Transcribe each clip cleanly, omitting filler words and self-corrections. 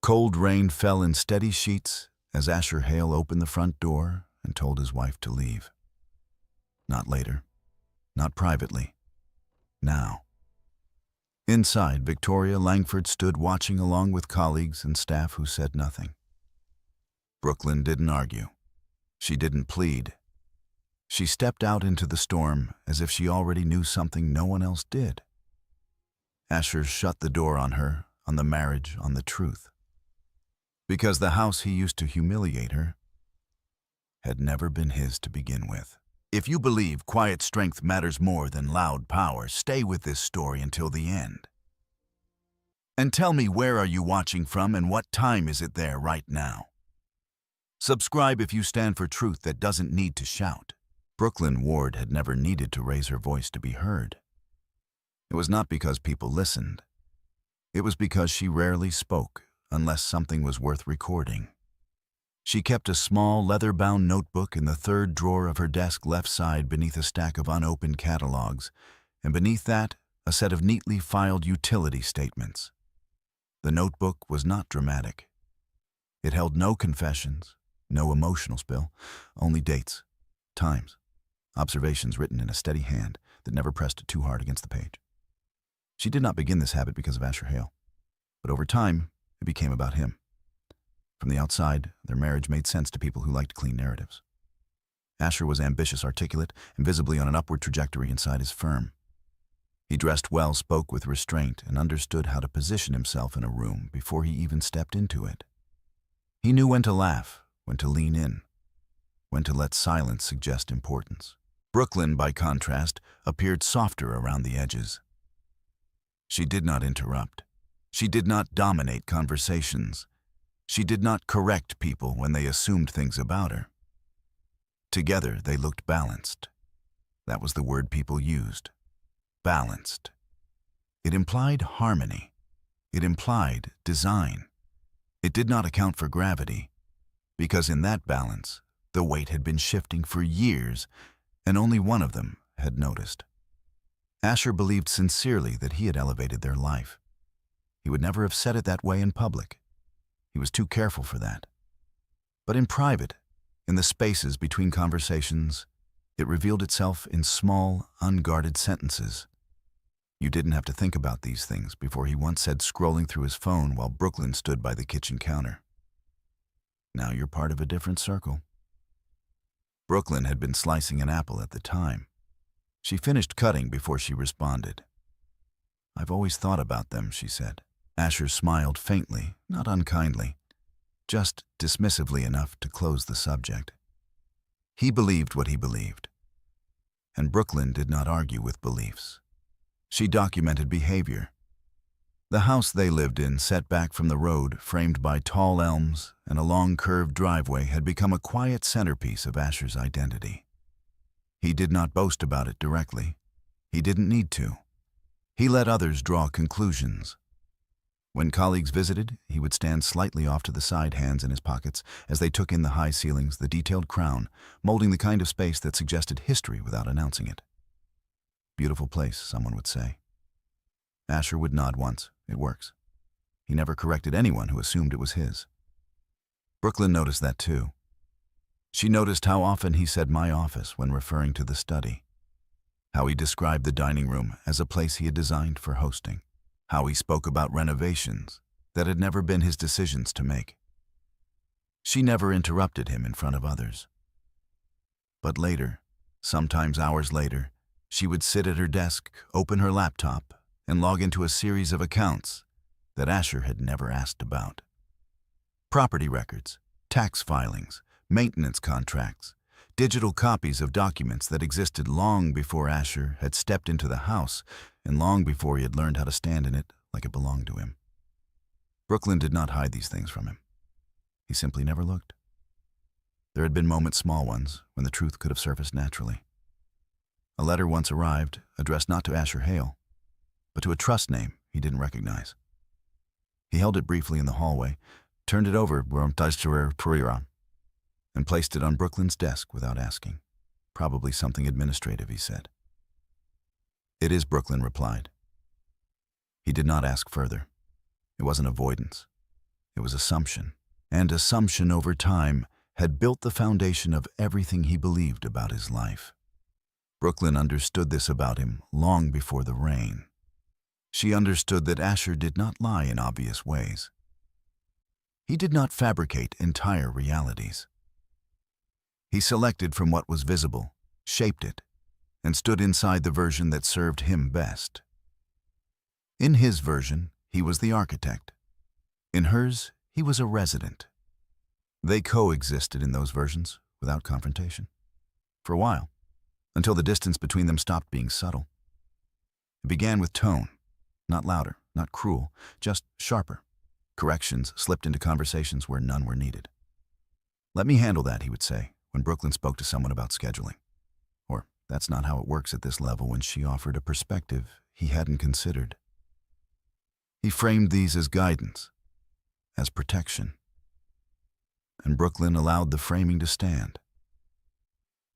Cold rain fell in steady sheets as Asher Hale opened the front door and told his wife to leave. Not later, not privately, now. Inside, Victoria Langford stood watching along with colleagues and staff who said nothing. Brooklyn didn't argue. She didn't plead. She stepped out into the storm as if she already knew something no one else did. Asher shut the door on her, on the marriage, on the truth. Because the house he used to humiliate her had never been his to begin with. If you believe quiet strength matters more than loud power, stay with this story until the end. And tell me, where are you watching from and what time is it there right now? Subscribe if you stand for truth that doesn't need to shout. Brooklyn Ward had never needed to raise her voice to be heard. It was not because people listened. It was because she rarely spoke unless something was worth recording. She kept a small leather-bound notebook in the third drawer of her desk left side beneath a stack of unopened catalogs, and beneath that, a set of neatly filed utility statements. The notebook was not dramatic. It held no confessions, no emotional spill, only dates, times, observations written in a steady hand that never pressed too hard against the page. She did not begin this habit because of Asher Hale, but over time, it became about him. From the outside, their marriage made sense to people who liked clean narratives. Asher was ambitious, articulate, and visibly on an upward trajectory inside his firm. He dressed well, spoke with restraint, and understood how to position himself in a room before he even stepped into it. He knew when to laugh, when to lean in, when to let silence suggest importance. Brooklyn, by contrast, appeared softer around the edges. She did not interrupt. She did not dominate conversations. She did not correct people when they assumed things about her. Together, they looked balanced. That was the word people used. Balanced. It implied harmony. It implied design. It did not account for gravity, because in that balance, the weight had been shifting for years, and only one of them had noticed. Asher believed sincerely that he had elevated their life. He would never have said it that way in public. He was too careful for that. But in private, in the spaces between conversations, it revealed itself in small, unguarded sentences. You didn't have to think about these things before he once said, scrolling through his phone while Brooklyn stood by the kitchen counter. Now you're part of a different circle. Brooklyn had been slicing an apple at the time. She finished cutting before she responded. "I've always thought about them," she said. Asher smiled faintly, not unkindly, just dismissively enough to close the subject. He believed what he believed, and Brooklyn did not argue with beliefs. She documented behavior. The house they lived in, set back from the road, framed by tall elms and a long curved driveway, had become a quiet centerpiece of Asher's identity. He did not boast about it directly. He didn't need to. He let others draw conclusions. When colleagues visited, he would stand slightly off to the side, hands in his pockets, as they took in the high ceilings, the detailed crown, molding the kind of space that suggested history without announcing it. Beautiful place, someone would say. Asher would nod once. It works. He never corrected anyone who assumed it was his. Brooklyn noticed that too. She noticed how often he said "my office" when referring to the study, how he described the dining room as a place he had designed for hosting, how he spoke about renovations that had never been his decisions to make. She never interrupted him in front of others. But later, sometimes hours later, she would sit at her desk, open her laptop, and log into a series of accounts that Asher had never asked about. Property records, tax filings, maintenance contracts, digital copies of documents that existed long before Asher had stepped into the house and long before he had learned how to stand in it like it belonged to him. Brooklyn did not hide these things from him. He simply never looked. There had been moments, small ones, when the truth could have surfaced naturally. A letter once arrived, addressed not to Asher Hale, but to a trust name he didn't recognize. He held it briefly in the hallway, turned it over and placed it on Brooklyn's desk without asking. Probably something administrative, he said. "It is," Brooklyn replied. He did not ask further. It wasn't avoidance. It was assumption, and assumption over time had built the foundation of everything he believed about his life. Brooklyn understood this about him long before the rain. She understood that Asher did not lie in obvious ways. He did not fabricate entire realities. He selected from what was visible, shaped it, and stood inside the version that served him best. In his version, he was the architect. In hers, he was a resident. They coexisted in those versions without confrontation. For a while, until the distance between them stopped being subtle. It began with tone, not louder, not cruel, just sharper. Corrections slipped into conversations where none were needed. "Let me handle that," he would say, when Brooklyn spoke to someone about scheduling. Or, "That's not how it works at this level," when she offered a perspective he hadn't considered. He framed these as guidance, as protection. And Brooklyn allowed the framing to stand.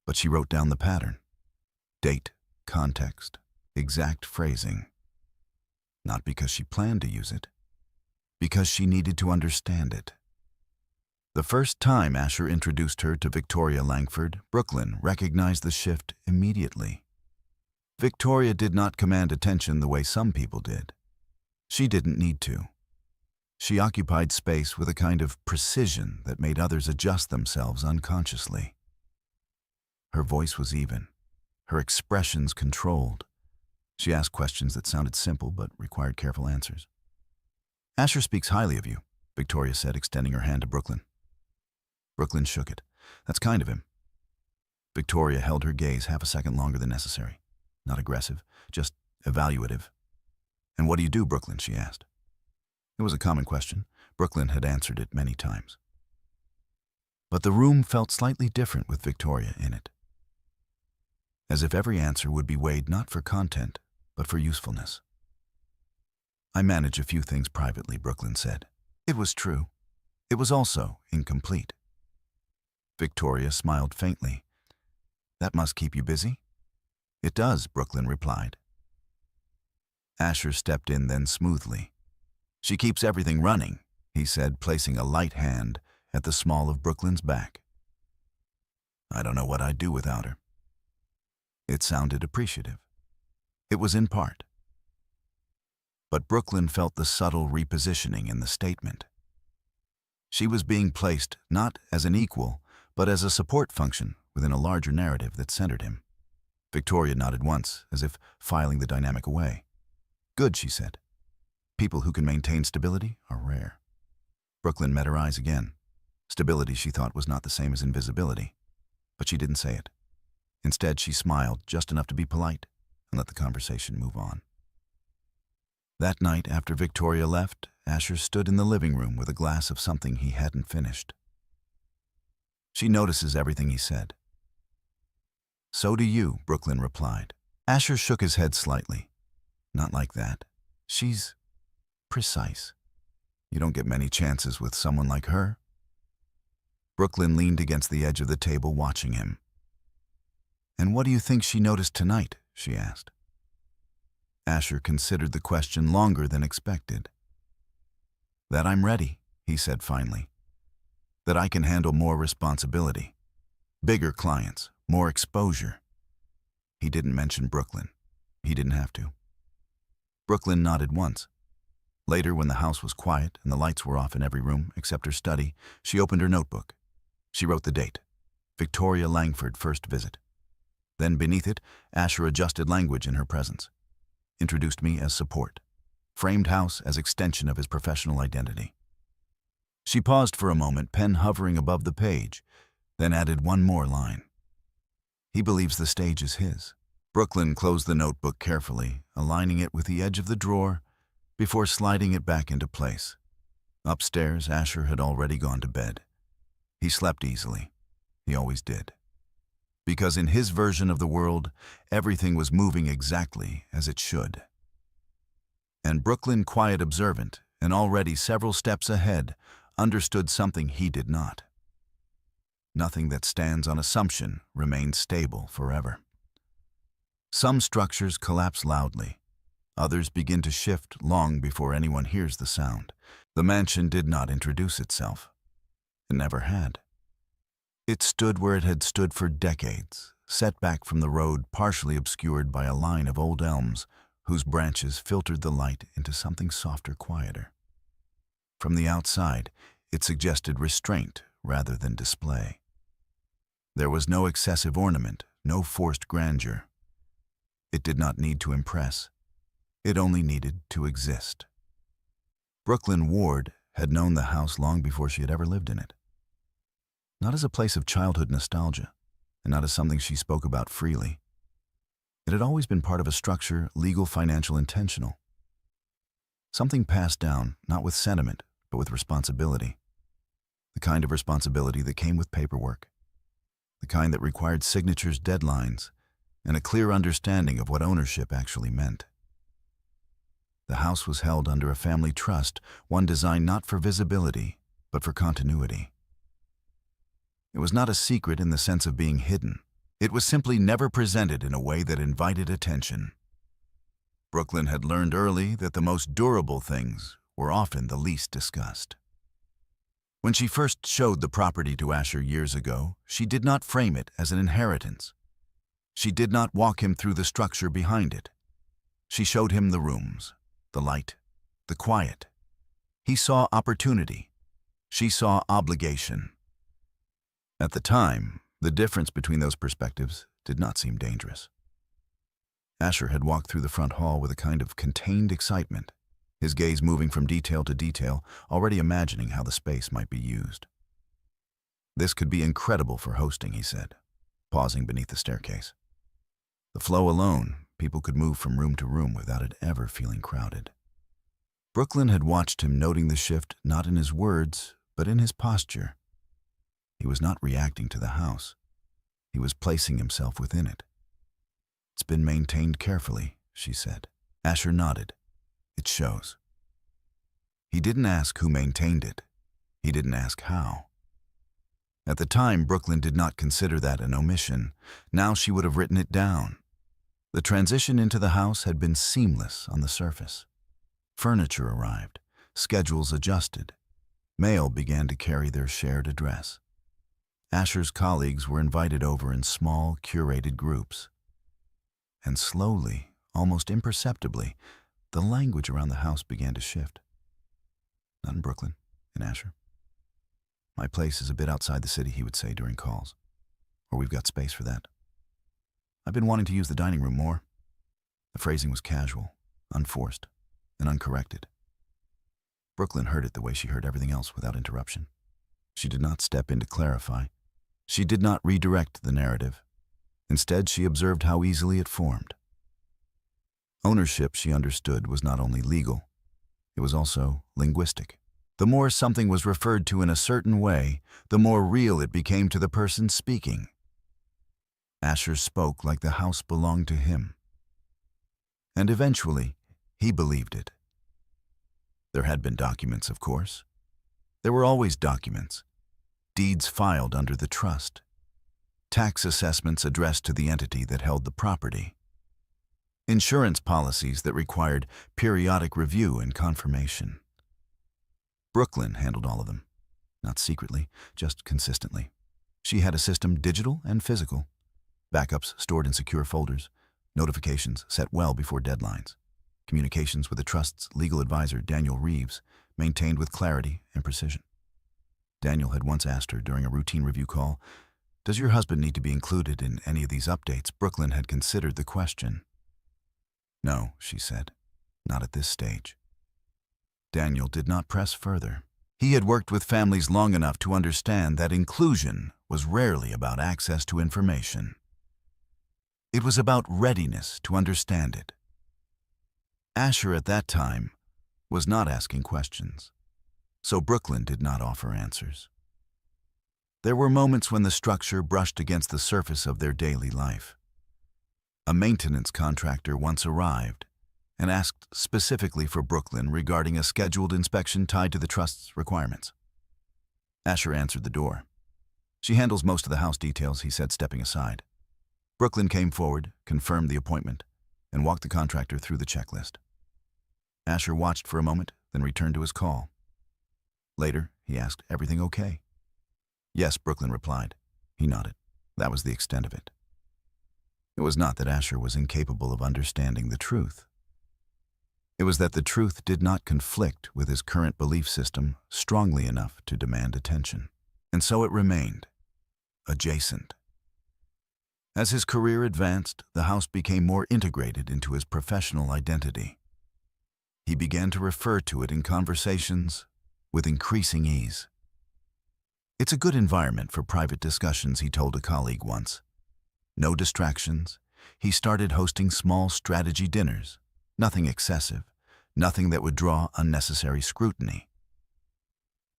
But she wrote down the pattern. Date, context, exact phrasing. Not because she planned to use it, because she needed to understand it. The first time Asher introduced her to Victoria Langford, Brooklyn recognized the shift immediately. Victoria did not command attention the way some people did. She didn't need to. She occupied space with a kind of precision that made others adjust themselves unconsciously. Her voice was even, her expressions controlled. She asked questions that sounded simple but required careful answers. "Asher speaks highly of you," Victoria said, extending her hand to Brooklyn. Brooklyn shook it. "That's kind of him." Victoria held her gaze half a second longer than necessary. Not aggressive, just evaluative. "And what do you do, Brooklyn?" she asked. It was a common question. Brooklyn had answered it many times. But the room felt slightly different with Victoria in it. As if every answer would be weighed not for content, but for usefulness. "I manage a few things privately," Brooklyn said. It was true. It was also incomplete. Victoria smiled faintly. "That must keep you busy?" "It does," Brooklyn replied. Asher stepped in then smoothly. "She keeps everything running," he said, placing a light hand at the small of Brooklyn's back. "I don't know what I'd do without her." It sounded appreciative. It was in part. But Brooklyn felt the subtle repositioning in the statement. She was being placed not as an equal, but as a support function within a larger narrative that centered him. Victoria nodded once, as if filing the dynamic away. "Good," she said. "People who can maintain stability are rare." Brooklyn met her eyes again. Stability, she thought, was not the same as invisibility. But she didn't say it. Instead, she smiled just enough to be polite and let the conversation move on. That night, after Victoria left, Asher stood in the living room with a glass of something he hadn't finished. "She notices everything he said." "So do you," Brooklyn replied. Asher shook his head slightly. "Not like that. She's precise. You don't get many chances with someone like her." Brooklyn leaned against the edge of the table, watching him. "And what do you think she noticed tonight?" she asked. Asher considered the question longer than expected. "That I'm ready," he said finally. "That I can handle more responsibility. Bigger clients, more exposure." He didn't mention Brooklyn. He didn't have to. Brooklyn nodded once. Later, when the house was quiet and the lights were off in every room except her study, she opened her notebook. She wrote the date. Victoria Langford first visit. Then beneath it, Asher adjusted language in her presence. Introduced me as support. Framed house as extension of his professional identity. She paused for a moment, pen hovering above the page, then added one more line. He believes the stage is his. Brooklyn closed the notebook carefully, aligning it with the edge of the drawer before sliding it back into place. Upstairs, Asher had already gone to bed. He slept easily. He always did. Because in his version of the world, everything was moving exactly as it should. And Brooklyn, quiet observant, and already several steps ahead, understood something he did not. Nothing that stands on assumption remains stable forever. Some structures collapse loudly. Others begin to shift long before anyone hears the sound. The mansion did not introduce itself. It never had. It stood where it had stood for decades, set back from the road, partially obscured by a line of old elms whose branches filtered the light into something softer, quieter. From the outside, it suggested restraint rather than display. There was no excessive ornament, no forced grandeur. It did not need to impress. It only needed to exist. Brooklyn Ward had known the house long before she had ever lived in it. Not as a place of childhood nostalgia, and not as something she spoke about freely. It had always been part of a structure, legal, financial, intentional. Something passed down, not with sentiment, but with responsibility. The kind of responsibility that came with paperwork. The kind that required signatures, deadlines, and a clear understanding of what ownership actually meant. The house was held under a family trust, one designed not for visibility, but for continuity. It was not a secret in the sense of being hidden. It was simply never presented in a way that invited attention. Brooklyn had learned early that the most durable things were often the least discussed. When she first showed the property to Asher years ago, she did not frame it as an inheritance. She did not walk him through the structure behind it. She showed him the rooms, the light, the quiet. He saw opportunity. She saw obligation. At the time, the difference between those perspectives did not seem dangerous. Asher had walked through the front hall with a kind of contained excitement, his gaze moving from detail to detail, already imagining how the space might be used. This could be incredible for hosting, he said, pausing beneath the staircase. The flow alone, people could move from room to room without it ever feeling crowded. Brooklyn had watched him, noting the shift not in his words, but in his posture. He was not reacting to the house. He was placing himself within it. It's been maintained carefully, she said. Asher nodded. It shows. He didn't ask who maintained it. He didn't ask how. At the time, Brooklyn did not consider that an omission. Now she would have written it down. The transition into the house had been seamless on the surface. Furniture arrived, schedules adjusted. Mail began to carry their shared address. Asher's colleagues were invited over in small, curated groups. And slowly, almost imperceptibly, the language around the house began to shift. Not in Brooklyn, in Asher. My place is a bit outside the city, he would say during calls. Or we've got space for that. I've been wanting to use the dining room more. The phrasing was casual, unforced, and uncorrected. Brooklyn heard it the way she heard everything else without interruption. She did not step in to clarify. She did not redirect the narrative. Instead, she observed how easily it formed. Ownership, she understood, was not only legal, it was also linguistic. The more something was referred to in a certain way, the more real it became to the person speaking. Asher spoke like the house belonged to him. And eventually, he believed it. There had been documents, of course. There were always documents. Deeds filed under the trust. Tax assessments addressed to the entity that held the property. Insurance policies that required periodic review and confirmation. Brooklyn handled all of them. Not secretly, just consistently. She had a system, digital and physical. Backups stored in secure folders. Notifications set well before deadlines. Communications with the trust's legal advisor, Daniel Reeves, maintained with clarity and precision. Daniel had once asked her during a routine review call, "Does your husband need to be included in any of these updates?" Brooklyn had considered the question. "No," she said, "not at this stage." Daniel did not press further. He had worked with families long enough to understand that inclusion was rarely about access to information. It was about readiness to understand it. Asher at that time was not asking questions, so Brooklyn did not offer answers. There were moments when the structure brushed against the surface of their daily life. A maintenance contractor once arrived and asked specifically for Brooklyn regarding a scheduled inspection tied to the trust's requirements. Asher answered the door. "She handles most of the house details," he said, stepping aside. Brooklyn came forward, confirmed the appointment, and walked the contractor through the checklist. Asher watched for a moment, then returned to his call. Later, he asked, "Everything okay?" "Yes," Brooklyn replied. He nodded. That was the extent of it. It was not that Asher was incapable of understanding the truth. It was that the truth did not conflict with his current belief system strongly enough to demand attention. And so it remained, adjacent. As his career advanced, the house became more integrated into his professional identity. He began to refer to it in conversations with increasing ease. "It's a good environment for private discussions," he told a colleague once. No distractions. He started hosting small strategy dinners. Nothing excessive, nothing that would draw unnecessary scrutiny.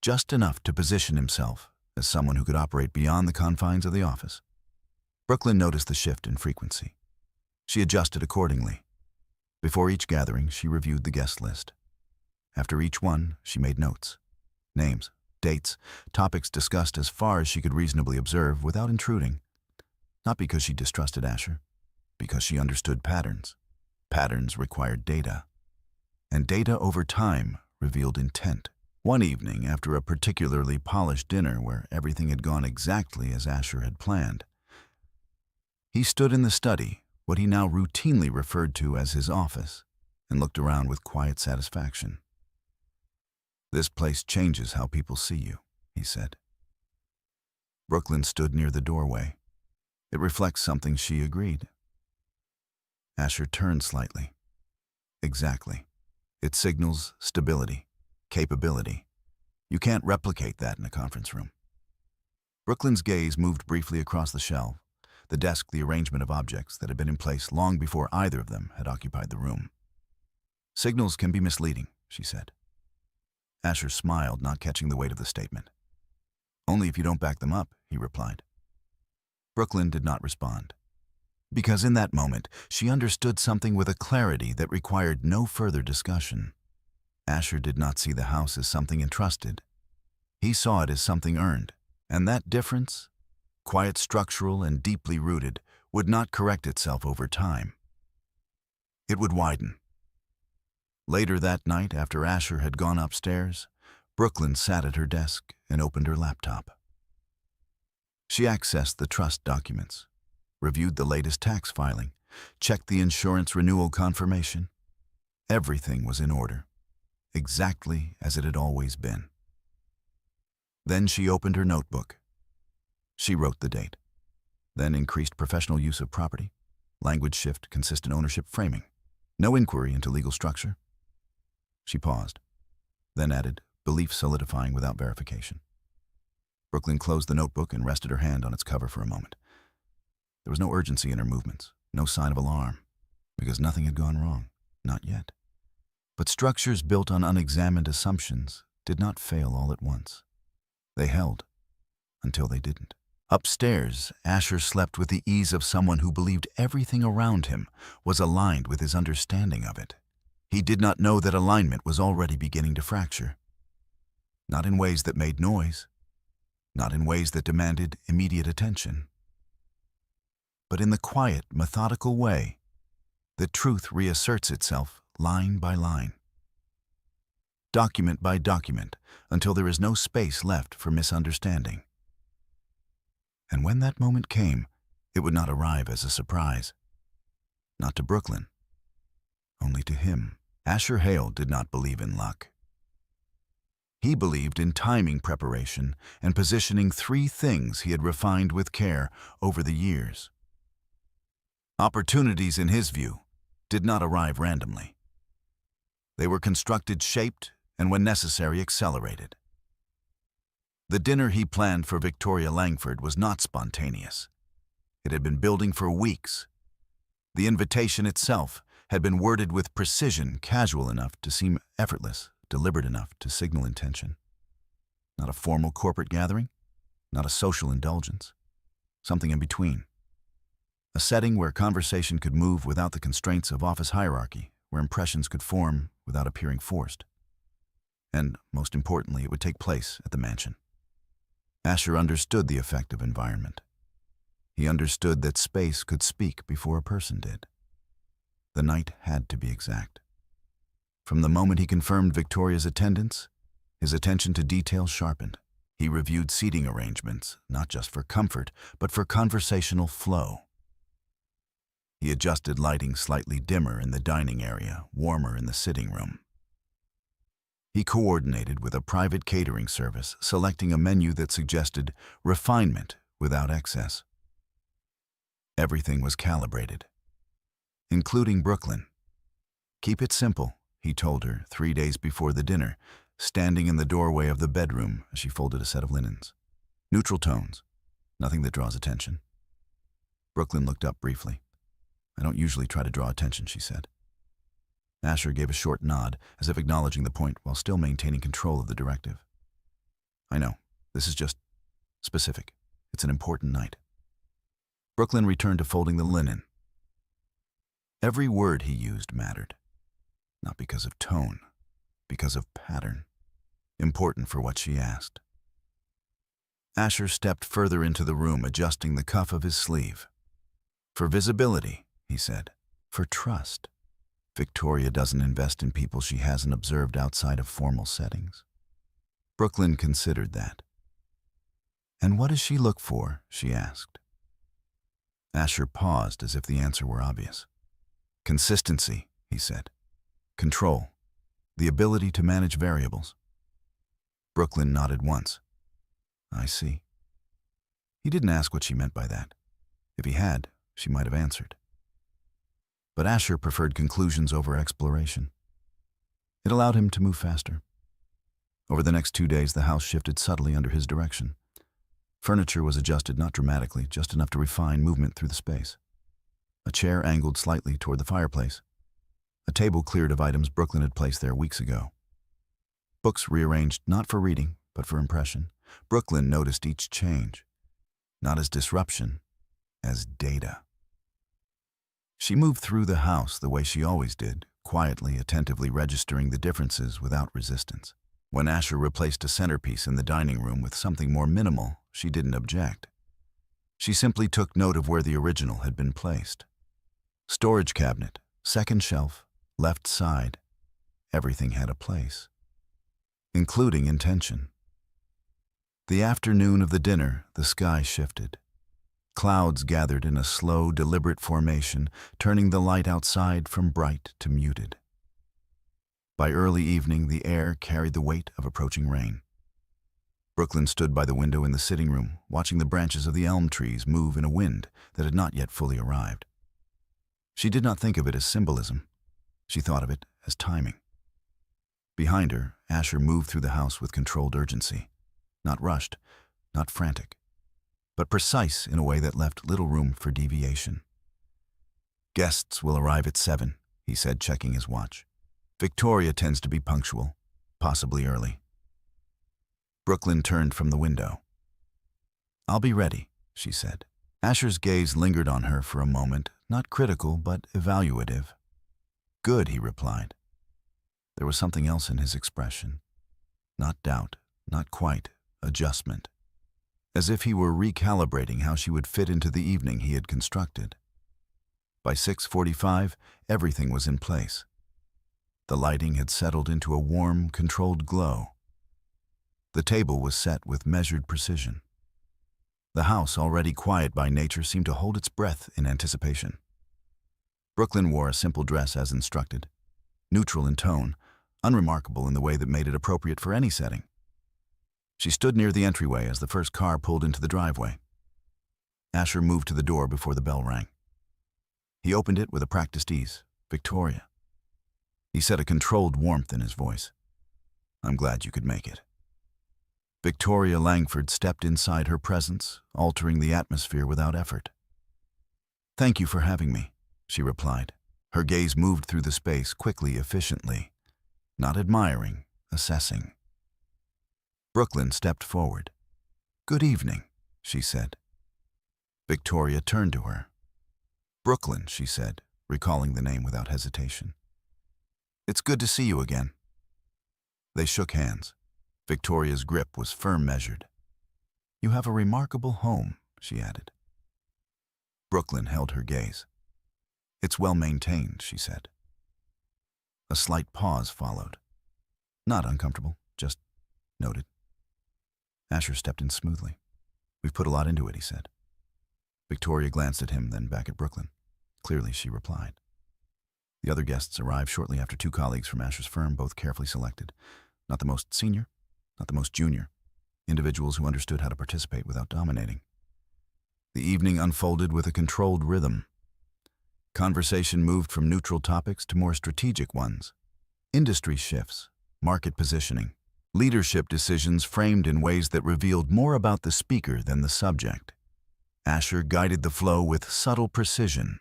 Just enough to position himself as someone who could operate beyond the confines of the office. Brooklyn noticed the shift in frequency. She adjusted accordingly. Before each gathering, she reviewed the guest list. After each one, she made notes. Names, dates, topics discussed as far as she could reasonably observe without intruding. Not because she distrusted Asher, because she understood patterns. Patterns required data. And data over time revealed intent. One evening, after a particularly polished dinner where everything had gone exactly as Asher had planned, he stood in the study, what he now routinely referred to as his office, and looked around with quiet satisfaction. "This place changes how people see you," he said. Brooklyn stood near the doorway. "It reflects something," she agreed. Asher turned slightly. "Exactly. It signals stability, capability. You can't replicate that in a conference room." Brooklyn's gaze moved briefly across the shelf, the desk, the arrangement of objects that had been in place long before either of them had occupied the room. "Signals can be misleading," she said. Asher smiled, not catching the weight of the statement. "Only if you don't back them up," he replied. Brooklyn did not respond. Because in that moment, she understood something with a clarity that required no further discussion. Asher did not see the house as something entrusted. He saw it as something earned, and that difference, quiet, structural, and deeply rooted, would not correct itself over time. It would widen. Later that night, after Asher had gone upstairs, Brooklyn sat at her desk and opened her laptop. She accessed the trust documents, reviewed the latest tax filing, checked the insurance renewal confirmation. Everything was in order, exactly as it had always been. Then she opened her notebook. She wrote the date, then increased professional use of property, language shift, consistent ownership, framing. No inquiry into legal structure. She paused, then added, belief solidifying without verification. Brooklyn closed the notebook and rested her hand on its cover for a moment. There was no urgency in her movements, no sign of alarm, because nothing had gone wrong, not yet. But structures built on unexamined assumptions did not fail all at once. They held, until they didn't. Upstairs, Asher slept with the ease of someone who believed everything around him was aligned with his understanding of it. He did not know that alignment was already beginning to fracture. Not in ways that made noise, not in ways that demanded immediate attention, but in the quiet, methodical way that truth reasserts itself line by line, document by document, until there is no space left for misunderstanding. And when that moment came, it would not arrive as a surprise. Not to Brooklyn, only to him. Asher Hale did not believe in luck. He believed in timing, preparation, and positioning, three things he had refined with care over the years. Opportunities, in his view, did not arrive randomly. They were constructed, shaped, and when necessary, accelerated. The dinner he planned for Victoria Langford was not spontaneous. It had been building for weeks. The invitation itself had been worded with precision, casual enough to seem effortless, deliberate enough to signal intention. Not a formal corporate gathering, not a social indulgence. Something in between. A setting where conversation could move without the constraints of office hierarchy, where impressions could form without appearing forced. And, most importantly, it would take place at the mansion. Asher understood the effect of environment. He understood that space could speak before a person did. The night had to be exact. From the moment he confirmed Victoria's attendance, His attention to detail sharpened. He reviewed seating arrangements, not just for comfort, but for conversational flow. He adjusted lighting slightly dimmer in the dining area, warmer in the sitting room. He coordinated with a private catering service, selecting a menu that suggested refinement without excess. Everything was calibrated, including Brooklyn. "Keep it simple," he told her 3 days before the dinner, standing in the doorway of the bedroom as she folded a set of linens. "Neutral tones, nothing that draws attention." Brooklyn looked up briefly. "I don't usually try to draw attention," she said. Asher gave a short nod, as if acknowledging the point while still maintaining control of the directive. "I know, this is just specific. It's an important night." Brooklyn returned to folding the linen. Every word he used mattered, not because of tone, because of pattern, important for what she asked. Asher stepped further into the room, adjusting the cuff of his sleeve. "For visibility," he said. "For trust. Victoria doesn't invest in people she hasn't observed outside of formal settings." Brooklyn considered that. "And what does she look for?" she asked. Asher paused as if the answer were obvious. "Consistency," he said. "Control. The ability to manage variables." Brooklyn nodded once. "I see." He didn't ask what she meant by that. If he had, she might have answered. But Asher preferred conclusions over exploration. It allowed him to move faster. Over the next 2 days, the house shifted subtly under his direction. Furniture was adjusted not dramatically, just enough to refine movement through the space. A chair angled slightly toward the fireplace. A table cleared of items Brooklyn had placed there weeks ago. Books rearranged not for reading, but for impression. Brooklyn noticed each change, not as disruption, as data. She moved through the house the way she always did, quietly, attentively registering the differences without resistance. When Asher replaced a centerpiece in the dining room with something more minimal, she didn't object. She simply took note of where the original had been placed. Storage cabinet, second shelf, left side. Everything had a place, including intention. The afternoon of the dinner, the sky shifted. Clouds gathered in a slow, deliberate formation, turning the light outside from bright to muted. By early evening, the air carried the weight of approaching rain. Brooklyn stood by the window in the sitting room, watching the branches of the elm trees move in a wind that had not yet fully arrived. She did not think of it as symbolism. She thought of it as timing. Behind her, Asher moved through the house with controlled urgency. Not rushed, not frantic, but precise in a way that left little room for deviation. "Guests will arrive at 7, he said, checking his watch. "Victoria tends to be punctual, possibly early." Brooklyn turned from the window. "I'll be ready," she said. Asher's gaze lingered on her for a moment, not critical but evaluative. "Good," he replied. There was something else in his expression. Not doubt, not quite, adjustment. As if he were recalibrating how she would fit into the evening he had constructed. By 6:45, everything was in place. The lighting had settled into a warm, controlled glow. The table was set with measured precision. The house, already quiet by nature, seemed to hold its breath in anticipation. Brooklyn wore a simple dress as instructed, neutral in tone, unremarkable in the way that made it appropriate for any setting. She stood near the entryway as the first car pulled into the driveway. Asher moved to the door before the bell rang. He opened it with a practiced ease. "Victoria." He said, a controlled warmth in his voice. "I'm glad you could make it." Victoria Langford stepped inside her presence, altering the atmosphere without effort. "Thank you for having me," she replied. Her gaze moved through the space quickly, efficiently, not admiring, assessing. Brooklyn stepped forward. "Good evening," she said. Victoria turned to her. "Brooklyn," she said, recalling the name without hesitation. "It's good to see you again." They shook hands. Victoria's grip was firm measured. "You have a remarkable home," she added. Brooklyn held her gaze. "It's well maintained," she said. A slight pause followed. Not uncomfortable, just Noted. Asher stepped in smoothly. We've put a lot into it, he said. Victoria glanced at him, then back at Brooklyn. Clearly, she replied. The other guests arrived shortly after two colleagues from Asher's firm, both carefully selected. Not the most senior, not the most junior. Individuals who understood how to participate without dominating. The evening unfolded with a controlled rhythm. Conversation moved from neutral topics to more strategic ones. Industry shifts, market positioning, leadership decisions framed in ways that revealed more about the speaker than the subject. Asher guided the flow with subtle precision.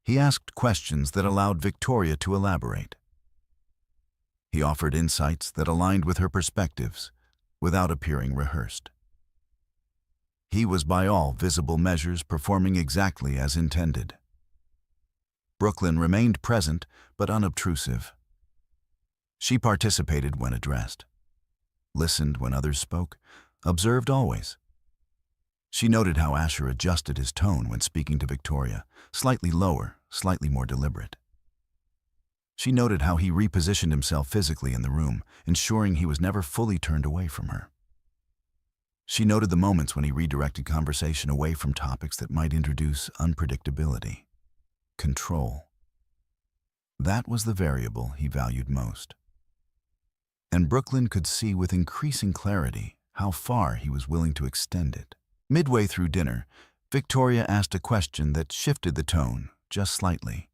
He asked questions that allowed Victoria to elaborate. He offered insights that aligned with her perspectives, without appearing rehearsed. He was by all visible measures performing exactly as intended. Brooklyn remained present but unobtrusive. She participated when addressed, listened when others spoke, observed always. She noted how Asher adjusted his tone when speaking to Victoria, slightly lower, slightly more deliberate. She noted how he repositioned himself physically in the room, ensuring he was never fully turned away from her. She noted the moments when he redirected conversation away from topics that might introduce unpredictability, control. That was the variable he valued most. And Brooklyn could see with increasing clarity how far he was willing to extend it. Midway through dinner, Victoria asked a question that shifted the tone just slightly.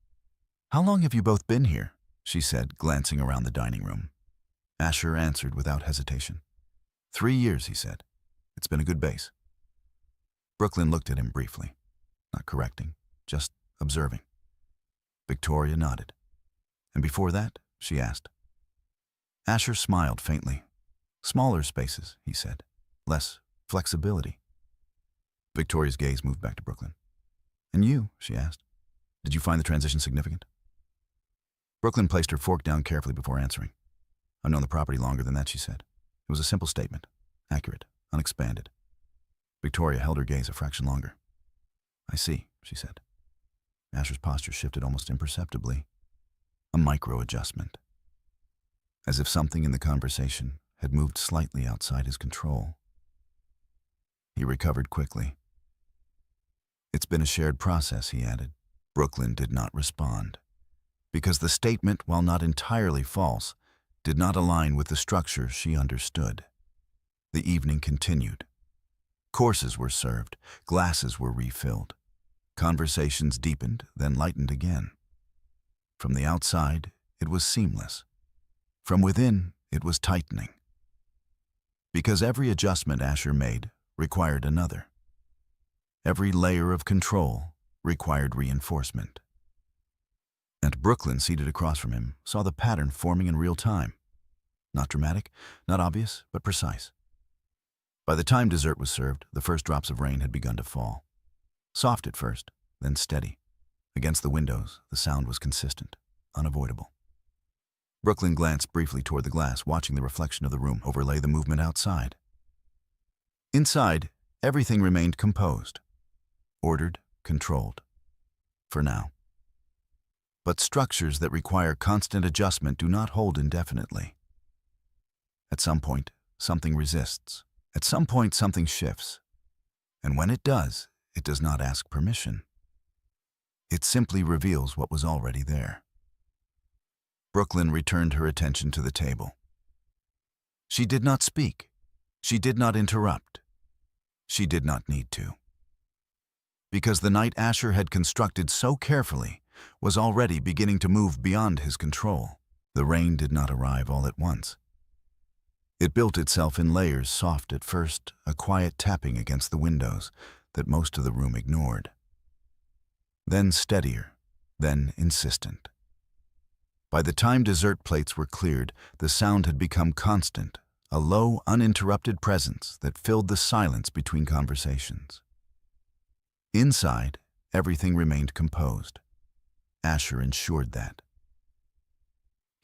"How long have you both been here?" she said, glancing around the dining room. Asher answered without hesitation. 3 years, he said. It's been a good base. Brooklyn looked at him briefly, not correcting, just observing. Victoria nodded. "And before that?" she asked. Asher smiled faintly. "Smaller spaces," he said. "Less flexibility." Victoria's gaze moved back to Brooklyn. "And you?" she asked. "Did you find the transition significant?" Brooklyn placed her fork down carefully before answering. "I've known the property longer than that," she said. It was a simple statement, accurate, unexpanded. Victoria held her gaze a fraction longer. "I see," she said. Asher's posture shifted almost imperceptibly. A micro-adjustment. As if something in the conversation had moved slightly outside his control. He recovered quickly. "It's been a shared process," he added. Brooklyn did not respond, because the statement, while not entirely false, did not align with the structure she understood. The evening continued. Courses were served, glasses were refilled. Conversations deepened, then lightened again. From the outside, it was seamless. From within, it was tightening. Because every adjustment Asher made required another. Every layer of control required reinforcement. And Brooklyn, seated across from him, saw the pattern forming in real time. Not dramatic, not obvious, but precise. By the time dessert was served, the first drops of rain had begun to fall. Soft at first, then steady. Against the windows, the sound was consistent, unavoidable. Brooklyn glanced briefly toward the glass, watching the reflection of the room overlay the movement outside. Inside, everything remained composed, ordered, controlled. For now. But structures that require constant adjustment do not hold indefinitely. At some point, something resists. At some point, something shifts. And when it does not ask permission. It simply reveals what was already there. Brooklyn returned her attention to the table. She did not speak. She did not interrupt. She did not need to. Because the night Asher had constructed so carefully was already beginning to move beyond his control. The rain did not arrive all at once. It built itself in layers, soft at first, a quiet tapping against the windows that most of the room ignored. Then steadier, then insistent. By the time dessert plates were cleared, the sound had become constant, a low, uninterrupted presence that filled the silence between conversations. Inside, everything remained composed. Asher ensured that.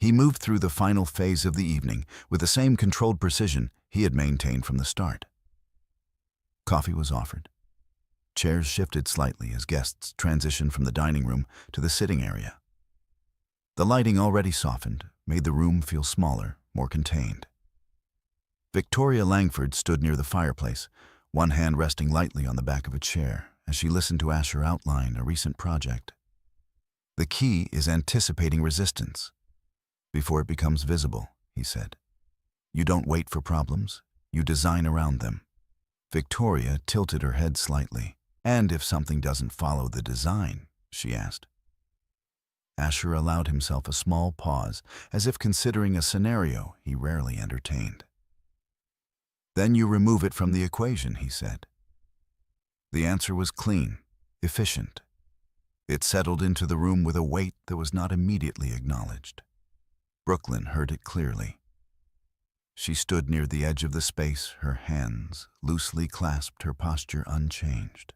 He moved through the final phase of the evening with the same controlled precision he had maintained from the start. Coffee was offered. Chairs shifted slightly as guests transitioned from the dining room to the sitting area. The lighting, already softened, made the room feel smaller, more contained. Victoria Langford stood near the fireplace, one hand resting lightly on the back of a chair as she listened to Asher outline a recent project. "The key is anticipating resistance before it becomes visible," he said. "You don't wait for problems, you design around them." Victoria tilted her head slightly. "And if something doesn't follow the design?" she asked. Asher allowed himself a small pause, as if considering a scenario he rarely entertained. "Then you remove it from the equation," he said. The answer was clean, efficient. It settled into the room with a weight that was not immediately acknowledged. Brooklyn heard it clearly. She stood near the edge of the space, her hands loosely clasped, her posture unchanged.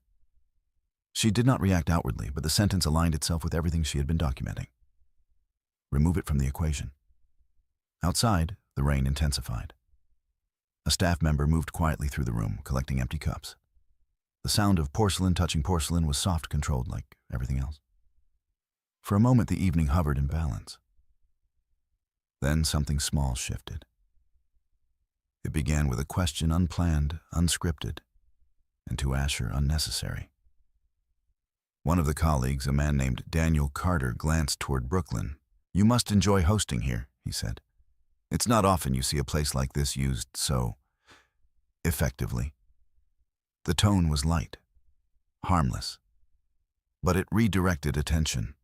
She did not react outwardly, but the sentence aligned itself with everything she had been documenting. Remove it from the equation. Outside, the rain intensified. A staff member moved quietly through the room, collecting empty cups. The sound of porcelain touching porcelain was soft, controlled like everything else. For a moment, the evening hovered in balance. Then something small shifted. It began with a question unplanned, unscripted, and to Asher unnecessary. One of the colleagues, a man named Daniel Carter, glanced toward Brooklyn. "You must enjoy hosting here," he said. "It's not often you see a place like this used so effectively." The tone was light, harmless, but it redirected attention.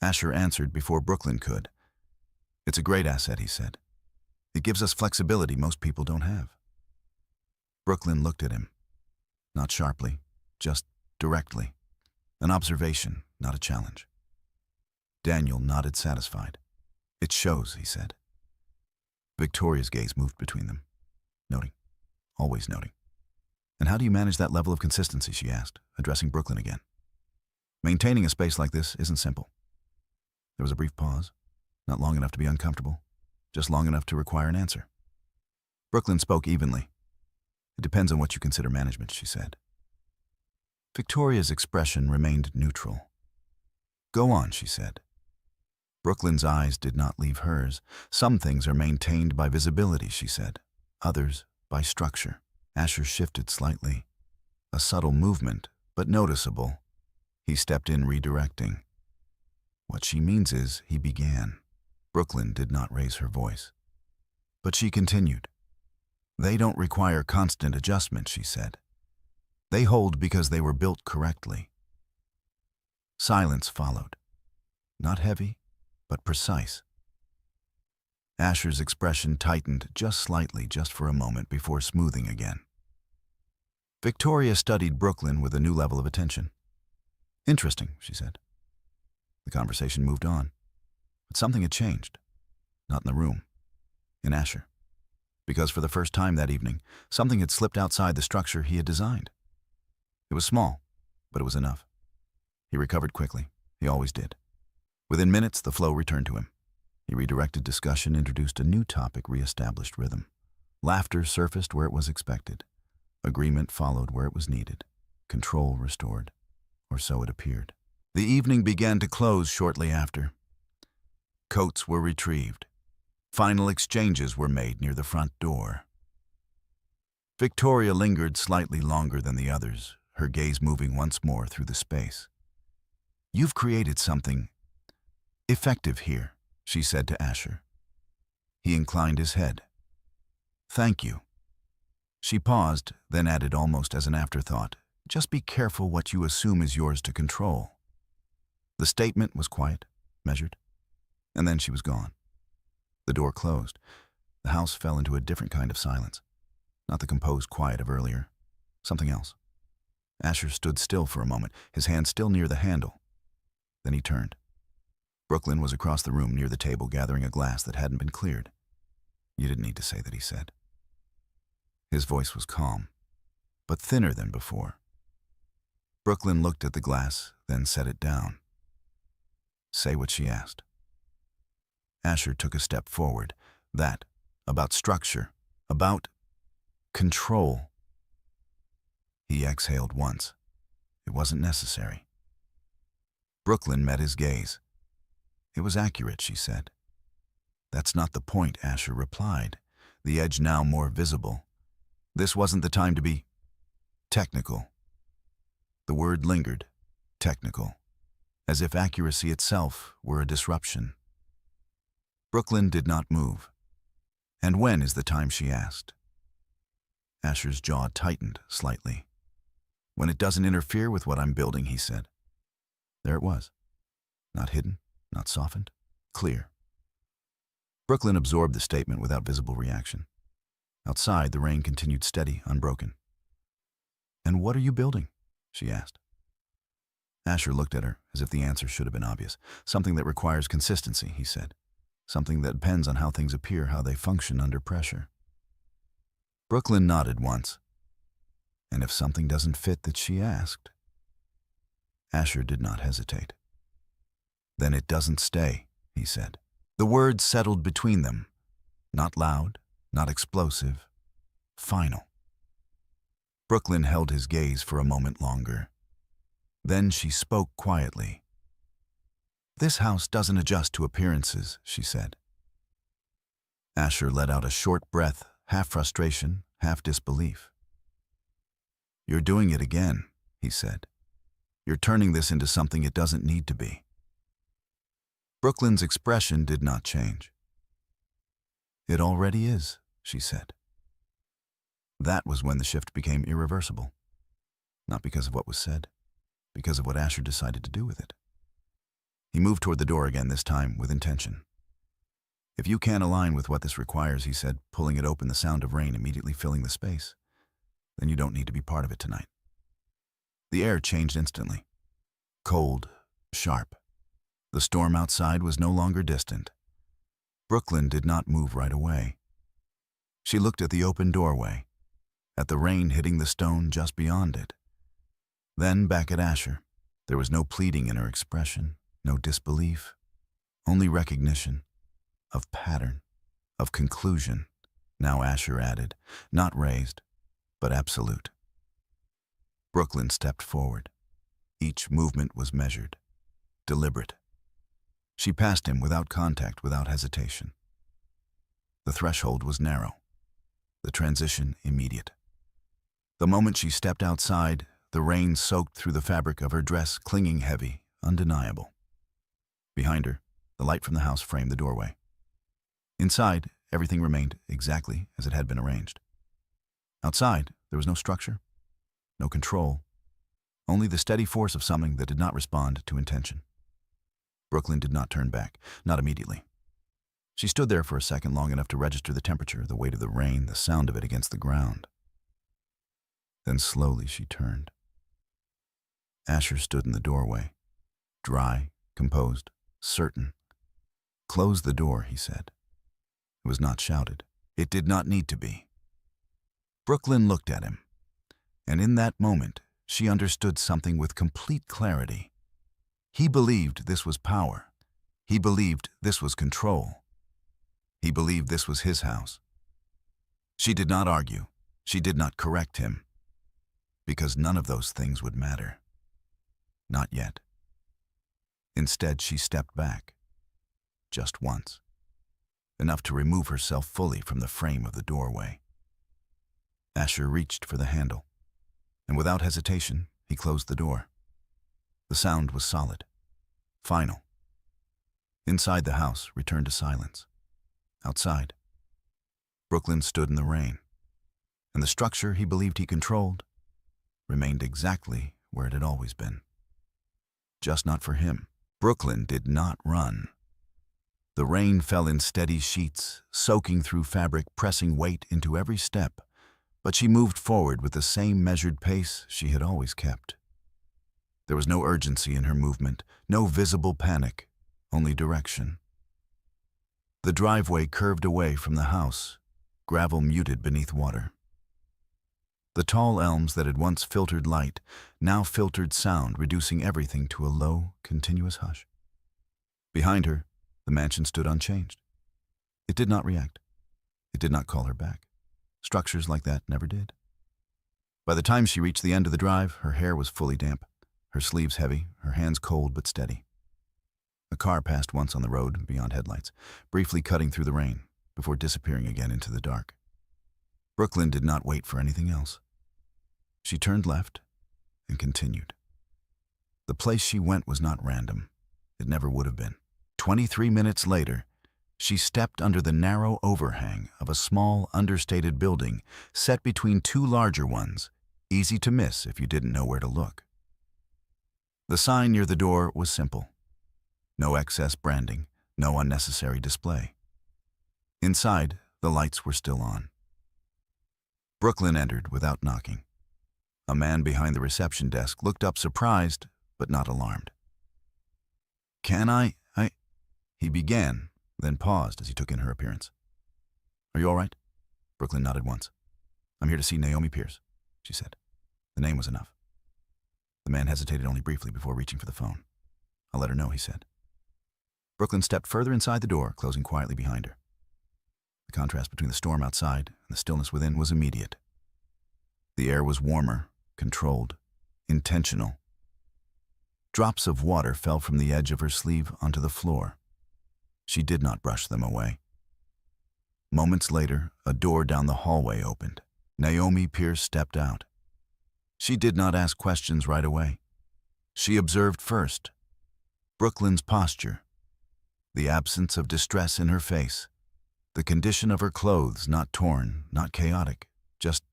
Asher answered before Brooklyn could. "It's a great asset," he said. "It gives us flexibility most people don't have." Brooklyn looked at him, not sharply, just directly. An observation, not a challenge. Daniel nodded satisfied. "It shows," he said. Victoria's gaze moved between them, noting, always noting. "And how do you manage that level of consistency?" she asked, addressing Brooklyn again. "Maintaining a space like this isn't simple." There was a brief pause, not long enough to be uncomfortable, just long enough to require an answer. Brooklyn spoke evenly. "It depends on what you consider management," she said. Victoria's expression remained neutral. "Go on," she said. Brooklyn's eyes did not leave hers. "Some things are maintained by visibility," she said. "Others by structure." Asher shifted slightly. A subtle movement, but noticeable. He stepped in, redirecting. "What she means is," he began. Brooklyn did not raise her voice. But she continued. "They don't require constant adjustment," she said. "They hold because they were built correctly." Silence followed. Not heavy, but precise. Asher's expression tightened just slightly, just for a moment, before smoothing again. Victoria studied Brooklyn with a new level of attention. "Interesting," she said. The conversation moved on. But something had changed. Not in the room. In Asher. Because for the first time that evening, something had slipped outside the structure he had designed. It was small, but it was enough. He recovered quickly. He always did. Within minutes, the flow returned to him. He redirected discussion, introduced a new topic, reestablished rhythm. Laughter surfaced where it was expected. Agreement followed where it was needed. Control restored. Or so it appeared. The evening began to close shortly after. Coats were retrieved. Final exchanges were made near the front door. Victoria lingered slightly longer than the others, her gaze moving once more through the space. "You've created something effective here," she said to Asher. He inclined his head. "Thank you." She paused, then added almost as an afterthought, "Just be careful what you assume is yours to control." The statement was quiet, measured, and then she was gone. The door closed. The house fell into a different kind of silence. Not the composed quiet of earlier. Something else. Asher stood still for a moment, his hand still near the handle. Then he turned. Brooklyn was across the room near the table, gathering a glass that hadn't been cleared. "You didn't need to say that," he said. His voice was calm, but thinner than before. Brooklyn looked at the glass, then set it down. "Say what she asked." Asher took a step forward. "That, about structure, about control." He exhaled once. It wasn't necessary. Brooklyn met his gaze. "It was accurate," she said. "That's not the point," Asher replied. the edge now more visible. This wasn't the time to be technical. The word lingered, technical, as if accuracy itself were a disruption. Brooklyn did not move. "And when is the time?" she asked. Asher's jaw tightened slightly. "When it doesn't interfere with what I'm building," he said. There it was. Not hidden, not softened, clear. Brooklyn absorbed the statement without visible reaction. Outside, the rain continued steady, unbroken. "And what are you building?" she asked. Asher looked at her as if the answer should have been obvious. "Something that requires consistency," he said. "Something that depends on how things appear, how they function under pressure." Brooklyn nodded once. "And if something doesn't fit that she asked?" Asher did not hesitate. "Then it doesn't stay," he said. The words settled between them. Not loud, not explosive. Final. Brooklyn held his gaze for a moment longer. Then she spoke quietly. "This house doesn't adjust to appearances," she said. Asher let out a short breath, half frustration, half disbelief. "You're doing it again," he said. "You're turning this into something it doesn't need to be." Brooklyn's expression did not change. "It already is," she said. That was when the shift became irreversible. Not because of what was said, because of what Asher decided to do with it. He moved toward the door again, this time with intention. "If you can't align with what this requires," he said, pulling it open, the sound of rain immediately filling the space, "then you don't need to be part of it tonight." The air changed instantly. Cold, sharp. The storm outside was no longer distant. Brooklyn did not move right away. She looked at the open doorway, at the rain hitting the stone just beyond it. Then back at Asher. There was no pleading in her expression, no disbelief, only recognition of pattern, of conclusion. Now Asher added, not raised, but absolute. Brooklyn stepped forward. Each movement was measured, deliberate. She passed him without contact, without hesitation. The threshold was narrow, the transition immediate. The moment she stepped outside, the rain soaked through the fabric of her dress, clinging heavy, undeniable. Behind her, the light from the house framed the doorway. Inside, everything remained exactly as it had been arranged. Outside, there was no structure, no control, only the steady force of something that did not respond to intention. Brooklyn did not turn back, not immediately. She stood there for a second, long enough to register the temperature, the weight of the rain, the sound of it against the ground. Then slowly she turned. Asher stood in the doorway, dry, composed, certain. "Close the door," he said. It was not shouted. It did not need to be. Brooklyn looked at him, and in that moment, she understood something with complete clarity. He believed this was power. He believed this was control. He believed this was his house. She did not argue. She did not correct him. Because none of those things would matter. Not yet. Instead, she stepped back. Just once. Enough to remove herself fully from the frame of the doorway. Asher reached for the handle, and without hesitation, he closed the door. The sound was solid, final. Inside the house returned to silence. Outside, Brooklyn stood in the rain, and the structure he believed he controlled remained exactly where it had always been. Just not for him. Brooklyn did not run. The rain fell in steady sheets, soaking through fabric, pressing weight into every step, but she moved forward with the same measured pace she had always kept. There was no urgency in her movement, no visible panic, only direction. The driveway curved away from the house, gravel muted beneath water. The tall elms that had once filtered light now filtered sound, reducing everything to a low, continuous hush. Behind her, the mansion stood unchanged. It did not react. It did not call her back. Structures like that never did. By the time she reached the end of the drive, her hair was fully damp, her sleeves heavy, her hands cold but steady. A car passed once on the road, beyond headlights, briefly cutting through the rain. before disappearing again into the dark. Brooklyn did not wait for anything else. She turned left and continued. The place she went was not random. It never would have been. 23 minutes later, she stepped under the narrow overhang of a small, understated building set between two larger ones, easy to miss if you didn't know where to look. The sign near the door was simple. No excess branding, no unnecessary display. Inside, the lights were still on. Brooklyn entered without knocking. A man behind the reception desk looked up surprised, but not alarmed. "Can I?" He began, then paused as he took in her appearance. "Are you all right?" Brooklyn nodded once. "I'm here to see Naomi Pierce," she said. The name was enough. The man hesitated only briefly before reaching for the phone. "I'll let her know," he said. Brooklyn stepped further inside the door, closing quietly behind her. The contrast between the storm outside and the stillness within was immediate. The air was warmer, controlled, intentional. Drops of water fell from the edge of her sleeve onto the floor. She did not brush them away. Moments later, a door down the hallway opened. Naomi Pierce stepped out. She did not ask questions right away. She observed first Brooklyn's posture, the absence of distress in her face, the condition of her clothes, not torn, not chaotic, just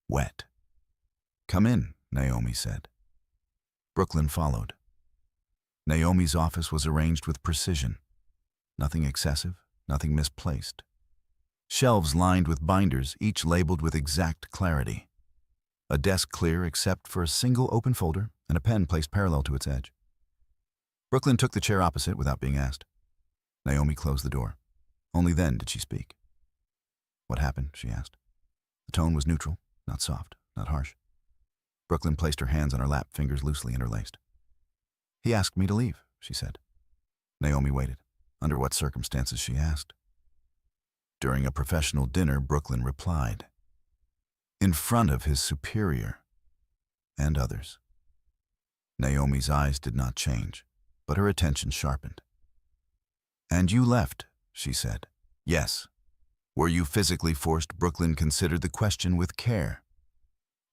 wet. "Come in," Naomi said. Brooklyn followed. Naomi's office was arranged with precision. Nothing excessive, nothing misplaced. Shelves lined with binders, each labeled with exact clarity. A desk clear except for a single open folder and a pen placed parallel to its edge. Brooklyn took the chair opposite without being asked. Naomi closed the door. Only then did she speak. "What happened?" she asked. The tone was neutral, not soft, not harsh. Brooklyn placed her hands on her lap, fingers loosely interlaced. "He asked me to leave," she said. Naomi waited. Under what circumstances, she asked. During a professional dinner, Brooklyn replied. In front of his superior and others. Naomi's eyes did not change, but her attention sharpened. "And you left," she said. "Yes." "Were you physically forced?" Brooklyn considered the question with care.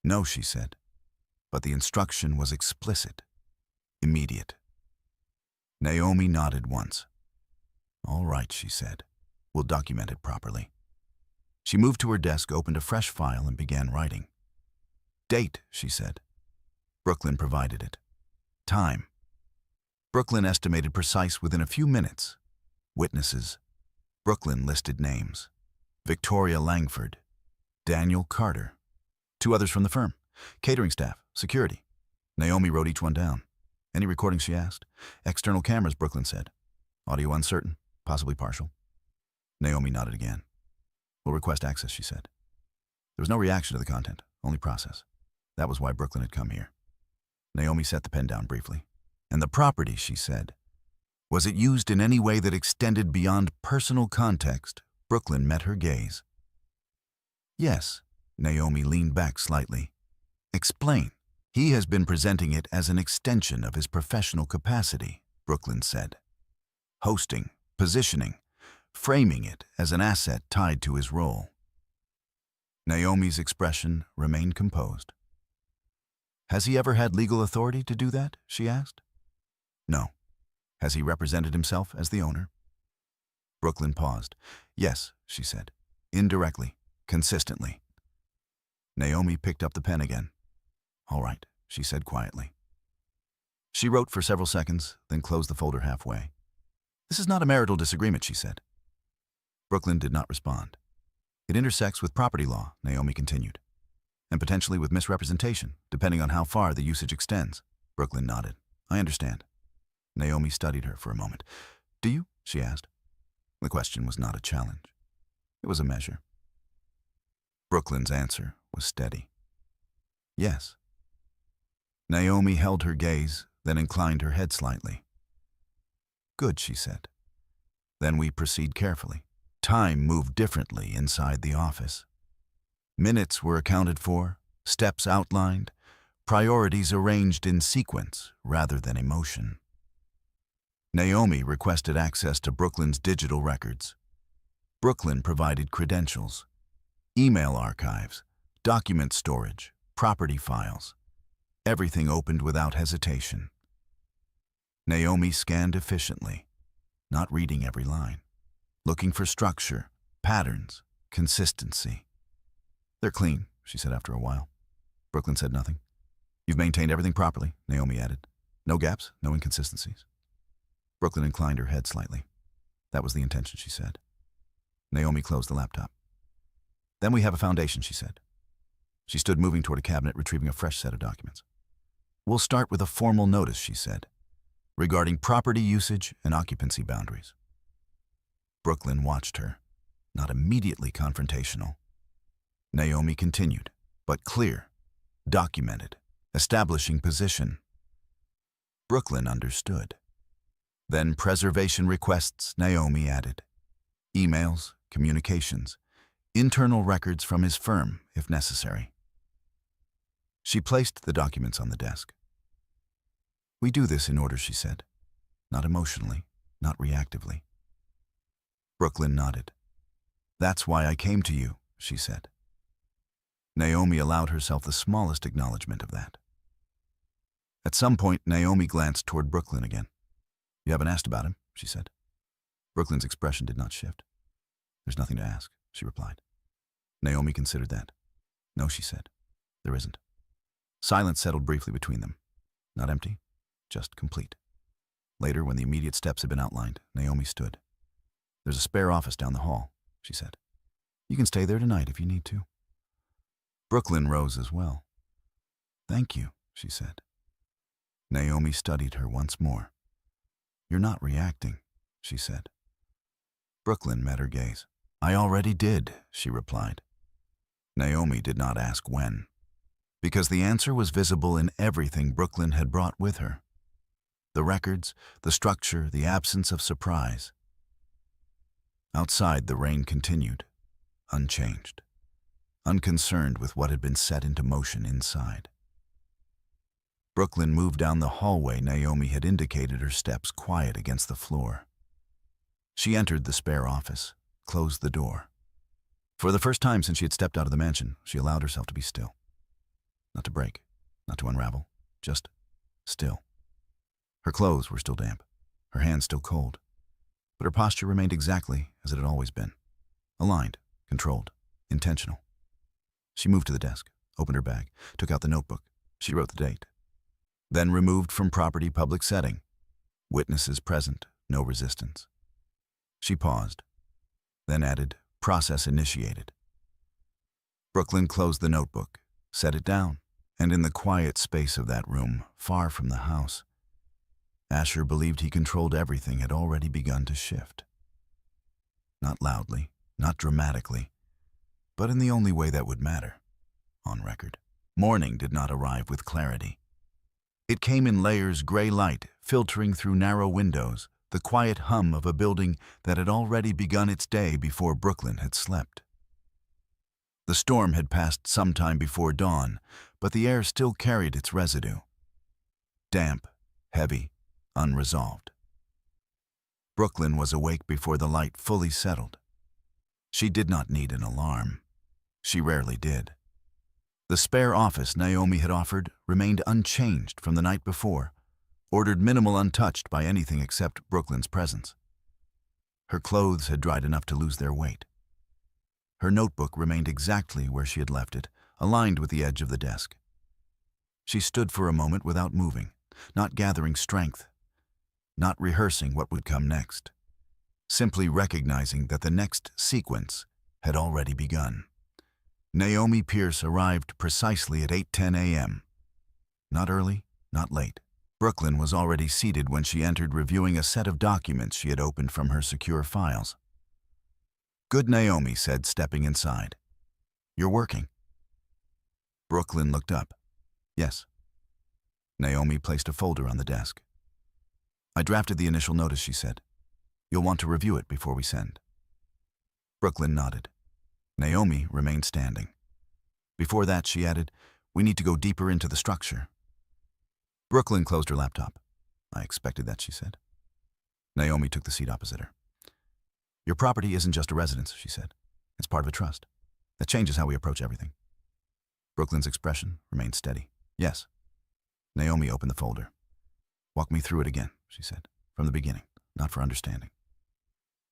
"No," she said, but the instruction was explicit, immediate. Naomi nodded once. "All right," she said. "We'll document it properly." She moved to her desk, opened a fresh file, and began writing. "Date," she said. Brooklyn provided it. "Time." Brooklyn estimated precise within a few minutes. Witnesses. Brooklyn listed names. Victoria Langford. Daniel Carter. 2 others from the firm. Catering staff. Security. Naomi wrote each one down. "Any recordings?" she asked. "External cameras," Brooklyn said. "Audio uncertain. Possibly partial." Naomi nodded again. "We'll request access," she said. There was no reaction to the content, only process. That was why Brooklyn had come here. Naomi set the pen down briefly. "And the property," she said. "Was it used in any way that extended beyond personal context?" Brooklyn met her gaze. "Yes." Naomi leaned back slightly. "Explain." "He has been presenting it as an extension of his professional capacity," Brooklyn said. "Hosting, positioning, framing it as an asset tied to his role." Naomi's expression remained composed. "Has he ever had legal authority to do that?" she asked. "No." "Has he represented himself as the owner?" Brooklyn paused. "Yes," she said. "Indirectly, consistently." Naomi picked up the pen again. "All right," she said quietly. She wrote for several seconds, then closed the folder halfway. "This is not a marital disagreement," she said. Brooklyn did not respond. "It intersects with property law," Naomi continued, "and potentially with misrepresentation, depending on how far the usage extends." Brooklyn nodded. "I understand." Naomi studied her for a moment. "Do you?" she asked. The question was not a challenge. It was a measure. Brooklyn's answer was steady. "Yes." Naomi held her gaze, then inclined her head slightly. "Good," she said. "Then we proceed carefully." Time moved differently inside the office. Minutes were accounted for, steps outlined, priorities arranged in sequence rather than emotion. Naomi requested access to Brooklyn's digital records. Brooklyn provided credentials, email archives, document storage, property files. Everything opened without hesitation. Naomi scanned efficiently, not reading every line, looking for structure, patterns, consistency. "They're clean," she said after a while. Brooklyn said nothing. "You've maintained everything properly," Naomi added. "No gaps, no inconsistencies." Brooklyn inclined her head slightly. "That was the intention," she said. Naomi closed the laptop. "Then we have a foundation," she said. She stood moving toward a cabinet, retrieving a fresh set of documents. "We'll start with a formal notice," she said, "regarding property usage and occupancy boundaries." Brooklyn watched her, not immediately confrontational. Naomi continued, but clear, documented, establishing position. Brooklyn understood. "Then preservation requests," Naomi added. "Emails, communications, internal records from his firm, if necessary." She placed the documents on the desk. "We do this in order," she said. "Not emotionally, not reactively." Brooklyn nodded. "That's why I came to you," she said. Naomi allowed herself the smallest acknowledgement of that. At some point, Naomi glanced toward Brooklyn again. "You haven't asked about him," she said. Brooklyn's expression did not shift. "There's nothing to ask," she replied. Naomi considered that. "No," she said. "There isn't." Silence settled briefly between them. Not empty, just complete. Later, when the immediate steps had been outlined, Naomi stood. "There's a spare office down the hall," she said. "You can stay there tonight if you need to." Brooklyn rose as well. "Thank you," she said. Naomi studied her once more. "You're not reacting," she said. Brooklyn met her gaze. "I already did," she replied. Naomi did not ask when, because the answer was visible in everything Brooklyn had brought with her. The records, the structure, the absence of surprise. Outside, the rain continued, unchanged, unconcerned with what had been set into motion inside. Brooklyn moved down the hallway Naomi had indicated, her steps quiet against the floor. She entered the spare office, closed the door. For the first time since she had stepped out of the mansion, she allowed herself to be still. Not to break, not to unravel, just still. Her clothes were still damp, her hands still cold, but her posture remained exactly as it had always been. Aligned, controlled, intentional. She moved to the desk, opened her bag, took out the notebook. She wrote the date. Then removed from property public setting. Witnesses present, no resistance. She paused, then added, process initiated. Brooklyn closed the notebook, set it down, and in the quiet space of that room, far from the house, Asher believed he controlled everything had already begun to shift. Not loudly, not dramatically, but in the only way that would matter, on record. Morning did not arrive with clarity. It came in layers, gray light filtering through narrow windows, the quiet hum of a building that had already begun its day before Brooklyn had slept. The storm had passed sometime before dawn, but the air still carried its residue. Damp, heavy, unresolved. Brooklyn was awake before the light fully settled. She did not need an alarm. She rarely did. The spare office Naomi had offered remained unchanged from the night before, ordered minimal, untouched by anything except Brooklyn's presence. Her clothes had dried enough to lose their weight. Her notebook remained exactly where she had left it, aligned with the edge of the desk. She stood for a moment without moving, not gathering strength, not rehearsing what would come next, simply recognizing that the next sequence had already begun. Naomi Pierce arrived precisely at 8:10 a.m. Not early, not late. Brooklyn was already seated when she entered, reviewing a set of documents she had opened from her secure files. "Good," Naomi said, stepping inside. "You're working." Brooklyn looked up. "Yes." Naomi placed a folder on the desk. "I drafted the initial notice," she said. "You'll want to review it before we send." Brooklyn nodded. Naomi remained standing. Before that, she added, "We need to go deeper into the structure." Brooklyn closed her laptop. "I expected that," she said. Naomi took the seat opposite her. Your property isn't just a residence, she said. It's part of a trust. That changes how we approach everything. Brooklyn's expression remained steady. Yes. Naomi opened the folder. Walk me through it again, she said. From the beginning, not for understanding.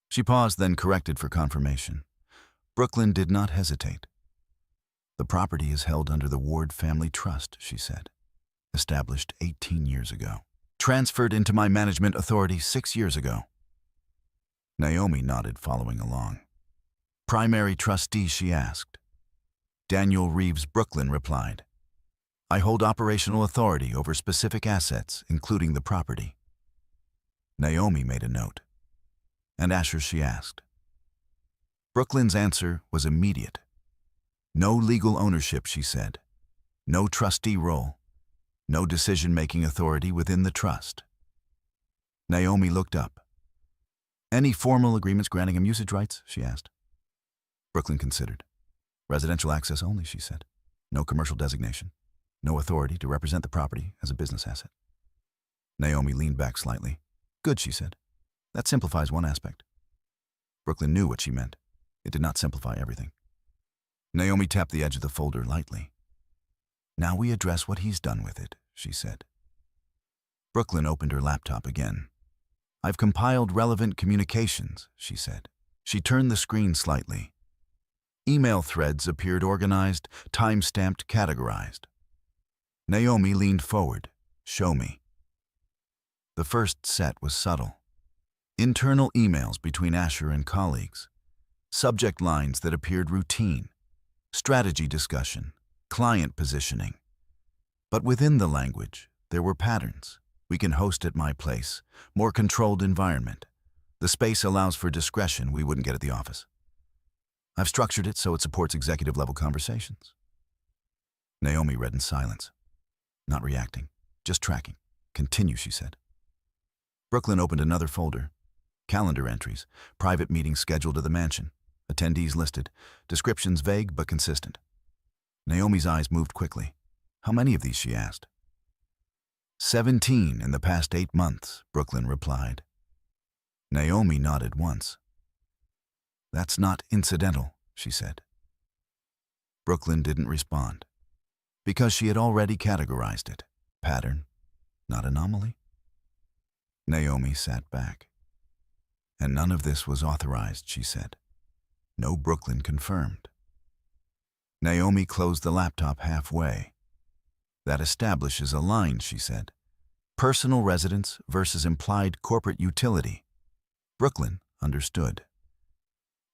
She paused, then corrected for confirmation. Brooklyn did not hesitate. The property is held under the Ward Family Trust, she said. Established 18 years ago. Transferred into my management authority 6 years ago. Naomi nodded, following along. Primary trustee, she asked. Daniel Reeves Brooklyn replied. I hold operational authority over specific assets, including the property. Naomi made a note. And Asher, she asked. Brooklyn's answer was immediate. No legal ownership, she said. No trustee role. No decision-making authority within the trust. Naomi looked up. Any formal agreements granting him usage rights, she asked. Brooklyn considered. Residential access only, she said. No commercial designation. No authority to represent the property as a business asset. Naomi leaned back slightly. Good, she said. That simplifies one aspect. Brooklyn knew what she meant. It did not simplify everything. Naomi tapped the edge of the folder lightly. Now we address what he's done with it, she said. Brooklyn opened her laptop again. I've compiled relevant communications, she said. She turned the screen slightly. Email threads appeared organized, time-stamped, categorized. Naomi leaned forward. Show me. The first set was subtle. Internal emails between Asher and colleagues. Subject lines that appeared routine. Strategy discussion. Client positioning. But within the language, there were patterns. We can host at my place. More controlled environment. The space allows for discretion we wouldn't get at the office. I've structured it so it supports executive-level conversations. Naomi read in silence. Not reacting, just tracking. Continue, she said. Brooklyn opened another folder. Calendar entries, private meetings scheduled at the mansion, attendees listed, descriptions vague but consistent. Naomi's eyes moved quickly. How many of these, she asked. 17 in the past 8 months, Brooklyn replied. Naomi nodded once. That's not incidental, she said. Brooklyn didn't respond. Because she had already categorized it. Pattern, not anomaly. Naomi sat back. And none of this was authorized, she said. No, Brooklyn confirmed. Naomi closed the laptop halfway. That establishes a line, she said. Personal residence versus implied corporate utility. Brooklyn understood.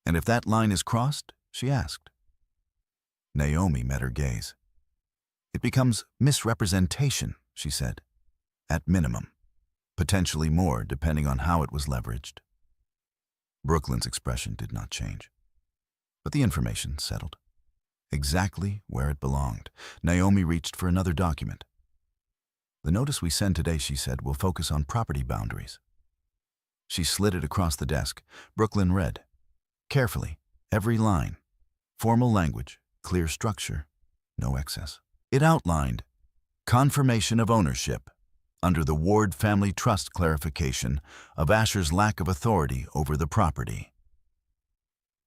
And if that line is crossed, she asked. Naomi met her gaze. It becomes misrepresentation, she said. At minimum. Potentially more, depending on how it was leveraged. Brooklyn's expression did not change. But the information settled. Exactly where it belonged. Naomi reached for another document. The notice we send today, she said, will focus on property boundaries. She slid it across the desk. Brooklyn read. Carefully, every line. Formal language, clear structure, no excess. It outlined confirmation of ownership under the Ward Family Trust clarification of Asher's lack of authority over the property.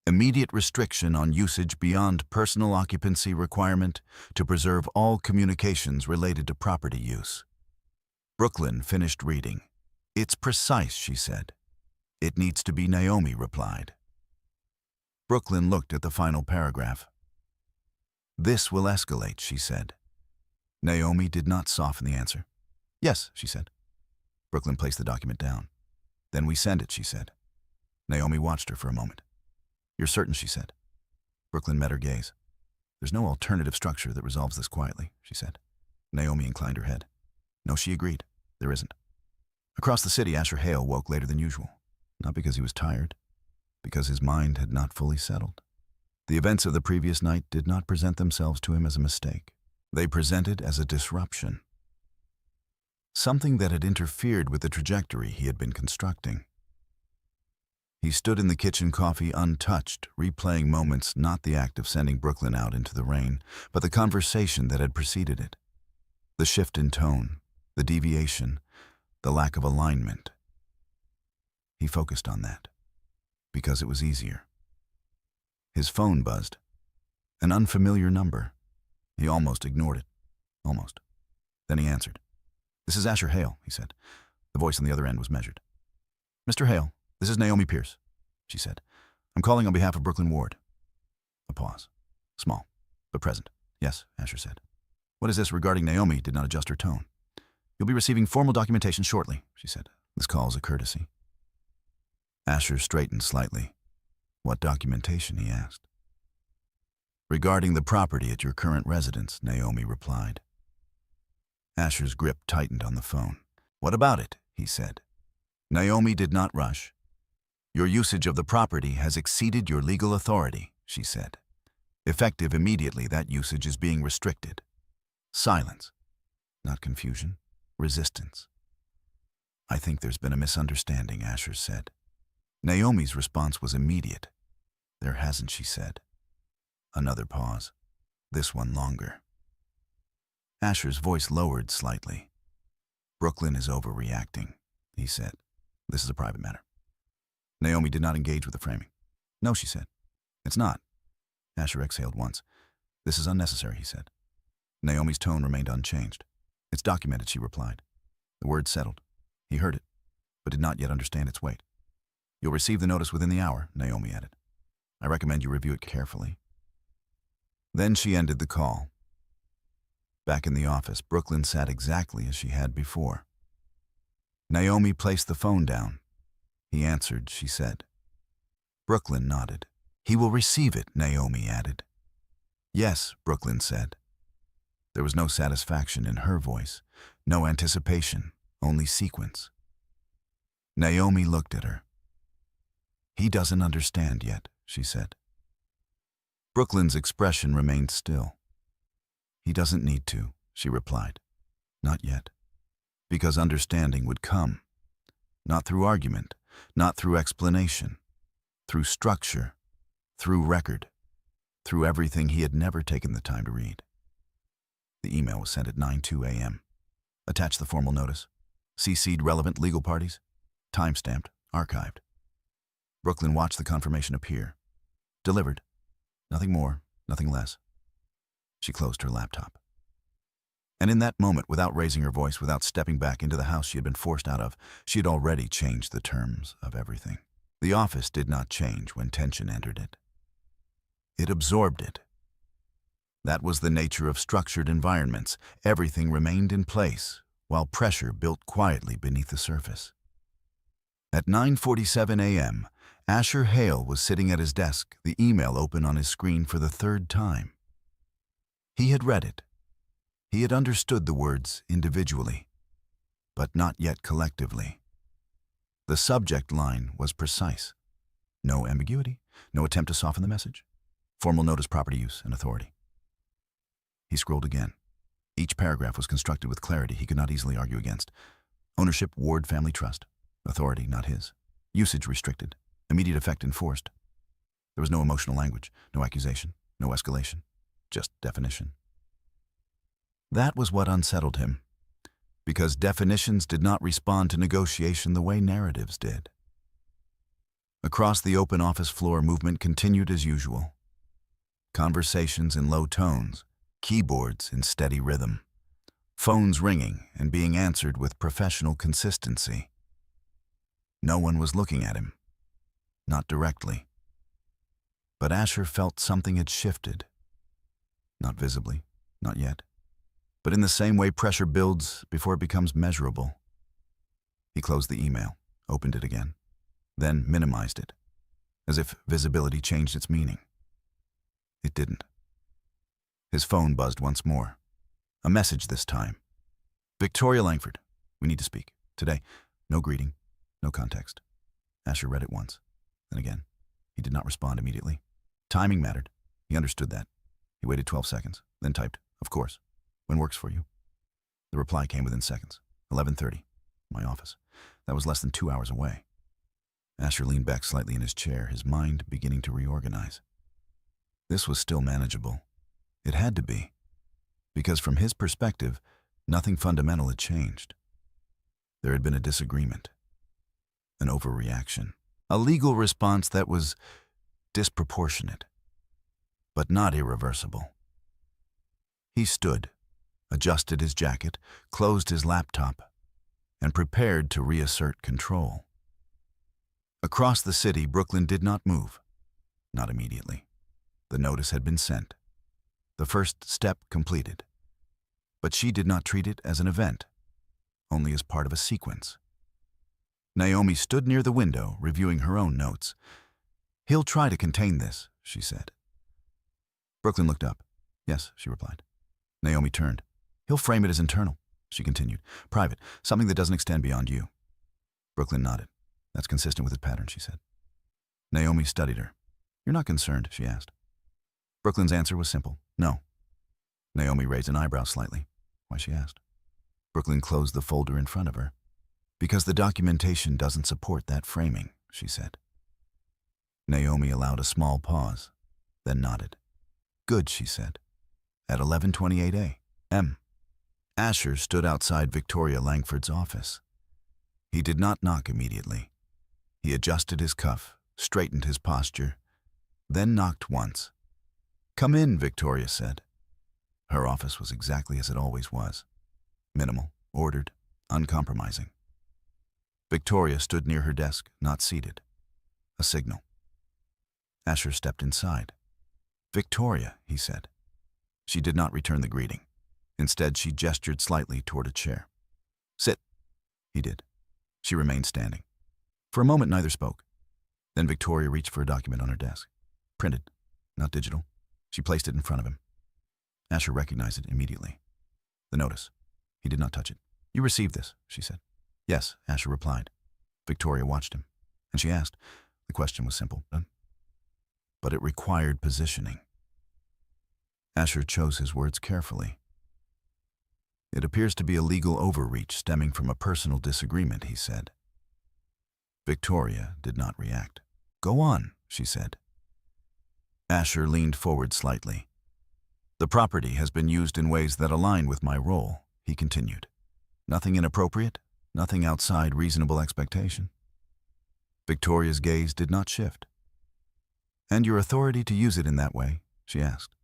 Immediate restriction on usage beyond personal occupancy requirement to preserve all communications related to property use. Brooklyn finished reading. It's precise, she said. It needs to be, Naomi replied. Brooklyn looked at the final paragraph. This will escalate, she said. Naomi did not soften the answer. Yes, she said. Brooklyn placed the document down. Then we send it, she said. Naomi watched her for a moment. You're certain, she said. Brooklyn met her gaze. There's no alternative structure that resolves this quietly, she said. Naomi inclined her head. No, she agreed. There isn't. Across the city, Asher Hale woke later than usual. Not because he was tired, because his mind had not fully settled. The events of the previous night did not present themselves to him as a mistake. They presented as a disruption. Something that had interfered with the trajectory he had been constructing. He stood in the kitchen, coffee untouched, replaying moments, not the act of sending Brooklyn out into the rain, but the conversation that had preceded it. The shift in tone, the deviation, the lack of alignment. He focused on that. Because it was easier. His phone buzzed. An unfamiliar number. He almost ignored it. Almost. Then he answered. "This is Asher Hale," he said. The voice on the other end was measured. "Mr. Hale, this is Naomi Pierce," she said. "I'm calling on behalf of Brooklyn Ward." A pause. Small, but present. "Yes," Asher said. "What is this regarding Naomi?" Did not adjust her tone. "You'll be receiving formal documentation shortly," she said. "This call is a courtesy." Asher straightened slightly. "What documentation?" he asked. "Regarding the property at your current residence," Naomi replied. Asher's grip tightened on the phone. "What about it?" he said. Naomi did not rush. "Your usage of the property has exceeded your legal authority," she said. "Effective immediately, that usage is being restricted." Silence. Not confusion. Resistance. "I think there's been a misunderstanding," Asher said. Naomi's response was immediate. "There hasn't," she said. Another pause. This one longer. Asher's voice lowered slightly. "Brooklyn is overreacting," he said. "This is a private matter." Naomi did not engage with the framing. "No," she said. "It's not." Asher exhaled once. "This is unnecessary," he said. Naomi's tone remained unchanged. "It's documented," she replied. The word settled. He heard it, but did not yet understand its weight. "You'll receive the notice within the hour," Naomi added. "I recommend you review it carefully." Then she ended the call. Back in the office, Brooklyn sat exactly as she had before. Naomi placed the phone down. "He answered," she said. Brooklyn nodded. "He will receive it," Naomi added. "Yes," Brooklyn said. There was no satisfaction in her voice, no anticipation, only sequence. Naomi looked at her. "He doesn't understand yet," she said. Brooklyn's expression remained still. "He doesn't need to," she replied. "Not yet. Because understanding would come. Not through argument, not through explanation. Through structure, through record, through everything he had never taken the time to read." The email was sent at 9:02 a.m. Attached the formal notice. CC'd relevant legal parties. Time-stamped, archived. Brooklyn watched the confirmation appear. Delivered. Nothing more, nothing less. She closed her laptop. And in that moment, without raising her voice, without stepping back into the house she had been forced out of, she had already changed the terms of everything. The office did not change when tension entered it. It absorbed it. That was the nature of structured environments. Everything remained in place, while pressure built quietly beneath the surface. At 9:47 a.m., Asher Hale was sitting at his desk, the email open on his screen for the third time. He had read it. He had understood the words individually, but not yet collectively. The subject line was precise. No ambiguity, no attempt to soften the message. Formal notice, property use, and authority. He scrolled again. Each paragraph was constructed with clarity he could not easily argue against. Ownership, Ward Family Trust. Authority, not his. Usage restricted. Immediate effect enforced. There was no emotional language, no accusation, no escalation, just definition. That was what unsettled him, because definitions did not respond to negotiation the way narratives did. Across the open office floor, movement continued as usual. Conversations in low tones, keyboards in steady rhythm, phones ringing and being answered with professional consistency. No one was looking at him, not directly. But Asher felt something had shifted. Not visibly, not yet, but in the same way pressure builds before it becomes measurable. He closed the email, opened it again, then minimized it, as if visibility changed its meaning. It didn't. His phone buzzed once more. A message this time. "Victoria Langford, we need to speak. Today." No greeting, no context. Asher read it once, then again. He did not respond immediately. Timing mattered. He understood that. He waited 12 seconds, then typed, "Of course. When works for you?" The reply came within seconds. 11:30. My office. That was less than 2 hours away. Asher leaned back slightly in his chair, his mind beginning to reorganize. This was still manageable. It had to be, because from his perspective, nothing fundamental had changed. There had been a disagreement, an overreaction. A legal response that was disproportionate, but not irreversible. He stood, adjusted his jacket, closed his laptop, and prepared to reassert control. Across the city, Brooklyn did not move. Not immediately. The notice had been sent. The first step completed. But she did not treat it as an event, only as part of a sequence. Naomi stood near the window, reviewing her own notes. "He'll try to contain this," she said. Brooklyn looked up. "Yes," she replied. Naomi turned. "He'll frame it as internal," she continued. "Private, something that doesn't extend beyond you." Brooklyn nodded. "That's consistent with his pattern," she said. Naomi studied her. "You're not concerned?" she asked. Brooklyn's answer was simple. "No." Naomi raised an eyebrow slightly. "Why?" she asked. Brooklyn closed the folder in front of her. "Because the documentation doesn't support that framing," she said. Naomi allowed a small pause, then nodded. "Good," she said. At 11:28 a.m., Asher stood outside Victoria Langford's office. He did not knock immediately. He adjusted his cuff, straightened his posture, then knocked once. "Come in," Victoria said. Her office was exactly as it always was. Minimal, ordered, uncompromising. Victoria stood near her desk, not seated. A signal. Asher stepped inside. "Victoria," he said. She did not return the greeting. Instead, she gestured slightly toward a chair. "Sit." He did. She remained standing. For a moment, neither spoke. Then Victoria reached for a document on her desk. Printed, not digital. She placed it in front of him. Asher recognized it immediately. The notice. He did not touch it. "You received this," she said. "Yes," Asher replied. Victoria watched him, and she asked. The question was simple, but it required positioning. Asher chose his words carefully. "It appears to be a legal overreach stemming from a personal disagreement," he said. Victoria did not react. "Go on," she said. Asher leaned forward slightly. "The property has been used in ways that align with my role," he continued. "Nothing inappropriate, nothing outside reasonable expectation." Victoria's gaze did not shift. "And your authority to use it in that way?" she asked.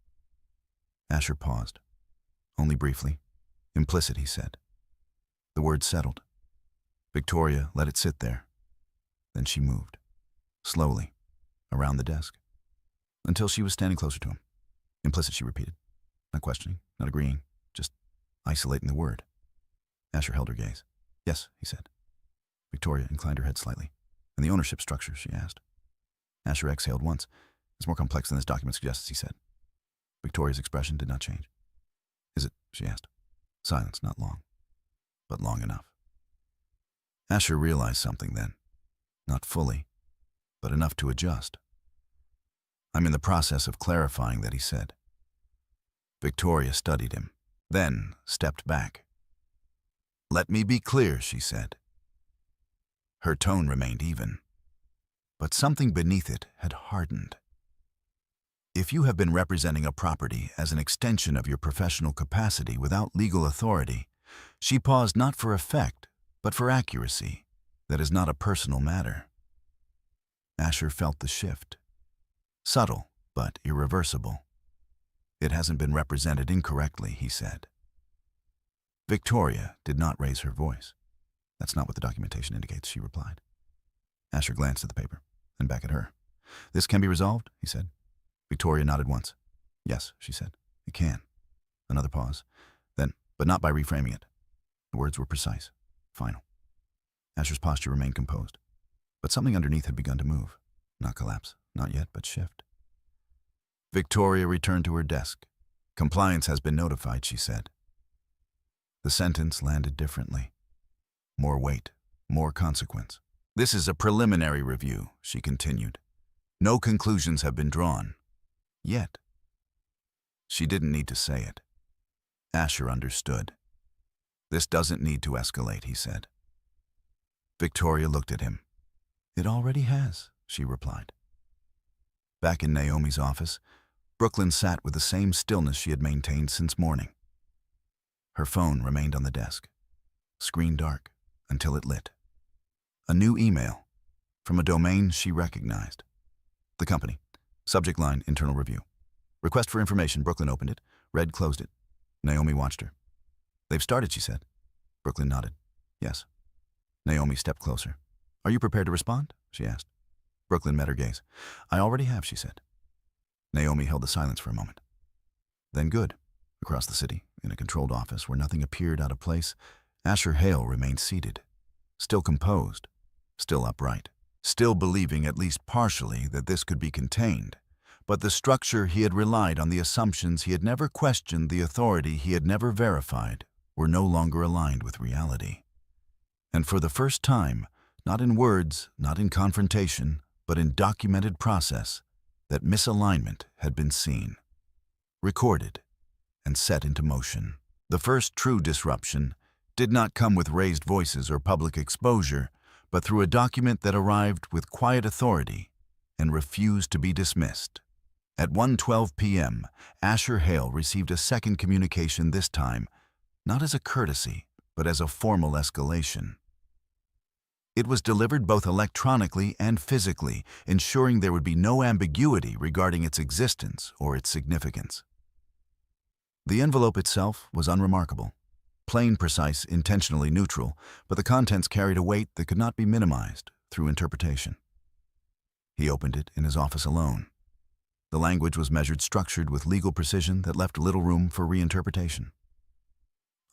Asher paused. "Only briefly. Implicit," he said. The word settled. Victoria let it sit there. Then she moved, slowly, around the desk, until she was standing closer to him. "Implicit," she repeated. Not questioning, not agreeing, just isolating the word. Asher held her gaze. "Yes," he said. Victoria inclined her head slightly. "And the ownership structure?" she asked. Asher exhaled once. "It's more complex than this document suggests," he said. Victoria's expression did not change. "Is it?" she asked. Silence, not long, but long enough. Asher realized something then. Not fully, but enough to adjust. "I'm in the process of clarifying that," he said. Victoria studied him, then stepped back. "Let me be clear," she said. Her tone remained even, but something beneath it had hardened. "If you have been representing a property as an extension of your professional capacity without legal authority," she paused, "not for effect, but for accuracy. That is not a personal matter." Asher felt the shift. Subtle, but irreversible. "It hasn't been represented incorrectly," he said. Victoria did not raise her voice. "That's not what the documentation indicates," she replied. Asher glanced at the paper, and back at her. "This can be resolved?" he said. Victoria nodded once. "Yes," she said. "It can." Another pause. Then, "But not by reframing it." The words were precise, final. Asher's posture remained composed. But something underneath had begun to move. Not collapse, not yet, but shift. Victoria returned to her desk. "Compliance has been notified," she said. The sentence landed differently. More weight, more consequence. "This is a preliminary review," she continued. "No conclusions have been drawn. Yet." She didn't need to say it. Asher understood. "This doesn't need to escalate," he said. Victoria looked at him. "It already has," she replied. Back in Naomi's office, Brooklyn sat with the same stillness she had maintained since morning. Her phone remained on the desk, screen dark, until it lit. A new email. from a domain she recognized. The company. Subject line, internal review. Request for information. Brooklyn opened it. Red closed it. Naomi watched her. They've started, she said. Brooklyn nodded. Yes. Naomi stepped closer. Are you prepared to respond? She asked. Brooklyn met her gaze. I already have, she said. Naomi held the silence for a moment. Then good. Across the city, in a controlled office where nothing appeared out of place, Asher Hale remained seated, still composed, still upright, still believing at least partially that this could be contained. But the structure he had relied on, the assumptions he had never questioned, the authority he had never verified, were no longer aligned with reality. And for the first time, not in words, not in confrontation, but in documented process, that misalignment had been seen, recorded, and set into motion. The first true disruption did not come with raised voices or public exposure, but through a document that arrived with quiet authority and refused to be dismissed. At 1:12 p.m., Asher Hale received a second communication, this time not as a courtesy, but as a formal escalation. It was delivered both electronically and physically, ensuring there would be no ambiguity regarding its existence or its significance. The envelope itself was unremarkable, plain, precise, intentionally neutral, but the contents carried a weight that could not be minimized through interpretation. He opened it in his office alone. The language was measured, structured with legal precision that left little room for reinterpretation.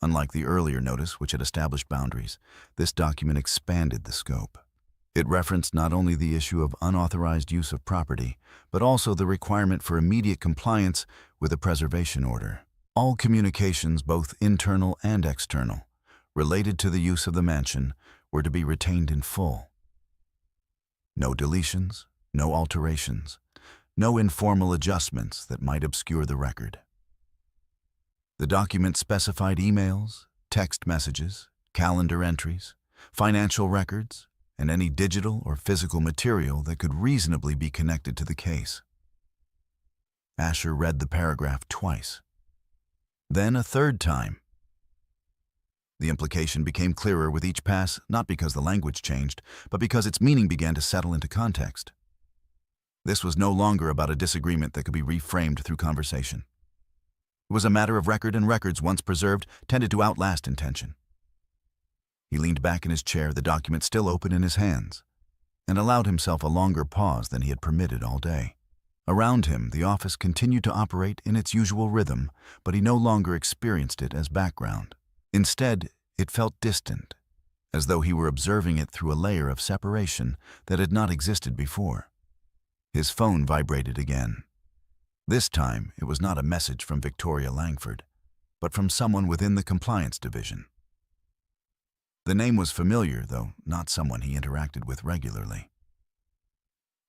Unlike the earlier notice, which had established boundaries, this document expanded the scope. It referenced not only the issue of unauthorized use of property, but also the requirement for immediate compliance with a preservation order. All communications, both internal and external, related to the use of the mansion, were to be retained in full. No deletions, no alterations, no informal adjustments that might obscure the record. The document specified emails, text messages, calendar entries, financial records, and any digital or physical material that could reasonably be connected to the case. Asher read the paragraph twice, then a third time. The implication became clearer with each pass, not because the language changed, but because its meaning began to settle into context. This was no longer about a disagreement that could be reframed through conversation. It was a matter of record, and records once preserved tended to outlast intention. He leaned back in his chair, the document still open in his hands, and allowed himself a longer pause than he had permitted all day. Around him, the office continued to operate in its usual rhythm, but he no longer experienced it as background. Instead, it felt distant, as though he were observing it through a layer of separation that had not existed before. His phone vibrated again. This time, it was not a message from Victoria Langford, but from someone within the compliance division. The name was familiar, though not someone he interacted with regularly.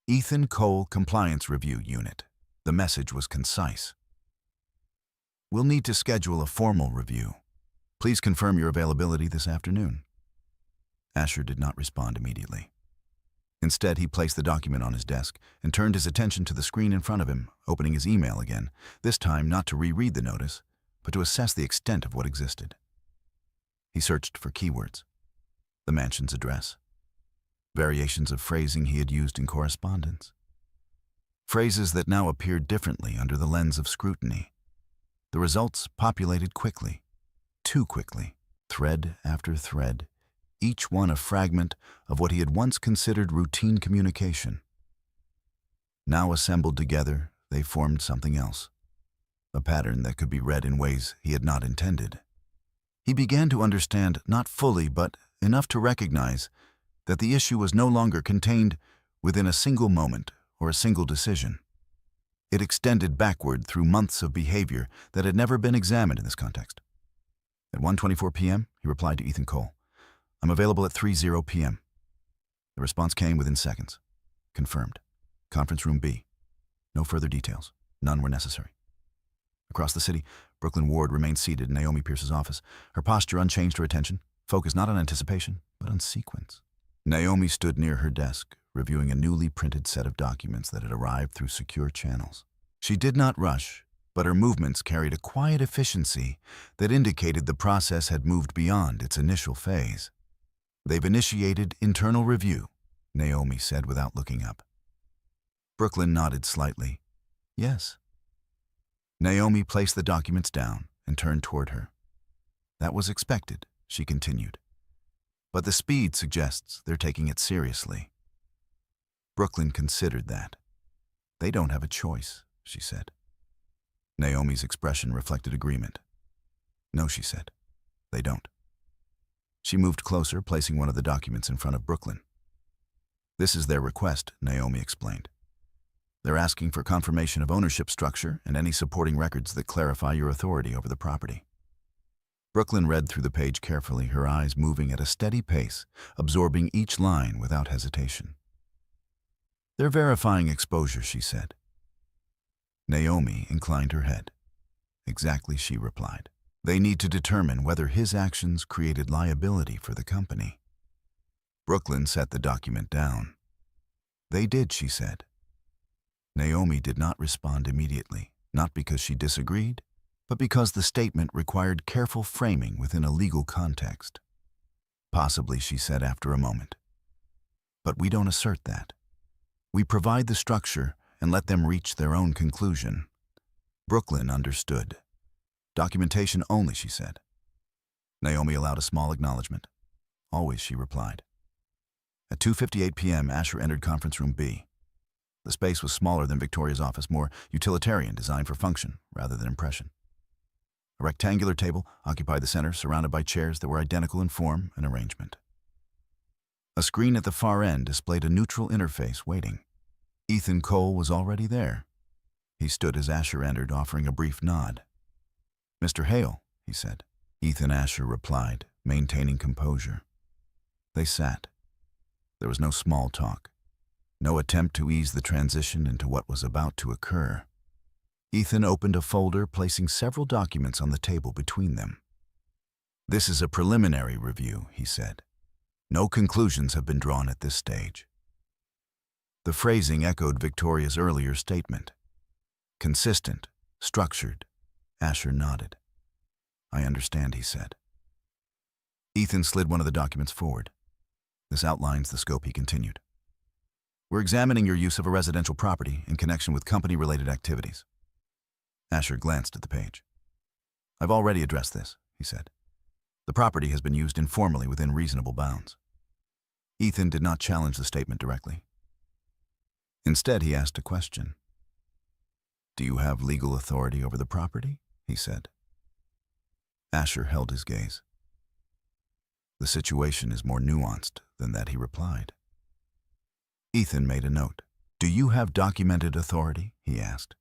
Ethan Cole Compliance Review Unit. The message was concise. We'll need to schedule a formal review. Please confirm your availability this afternoon. Asher did not respond immediately. Instead, he placed the document on his desk and turned his attention to the screen in front of him, opening his email again, this time not to reread the notice, but to assess the extent of what existed. He searched for keywords. The mansion's address. Variations of phrasing he had used in correspondence. Phrases that now appeared differently under the lens of scrutiny. The results populated quickly, too quickly, thread after thread, each one a fragment of what he had once considered routine communication. Now assembled together, they formed something else, a pattern that could be read in ways he had not intended. He began to understand, not fully, but enough to recognize that the issue was no longer contained within a single moment or a single decision. It extended backward through months of behavior that had never been examined in this context. At 1:24 p.m., he replied to Ethan Cole, I'm available at 3:00 p.m. The response came within seconds. Confirmed. Conference room B. No further details. None were necessary. Across the city, Brooklyn Ward remained seated in Naomi Pierce's office, her posture unchanged, her attention focused not on anticipation, but on sequence. Naomi stood near her desk, reviewing a newly printed set of documents that had arrived through secure channels. She did not rush, but her movements carried a quiet efficiency that indicated the process had moved beyond its initial phase. They've initiated internal review, Naomi said without looking up. Brooklyn nodded slightly. Yes. Naomi placed the documents down and turned toward her. That was expected, she continued. But the speed suggests they're taking it seriously. Brooklyn considered that. They don't have a choice, she said. Naomi's expression reflected agreement. No, she said. They don't. She moved closer, placing one of the documents in front of Brooklyn. This is their request, Naomi explained. They're asking for confirmation of ownership structure and any supporting records that clarify your authority over the property. Brooklyn read through the page carefully, her eyes moving at a steady pace, absorbing each line without hesitation. They're verifying exposure, she said. Naomi inclined her head. Exactly, she replied. They need to determine whether his actions created liability for the company. Brooklyn set the document down. They did, she said. Naomi did not respond immediately, not because she disagreed, but because the statement required careful framing within a legal context. Possibly, she said after a moment. But we don't assert that. We provide the structure and let them reach their own conclusion. Brooklyn understood. Documentation only, she said. Naomi allowed a small acknowledgement. Always, she replied. At 2:58 p.m., Asher entered conference room B. The space was smaller than Victoria's office, more utilitarian, designed for function rather than impression. A rectangular table occupied the center, surrounded by chairs that were identical in form and arrangement. A screen at the far end displayed a neutral interface waiting. Ethan Cole was already there. He stood as Asher entered, offering a brief nod. Mr. Hale, he said. Ethan Asher replied, maintaining composure. They sat. There was no small talk. No attempt to ease the transition into what was about to occur. Ethan opened a folder, placing several documents on the table between them. This is a preliminary review, he said. No conclusions have been drawn at this stage. The phrasing echoed Victoria's earlier statement. Consistent, structured. Asher nodded. I understand, he said. Ethan slid one of the documents forward. This outlines the scope, he continued. We're examining your use of a residential property in connection with company-related activities. Asher glanced at the page. I've already addressed this, he said. The property has been used informally within reasonable bounds. Ethan did not challenge the statement directly. Instead, he asked a question. Do you have legal authority over the property? He said. Asher held his gaze. The situation is more nuanced than that, he replied. Ethan made a note. Do you have documented authority? He asked.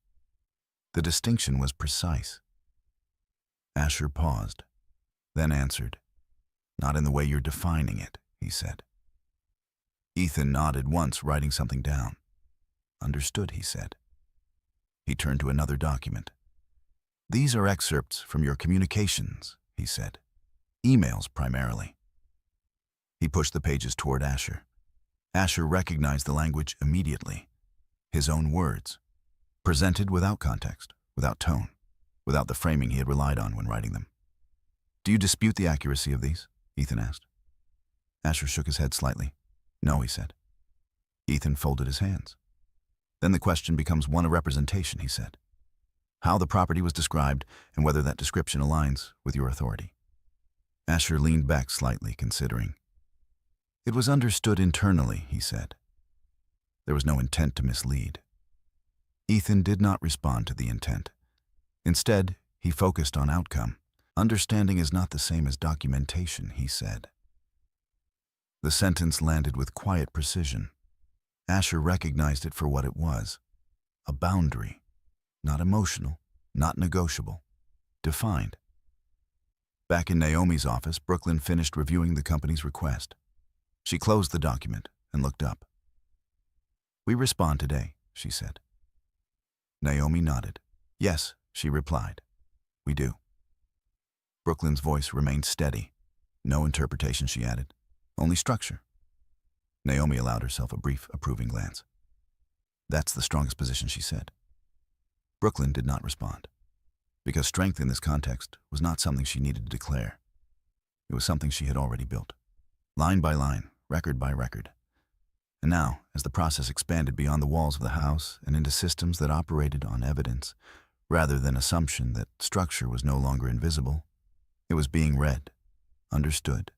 The distinction was precise. Asher paused, then answered. Not in the way you're defining it, he said. Ethan nodded once, writing something down. Understood, he said. He turned to another document. These are excerpts from your communications, he said. Emails primarily. He pushed the pages toward Asher. Asher recognized the language immediately. His own words, presented without context, without tone, without the framing he had relied on when writing them. Do you dispute the accuracy of these? Ethan asked. Asher shook his head slightly. No, he said. Ethan folded his hands. Then the question becomes one of representation, he said. How the property was described and whether that description aligns with your authority. Asher leaned back slightly, considering. It was understood internally, he said. There was no intent to mislead. Ethan did not respond to the intent. Instead, he focused on outcome. Understanding is not the same as documentation, he said. The sentence landed with quiet precision. Asher recognized it for what it was. A boundary. Not emotional, not negotiable. Defined. Back in Naomi's office, Brooklyn finished reviewing the company's request. She closed the document and looked up. We respond today, she said. Naomi nodded. Yes, she replied. We do. Brooklyn's voice remained steady. No interpretation, she added. Only structure. Naomi allowed herself a brief, approving glance. That's the strongest position, she said. Brooklyn did not respond, because strength in this context was not something she needed to declare. It was something she had already built, line by line, record by record. And now, as the process expanded beyond the walls of the house and into systems that operated on evidence, rather than assumption that structure was no longer invisible, it was being read, understood,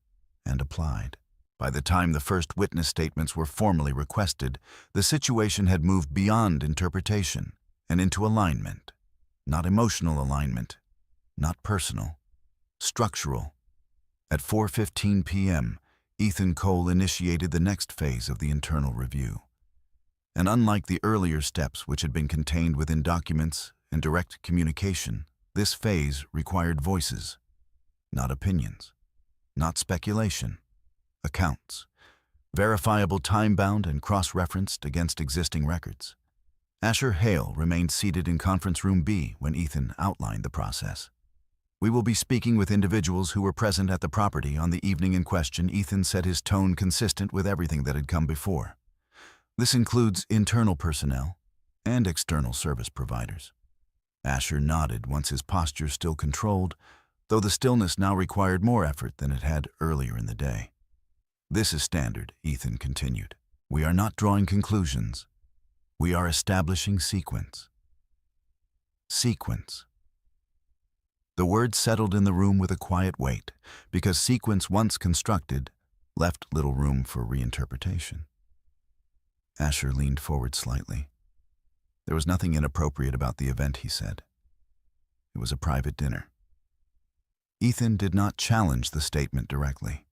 and applied. By the time the first witness statements were formally requested, the situation had moved beyond interpretation and into alignment. Not emotional alignment, not personal, structural. At 4:15 p.m., Ethan Cole initiated the next phase of the internal review. And unlike the earlier steps which had been contained within documents and direct communication, this phase required voices, not opinions, not speculation, accounts, verifiable time-bound and cross-referenced against existing records. Asher Hale remained seated in Conference Room B when Ethan outlined the process. "We will be speaking with individuals who were present at the property on the evening in question." Ethan said, his tone consistent with everything that had come before. "This includes internal personnel and external service providers." Asher nodded once his posture still controlled, though the stillness now required more effort than it had earlier in the day. "This is standard," Ethan continued. "We are not drawing conclusions. We are establishing sequence." Sequence. The word settled in the room with a quiet weight, because sequence once constructed left little room for reinterpretation. Asher leaned forward slightly. There was nothing inappropriate about the event, he said. It was a private dinner. Ethan did not challenge the statement directly.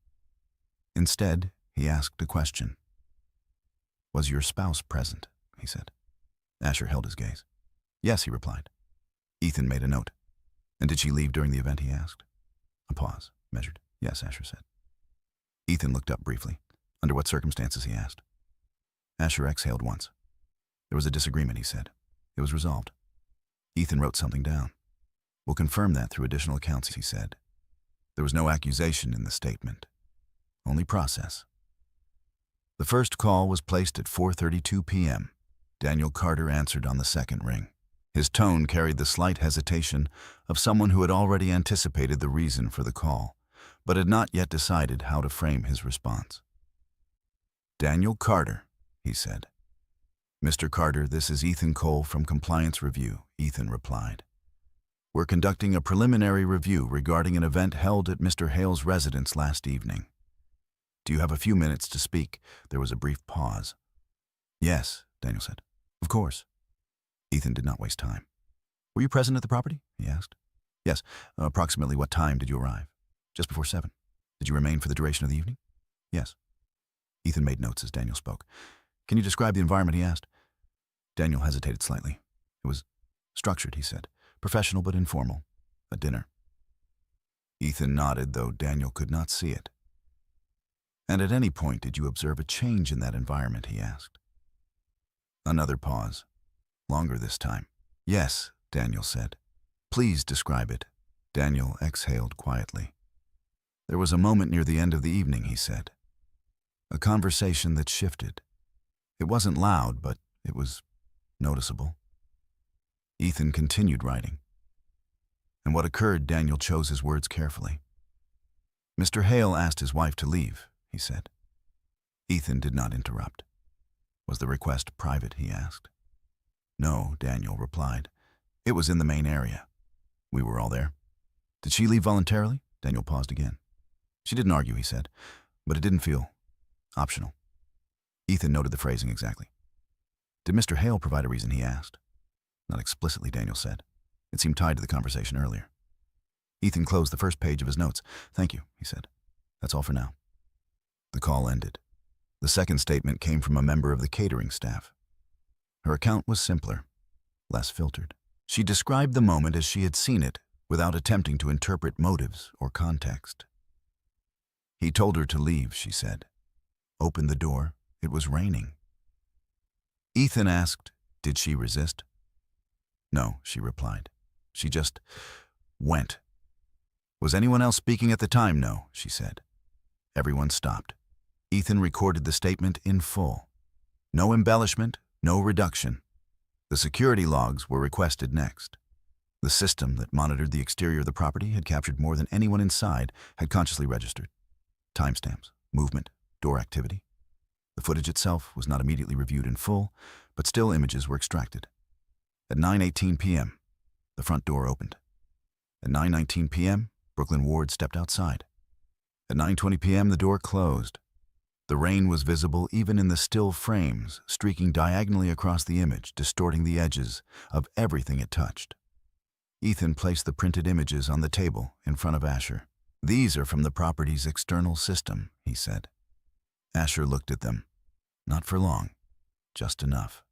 Instead, he asked a question. "Was your spouse present?" he said. Asher held his gaze. "Yes," he replied. Ethan made a note. "And did she leave during the event?" he asked. A pause, measured. "Yes," Asher said. Ethan looked up briefly. "Under what circumstances?" he asked. Asher exhaled once. "There was a disagreement," he said. "It was resolved." Ethan wrote something down. "We'll confirm that through additional accounts," he said. There was no accusation in the statement, only process. The first call was placed at 4:32 p.m. Daniel Carter answered on the second ring. His tone carried the slight hesitation of someone who had already anticipated the reason for the call, but had not yet decided how to frame his response. "Daniel Carter," he said. "Mr. Carter, this is Ethan Cole from Compliance Review," Ethan replied. "We're conducting a preliminary review regarding an event held at Mr. Hale's residence last evening. Do you have a few minutes to speak?" There was a brief pause. "Yes," Daniel said. "Of course." Ethan did not waste time. "Were you present at the property?" he asked. "Yes. Approximately what time did you arrive?" "Just before 7. Did you remain for the duration of the evening?" "Yes." Ethan made notes as Daniel spoke. "Can you describe the environment?" he asked. Daniel hesitated slightly. "It was structured," he said. "Professional but informal. A dinner." Ethan nodded, though Daniel could not see it. "And at any point did you observe a change in that environment?" he asked. Another pause. Longer this time. "Yes," Daniel said. "Please describe it." Daniel exhaled quietly. "There was a moment near the end of the evening," he said. "A conversation that shifted. It wasn't loud, but it was noticeable." Ethan continued writing. "And what occurred?" Daniel chose his words carefully. "Mr. Hale asked his wife to leave," he said. Ethan did not interrupt. "Was the request private?" he asked. "No," Daniel replied. "It was in the main area. We were all there." "Did she leave voluntarily?" Daniel paused again. "She didn't argue," he said, "but it didn't feel optional." Ethan noted the phrasing exactly. "Did Mr. Hale provide a reason?" he asked. "Not explicitly," Daniel said. "It seemed tied to the conversation earlier." Ethan closed the first page of his notes. "Thank you," he said. "That's all for now." The call ended. The second statement came from a member of the catering staff. Her account was simpler, less filtered. She described the moment as she had seen it, without attempting to interpret motives or context. "He told her to leave," she said. "Opened the door. It was raining." Ethan asked, "Did she resist?" "No," she replied. "She just went." "Was anyone else speaking at the time?" "No," she said. Everyone stopped. Ethan recorded the statement in full. No embellishment, no reduction. The security logs were requested next. The system that monitored the exterior of the property had captured more than anyone inside had consciously registered. Timestamps, movement, door activity. The footage itself was not immediately reviewed in full, but still images were extracted. At 9:18 p.m., the front door opened. At 9:19 p.m., Brooklyn Ward stepped outside. At 9:20 p.m., the door closed. The rain was visible even in the still frames, streaking diagonally across the image, distorting the edges of everything it touched. Ethan placed the printed images on the table in front of Asher. "These are from the property's external system," he said. Asher looked at them. "Not for long, just enough."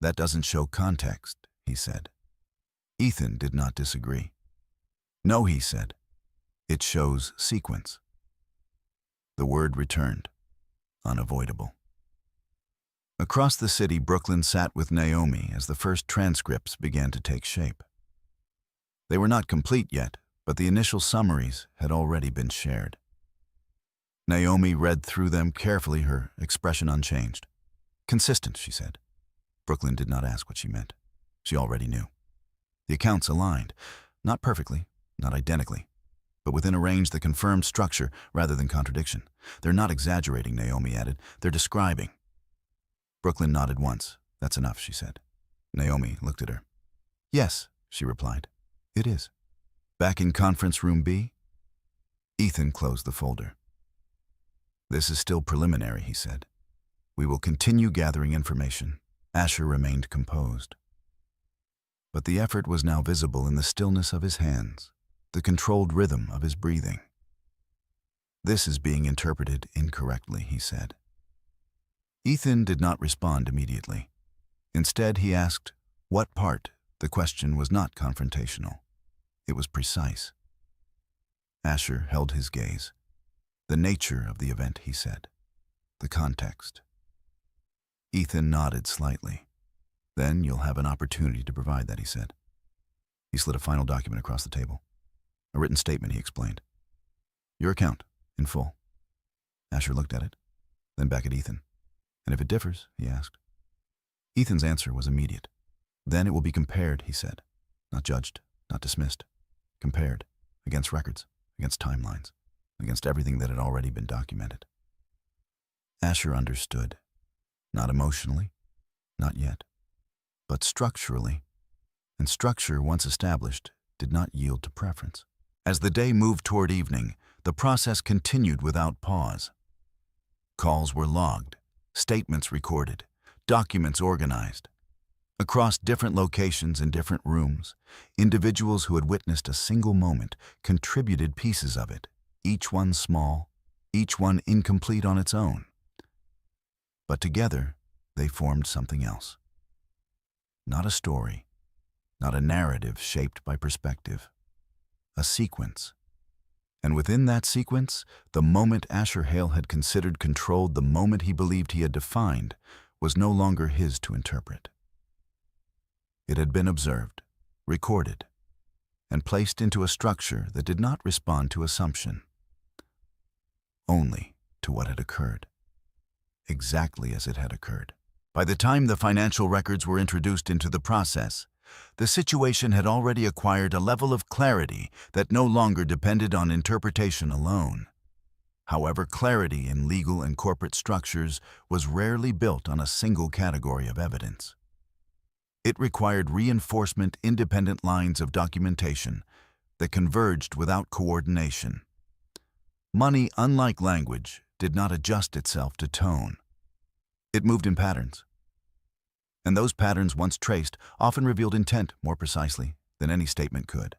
"That doesn't show context," he said. Ethan did not disagree. "No," he said. "It shows sequence." The word returned. Unavoidable. Across the city, Brooklyn sat with Naomi as the first transcripts began to take shape. They were not complete yet, but the initial summaries had already been shared. Naomi read through them carefully, her expression unchanged. "Consistent," she said. Brooklyn did not ask what she meant. She already knew. The accounts aligned, not perfectly, not identically, but within a range that confirmed structure rather than contradiction. "They're not exaggerating," Naomi added. "They're describing." Brooklyn nodded once. "That's enough," she said. Naomi looked at her. "Yes," she replied. "It is." Back in conference room B, Ethan closed the folder. "This is still preliminary," he said. "We will continue gathering information." Asher remained composed. But the effort was now visible in the stillness of his hands, the controlled rhythm of his breathing. "This is being interpreted incorrectly," he said. Ethan did not respond immediately. Instead, he asked, "What part?" The question was not confrontational. It was precise. Asher held his gaze. "The nature of the event," he said. "The context." Ethan nodded slightly. "Then you'll have an opportunity to provide that," he said. He slid a final document across the table. "A written statement," he explained. "Your account, in full." Asher looked at it, then back at Ethan. "And if it differs?" he asked. Ethan's answer was immediate. "Then it will be compared," he said. "Not judged, not dismissed. Compared against records, against timelines, against everything that had already been documented." Asher understood. Not emotionally, not yet, but structurally. And structure, once established, did not yield to preference. As the day moved toward evening, the process continued without pause. Calls were logged, statements recorded, documents organized. Across different locations and different rooms, individuals who had witnessed a single moment contributed pieces of it, each one small, each one incomplete on its own. But together, they formed something else. Not a story, not a narrative shaped by perspective, a sequence. And within that sequence, the moment Asher Hale had considered controlled, the moment he believed he had defined, was no longer his to interpret. It had been observed, recorded, and placed into a structure that did not respond to assumption, only to what had occurred, exactly as it had occurred. By the time the financial records were introduced into the process, the situation had already acquired a level of clarity that no longer depended on interpretation alone. However, clarity in legal and corporate structures was rarely built on a single category of evidence. It required reinforcement-independent lines of documentation that converged without coordination. Money, unlike language, did not adjust itself to tone. It moved in patterns. And those patterns, once traced, often revealed intent more precisely than any statement could.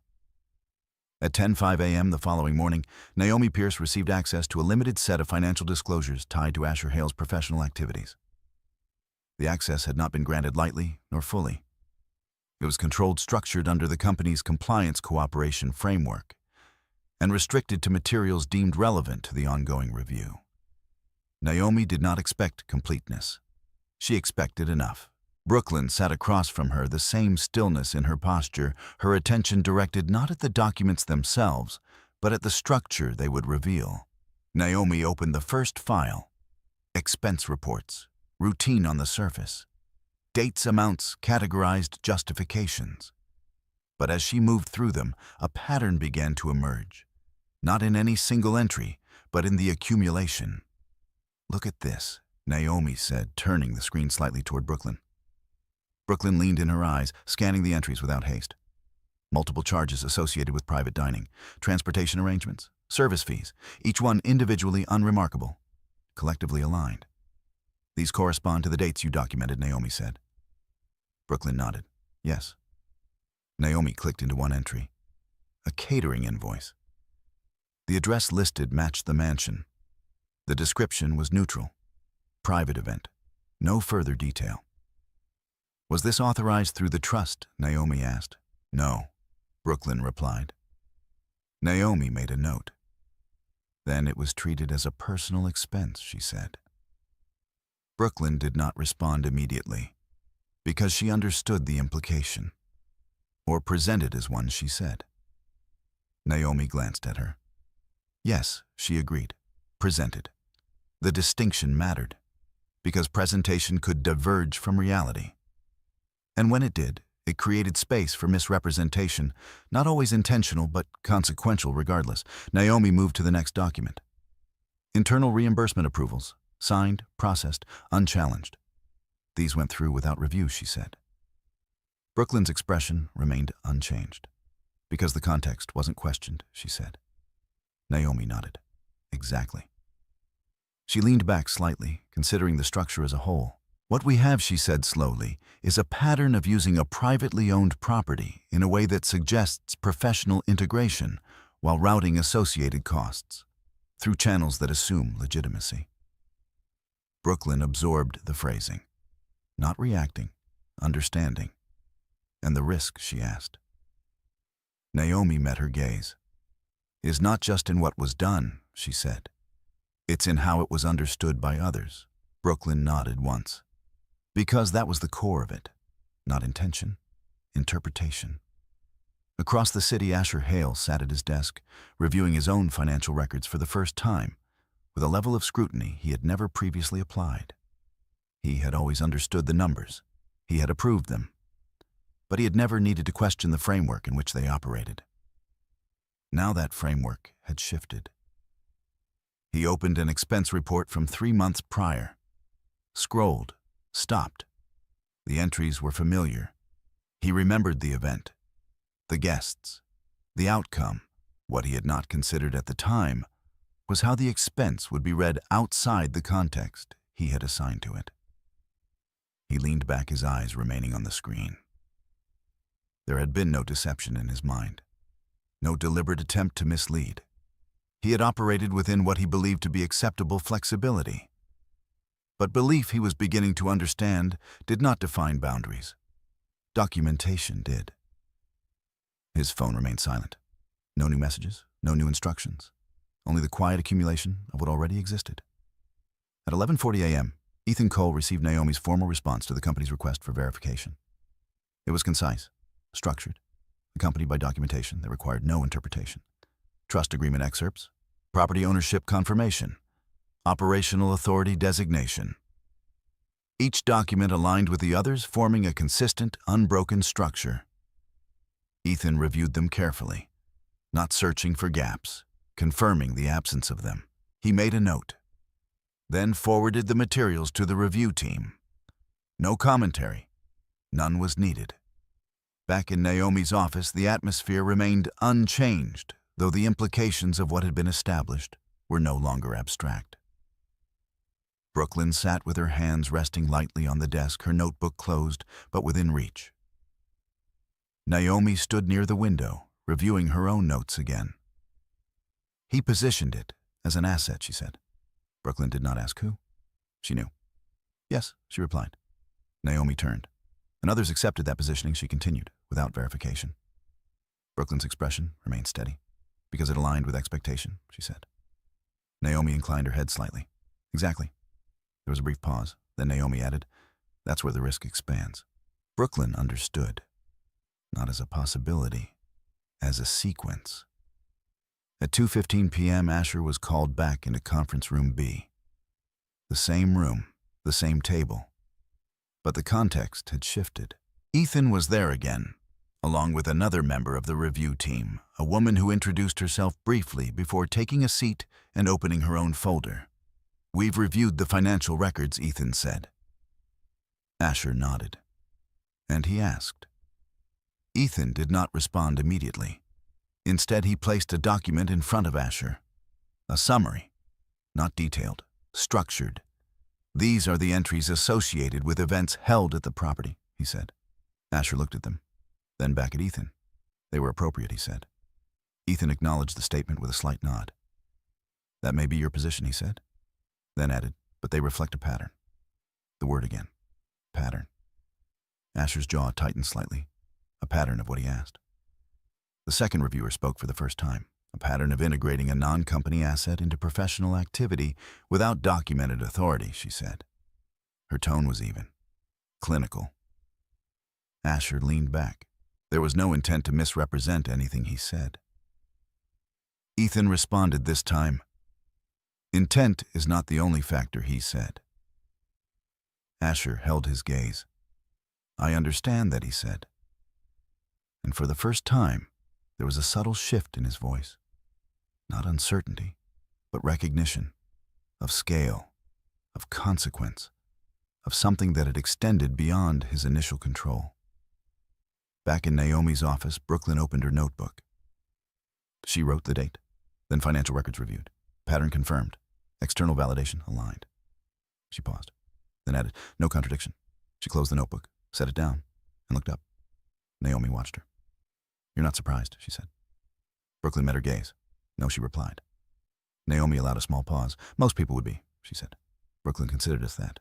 At 10:05 a.m. the following morning, Naomi Pierce received access to a limited set of financial disclosures tied to Asher Hale's professional activities. The access had not been granted lightly nor fully. It was controlled, structured under the company's compliance cooperation framework, and restricted to materials deemed relevant to the ongoing review. Naomi did not expect completeness. She expected enough. Brooklyn sat across from her, the same stillness in her posture, her attention directed not at the documents themselves, but at the structure they would reveal. Naomi opened the first file. Expense reports, routine on the surface. Dates, amounts, categorized justifications. But as she moved through them, a pattern began to emerge. Not in any single entry, but in the accumulation. "Look at this," Naomi said, turning the screen slightly toward Brooklyn. Brooklyn leaned in her eyes, scanning the entries without haste. Multiple charges associated with private dining, transportation arrangements, service fees, each one individually unremarkable, collectively aligned. These correspond to the dates you documented, Naomi said. Brooklyn nodded. Yes. Naomi clicked into one entry. A catering invoice. The address listed matched the mansion. The description was neutral. Private event. No further detail. Was this authorized through the trust? Naomi asked. No, Brooklyn replied. Naomi made a note. Then it was treated as a personal expense, she said. Brooklyn did not respond immediately, because she understood the implication, or presented as one, she said. Naomi glanced at her. Yes, she agreed. Presented. The distinction mattered, because presentation could diverge from reality. And when it did, it created space for misrepresentation, not always intentional, but consequential regardless. Naomi moved to the next document. Internal reimbursement approvals, signed, processed, unchallenged. These went through without review, she said. Brooklyn's expression remained unchanged, because the context wasn't questioned, she said. Naomi nodded. Exactly. She leaned back slightly, considering the structure as a whole. What we have, she said slowly, is a pattern of using a privately owned property in a way that suggests professional integration while routing associated costs through channels that assume legitimacy. Brooklyn absorbed the phrasing, not reacting, understanding. And the risk, she asked. Naomi met her gaze. Is not just in what was done, she said. It's in how it was understood by others. Brooklyn nodded once. Because that was the core of it. Not intention, interpretation. Across the city, Asher Hale sat at his desk, reviewing his own financial records for the first time, with a level of scrutiny he had never previously applied. He had always understood the numbers. He had approved them. But he had never needed to question the framework in which they operated. Now that framework had shifted. He opened an expense report from 3 months prior, scrolled, stopped. The entries were familiar. He remembered the event, the guests, the outcome. What he had not considered at the time was how the expense would be read outside the context he had assigned to it. He leaned back, his eyes remaining on the screen. There had been no deception in his mind, no deliberate attempt to mislead. He had operated within what he believed to be acceptable flexibility. But belief, he was beginning to understand, did not define boundaries. Documentation did. His phone remained silent. No new messages, no new instructions, only the quiet accumulation of what already existed. At 11:40 a.m., Ethan Cole received Naomi's formal response to the company's request for verification. It was concise, structured, accompanied by documentation that required no interpretation. Trust agreement excerpts, property ownership confirmation, operational authority designation. Each document aligned with the others, forming a consistent, unbroken structure. Ethan reviewed them carefully, not searching for gaps, confirming the absence of them. He made a note, then forwarded the materials to the review team. No commentary. None was needed. Back in Naomi's office, the atmosphere remained unchanged, though the implications of what had been established were no longer abstract. Brooklyn sat with her hands resting lightly on the desk, her notebook closed, but within reach. Naomi stood near the window, reviewing her own notes again. He positioned it as an asset, she said. Brooklyn did not ask who. She knew. Yes, she replied. Naomi turned, and others accepted that positioning. She continued, without verification. Brooklyn's expression remained steady, because it aligned with expectation, she said. Naomi inclined her head slightly. Exactly. There was a brief pause. Then Naomi added, that's where the risk expands. Brooklyn understood, not as a possibility, as a sequence. At 2:15 p.m., Asher was called back into conference room B. The same room, the same table. But the context had shifted. Ethan was there again, along with another member of the review team, a woman who introduced herself briefly before taking a seat and opening her own folder. "We've reviewed the financial records," Ethan said. Asher nodded, and he asked. Ethan did not respond immediately. Instead, he placed a document in front of Asher. A summary, not detailed, structured. "These are the entries associated with events held at the property," he said. Asher looked at them, then back at Ethan. They were appropriate, he said. Ethan acknowledged the statement with a slight nod. "That may be your position," he said, then added, "but they reflect a pattern." The word again. Pattern. Asher's jaw tightened slightly. A pattern of what he asked. The second reviewer spoke for the first time. A pattern of integrating a non-company asset into professional activity without documented authority, she said. Her tone was even, clinical. Asher leaned back. There was no intent to misrepresent anything he said. Ethan responded this time. "Intent is not the only factor," he said. Asher held his gaze. "I understand that," he said. And for the first time, there was a subtle shift in his voice. Not uncertainty, but recognition of scale, of consequence, of something that had extended beyond his initial control. Back in Naomi's office, Brooklyn opened her notebook. She wrote the date, then financial records reviewed, pattern confirmed, external validation aligned. She paused, then added, "No contradiction." She closed the notebook, set it down, and looked up. Naomi watched her. "You're not surprised," she said. Brooklyn met her gaze. "No," she replied. Naomi allowed a small pause. "Most people would be," she said. Brooklyn considered as that.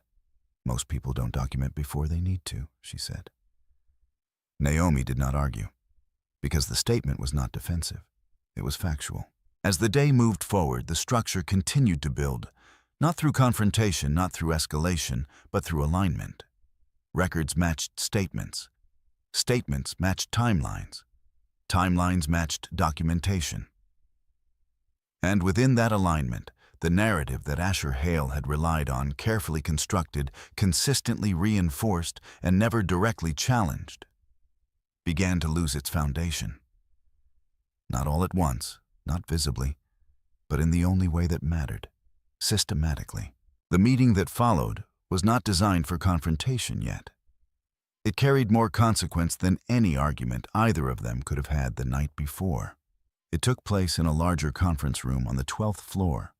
"Most people don't document before they need to," she said. Naomi did not argue, because the statement was not defensive. It was factual. As the day moved forward, the structure continued to build, not through confrontation, not through escalation, but through alignment. Records matched statements. Statements matched timelines. Timelines matched documentation. And within that alignment, the narrative that Asher Hale had relied on, carefully constructed, consistently reinforced, and never directly challenged, began to lose its foundation. Not all at once, not visibly, but in the only way that mattered, systematically. The meeting that followed was not designed for confrontation yet. It carried more consequence than any argument either of them could have had the night before. It took place in a larger conference room on the 12th floor,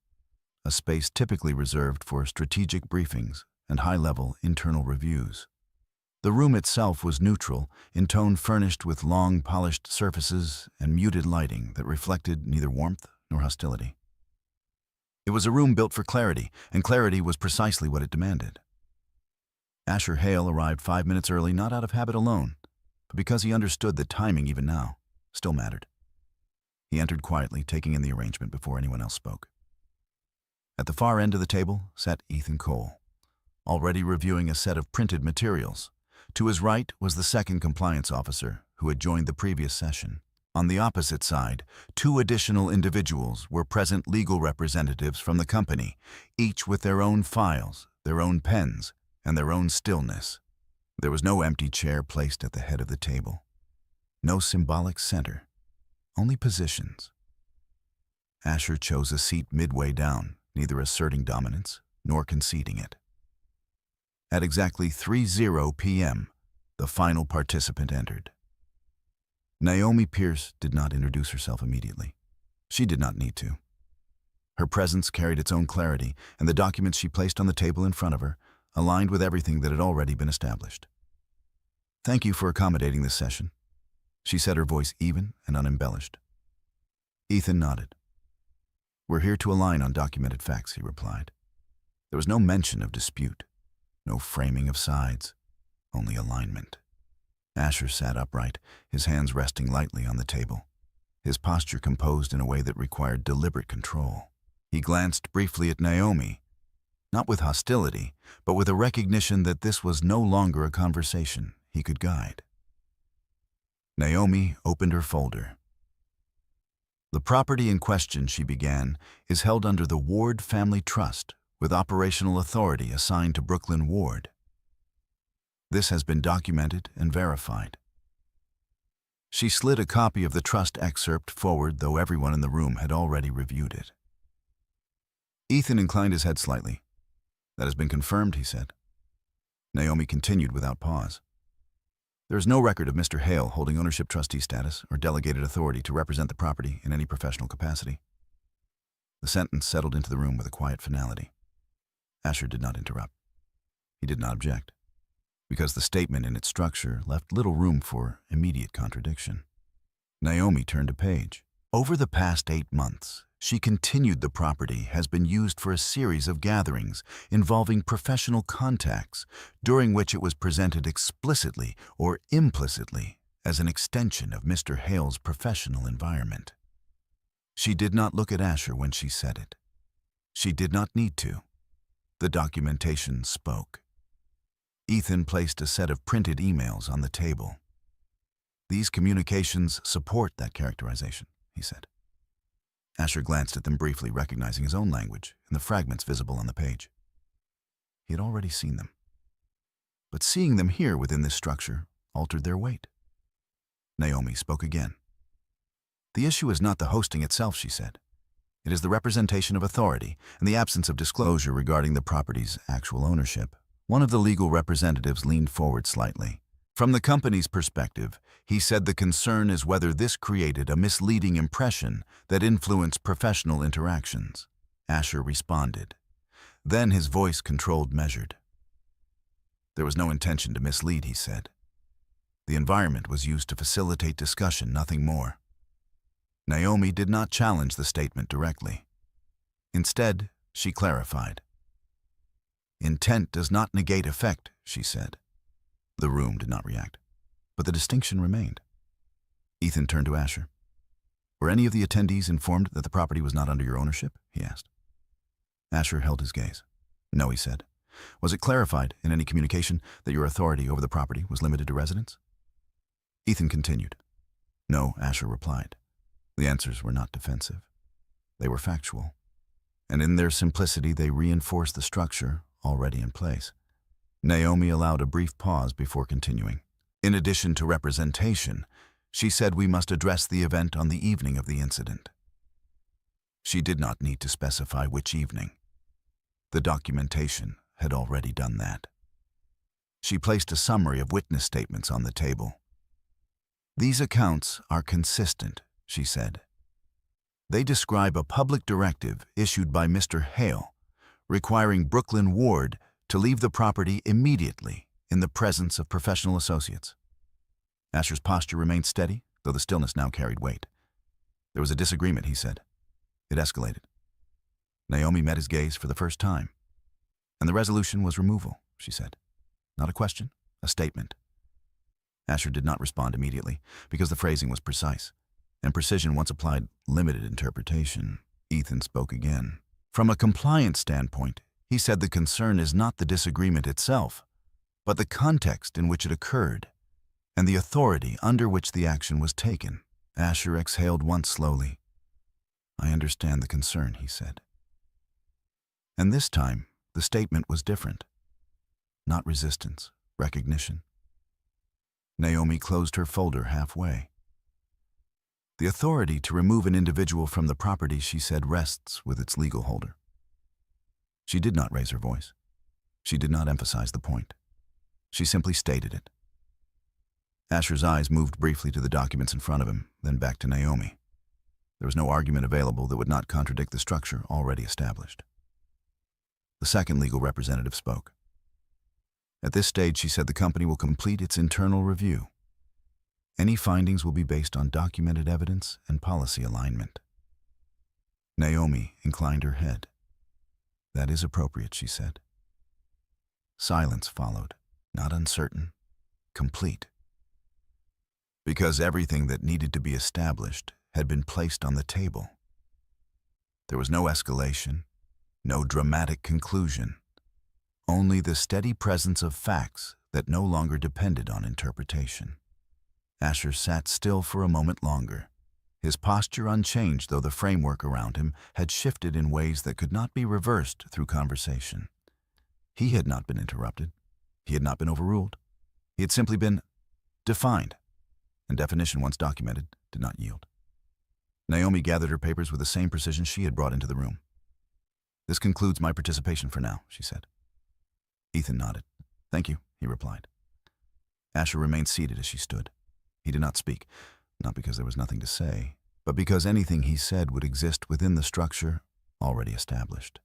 a space typically reserved for strategic briefings and high-level internal reviews. The room itself was neutral, in tone furnished with long, polished surfaces and muted lighting that reflected neither warmth nor hostility. It was a room built for clarity, and clarity was precisely what it demanded. Asher Hale arrived 5 minutes early, not out of habit alone, but because he understood that timing, even now, still mattered. He entered quietly, taking in the arrangement before anyone else spoke. At the far end of the table sat Ethan Cole, already reviewing a set of printed materials. To his right was the second compliance officer, who had joined the previous session. On the opposite side, 2 additional individuals were present legal representatives from the company, each with their own files, their own pens, and their own stillness. There was no empty chair placed at the head of the table. No symbolic center, only positions. Asher chose a seat midway down, neither asserting dominance nor conceding it. At exactly 3:00 p.m., the final participant entered. Naomi Pierce did not introduce herself immediately. She did not need to. Her presence carried its own clarity, and the documents she placed on the table in front of her aligned with everything that had already been established. "Thank you for accommodating this session," she said, her voice even and unembellished. Ethan nodded. "We're here to align on documented facts," he replied. There was no mention of dispute, no framing of sides, only alignment. Asher sat upright, his hands resting lightly on the table, his posture composed in a way that required deliberate control. He glanced briefly at Naomi, not with hostility, but with a recognition that this was no longer a conversation he could guide. Naomi opened her folder. "The property in question," she began, "is held under the Ward Family Trust, with operational authority assigned to Brooklyn Ward. This has been documented and verified." She slid a copy of the trust excerpt forward, though everyone in the room had already reviewed it. Ethan inclined his head slightly. That has been confirmed, he said. Naomi continued without pause. There is no record of Mr. Hale holding ownership trustee status or delegated authority to represent the property in any professional capacity. The sentence settled into the room with a quiet finality. Asher did not interrupt. He did not object, because the statement in its structure left little room for immediate contradiction. Naomi turned a page. Over the past 8 months, she continued the property has been used for a series of gatherings involving professional contacts, during which it was presented explicitly or implicitly as an extension of Mr. Hale's professional environment. She did not look at Asher when she said it. She did not need to. The documentation spoke. Ethan placed a set of printed emails on the table. These communications support that characterization, he said. Asher glanced at them briefly, recognizing his own language and the fragments visible on the page. He had already seen them. But seeing them here within this structure altered their weight. Naomi spoke again. The issue is not the hosting itself, she said. It is the representation of authority and the absence of disclosure regarding the property's actual ownership. One of the legal representatives leaned forward slightly. From the company's perspective, he said the concern is whether this created a misleading impression that influenced professional interactions. Asher responded. Then his voice controlled measured. There was no intention to mislead, he said. The environment was used to facilitate discussion, nothing more. Naomi did not challenge the statement directly. Instead, she clarified. Intent does not negate effect, she said. The room did not react, but the distinction remained. Ethan turned to Asher. Were any of the attendees informed that the property was not under your ownership? He asked. Asher held his gaze. No, he said. Was it clarified in any communication that your authority over the property was limited to residents? Ethan continued. No, Asher replied. The answers were not defensive. They were factual, and in their simplicity they reinforced the structure already in place. Naomi allowed a brief pause before continuing. In addition to representation, she said we must address the event on the evening of the incident. She did not need to specify which evening. The documentation had already done that. She placed a summary of witness statements on the table. These accounts are consistent, she said. They describe a public directive issued by Mr. Hale requiring Brooklyn Ward to leave the property immediately in the presence of professional associates. Asher's posture remained steady, though the stillness now carried weight. There was a disagreement, he said. It escalated. Naomi met his gaze for the first time. And the resolution was removal, she said. Not a question, a statement. Asher did not respond immediately, because the phrasing was precise, and precision once applied limited interpretation. Ethan spoke again. From a compliance standpoint, he said the concern is not the disagreement itself, but the context in which it occurred, and the authority under which the action was taken. Asher exhaled once slowly. I understand the concern, he said. And this time, the statement was different. Not resistance, recognition. Naomi closed her folder halfway. The authority to remove an individual from the property, she said, rests with its legal holder. She did not raise her voice. She did not emphasize the point. She simply stated it. Asher's eyes moved briefly to the documents in front of him, then back to Naomi. There was no argument available that would not contradict the structure already established. The second legal representative spoke. At this stage, she said, the company will complete its internal review. Any findings will be based on documented evidence and policy alignment. Naomi inclined her head. That is appropriate, she said. Silence followed, not uncertain, complete. Because everything that needed to be established had been placed on the table. There was no escalation, no dramatic conclusion, only the steady presence of facts that no longer depended on interpretation. Asher sat still for a moment longer, his posture unchanged, though the framework around him had shifted in ways that could not be reversed through conversation. He had not been interrupted. He had not been overruled. He had simply been defined, and definition once documented did not yield. Naomi gathered her papers with the same precision she had brought into the room. "This concludes my participation for now," she said. Ethan nodded. "Thank you," he replied. Asher remained seated as she stood. He did not speak, not because there was nothing to say, but because anything he said would exist within the structure already established.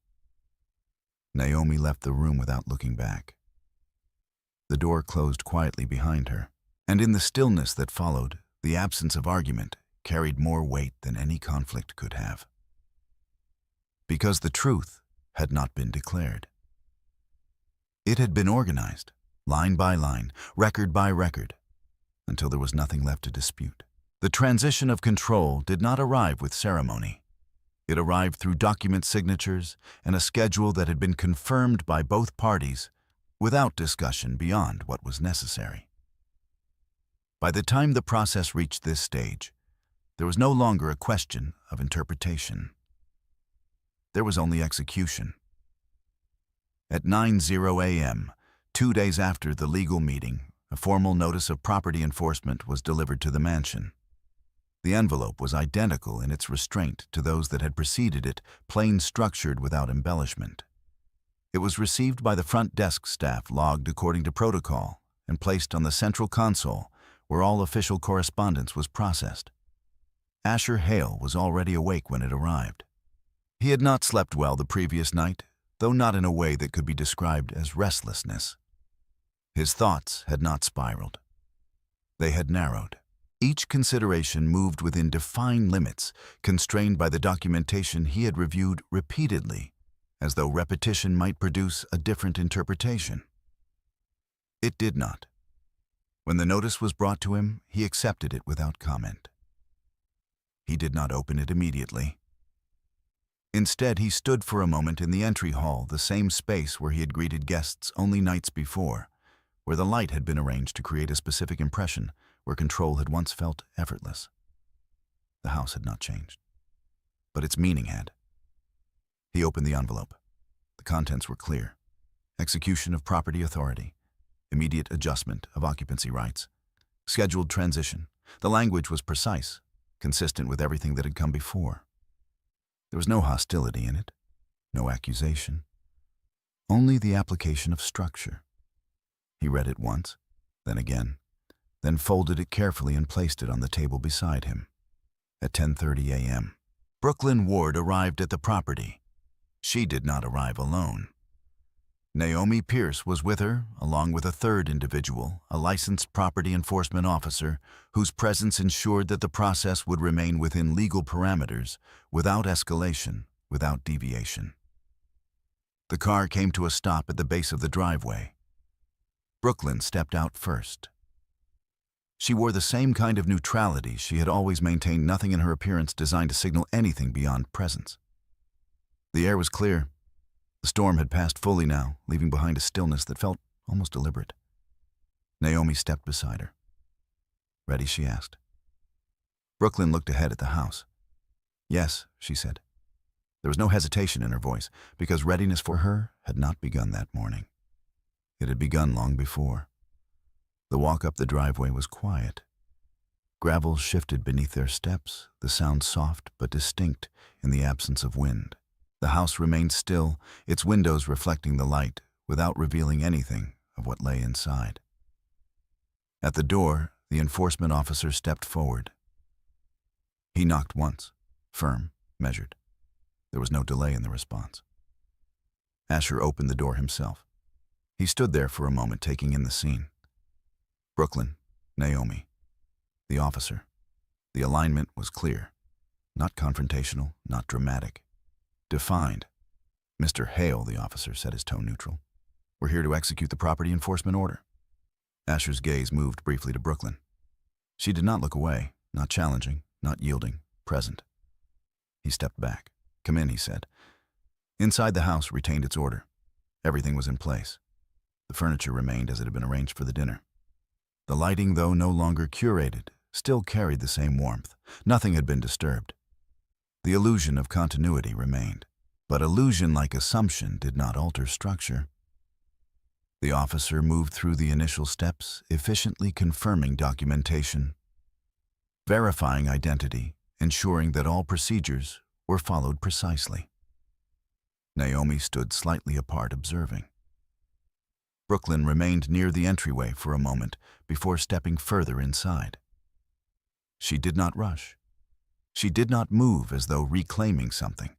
Naomi left the room without looking back. The door closed quietly behind her, and in the stillness that followed, the absence of argument carried more weight than any conflict could have. Because the truth had not been declared. It had been organized, line by line, record by record, until there was nothing left to dispute. The transition of control did not arrive with ceremony. It arrived through document signatures and a schedule that had been confirmed by both parties without discussion beyond what was necessary. By the time the process reached this stage, there was no longer a question of interpretation. There was only execution. At 9:00 a.m., 2 days after the legal meeting, a formal notice of property enforcement was delivered to the mansion. The envelope was identical in its restraint to those that had preceded it, plain structured without embellishment. It was received by the front desk staff, logged according to protocol, and placed on the central console, where all official correspondence was processed. Asher Hale was already awake when it arrived. He had not slept well the previous night, though not in a way that could be described as restlessness. His thoughts had not spiraled. They had narrowed. Each consideration moved within defined limits, constrained by the documentation he had reviewed repeatedly, as though repetition might produce a different interpretation. It did not. When the notice was brought to him, he accepted it without comment. He did not open it immediately. Instead, he stood for a moment in the entry hall, the same space where he had greeted guests only nights before, where the light had been arranged to create a specific impression, where control had once felt effortless. The house had not changed, but its meaning had. He opened the envelope. The contents were clear. Execution of property authority. Immediate adjustment of occupancy rights. Scheduled transition. The language was precise, consistent with everything that had come before. There was no hostility in it, no accusation, only the application of structure. He read it once, then again, then folded it carefully and placed it on the table beside him. At 10:30 a.m., Brooklyn Ward arrived at the property. She did not arrive alone. Naomi Pierce was with her, along with a third individual, a licensed property enforcement officer, whose presence ensured that the process would remain within legal parameters, without escalation, without deviation. The car came to a stop at the base of the driveway. Brooklyn stepped out first. She wore the same kind of neutrality she had always maintained, nothing in her appearance designed to signal anything beyond presence. The air was clear. The storm had passed fully now, leaving behind a stillness that felt almost deliberate. Naomi stepped beside her. "Ready?" she asked. Brooklyn looked ahead at the house. "Yes," she said. There was no hesitation in her voice, because readiness for her had not begun that morning. It had begun long before. The walk up the driveway was quiet. Gravel shifted beneath their steps, the sound soft but distinct in the absence of wind. The house remained still, its windows reflecting the light, without revealing anything of what lay inside. At the door, the enforcement officer stepped forward. He knocked once, firm, measured. There was no delay in the response. Asher opened the door himself. He stood there for a moment, taking in the scene. Brooklyn, Naomi, the officer. The alignment was clear, not confrontational, not dramatic. Defined. "Mr. Hale," the officer said, his tone neutral. "We're here to execute the property enforcement order." Asher's gaze moved briefly to Brooklyn. She did not look away, not challenging, not yielding, present. He stepped back. "Come in," he said. Inside the house retained its order. Everything was in place. The furniture remained as it had been arranged for the dinner. The lighting, though no longer curated, still carried the same warmth. Nothing had been disturbed. The illusion of continuity remained, but illusion-like assumption did not alter structure. The officer moved through the initial steps, efficiently confirming documentation, verifying identity, ensuring that all procedures were followed precisely. Naomi stood slightly apart, observing. Brooklyn remained near the entryway for a moment before stepping further inside. She did not rush. She did not move as though reclaiming something.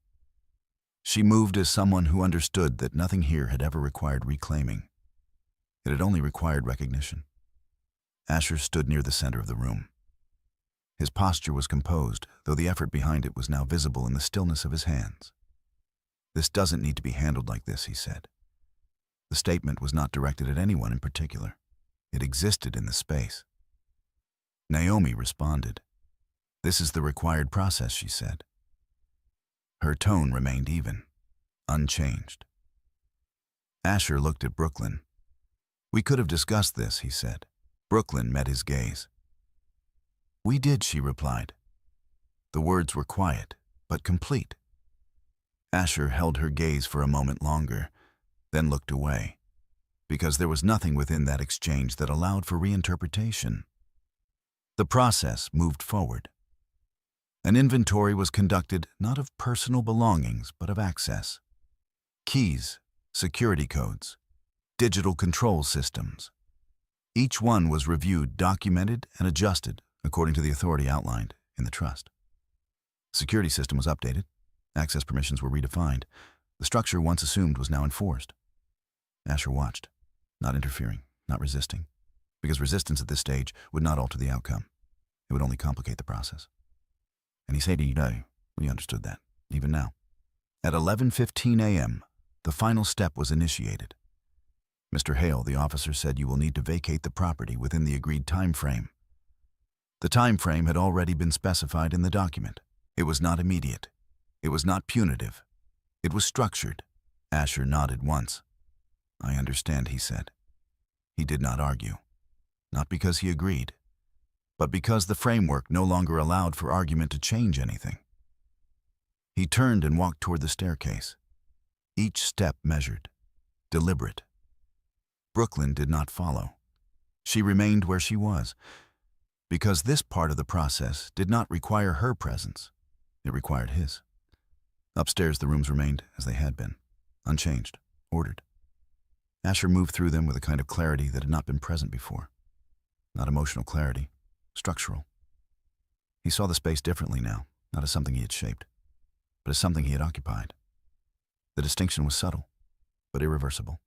She moved as someone who understood that nothing here had ever required reclaiming. It had only required recognition. Asher stood near the center of the room. His posture was composed, though the effort behind it was now visible in the stillness of his hands. "This doesn't need to be handled like this," he said. The statement was not directed at anyone in particular. It existed in the space. Naomi responded. "This is the required process," she said. Her tone remained even, unchanged. Asher looked at Brooklyn. "We could have discussed this," he said. Brooklyn met his gaze. "We did," she replied. The words were quiet, but complete. Asher held her gaze for a moment longer, then looked away, because there was nothing within that exchange that allowed for reinterpretation. The process moved forward. An inventory was conducted not of personal belongings, but of access. Keys, security codes, digital control systems. Each one was reviewed, documented, and adjusted according to the authority outlined in the trust. The security system was updated. Access permissions were redefined. The structure once assumed was now enforced. Asher watched, not interfering, not resisting, because resistance at this stage would not alter the outcome. It would only complicate the process. And he said to you, we understood that, even now. At 11:15 a.m., the final step was initiated. Mr. Hale, the officer, said you will need to vacate the property within the agreed time frame. The time frame had already been specified in the document. It was not immediate. It was not punitive. It was structured. Asher nodded once. "I understand," he said. He did not argue. Not because he agreed, but because the framework no longer allowed for argument to change anything. He turned and walked toward the staircase. Each step measured, deliberate. Brooklyn did not follow. She remained where she was, because this part of the process did not require her presence. It required his. Upstairs, the rooms remained as they had been, unchanged, ordered. Asher moved through them with a kind of clarity that had not been present before. Not emotional clarity, structural. He saw the space differently now, not as something he had shaped, but as something he had occupied. The distinction was subtle, but irreversible.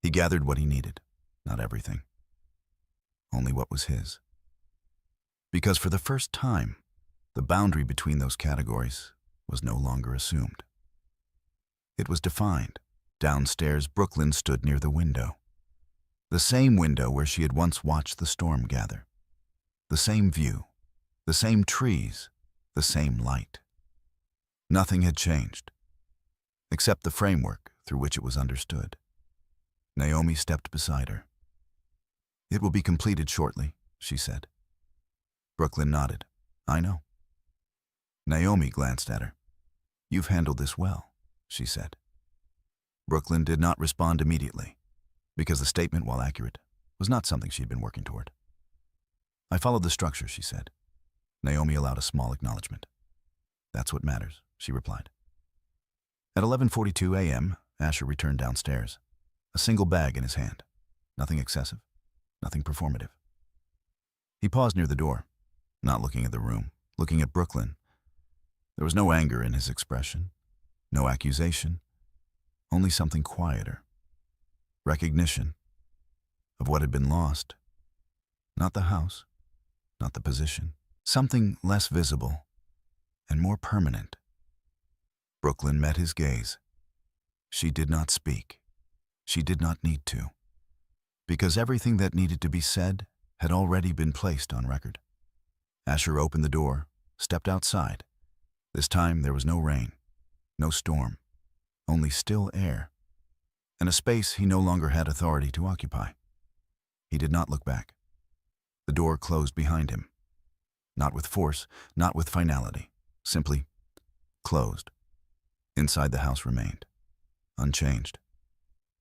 He gathered what he needed, not everything. Only what was his. Because for the first time, the boundary between those categories was no longer assumed. It was defined. Downstairs, Brooklyn stood near the window. The same window where she had once watched the storm gather. The same view, the same trees, the same light. Nothing had changed, except the framework through which it was understood. Naomi stepped beside her. "It will be completed shortly," she said. Brooklyn nodded. "I know." Naomi glanced at her. "You've handled this well," she said. Brooklyn did not respond immediately, because the statement, while accurate, was not something she had been working toward. "I followed the structure," she said. Naomi allowed a small acknowledgement. "That's what matters," she replied. At 11:42 a.m., Asher returned downstairs, a single bag in his hand. Nothing excessive, nothing performative. He paused near the door, not looking at the room, looking at Brooklyn. There was no anger in his expression, no accusation, only something quieter. Recognition of what had been lost. Not the house, not the position. Something less visible and more permanent. Brooklyn met his gaze. She did not speak. She did not need to, because everything that needed to be said had already been placed on record. Asher opened the door, stepped outside. This time there was no rain, no storm, only still air, and a space he no longer had authority to occupy. He did not look back. The door closed behind him. Not with force, not with finality, simply closed. Inside the house remained, unchanged,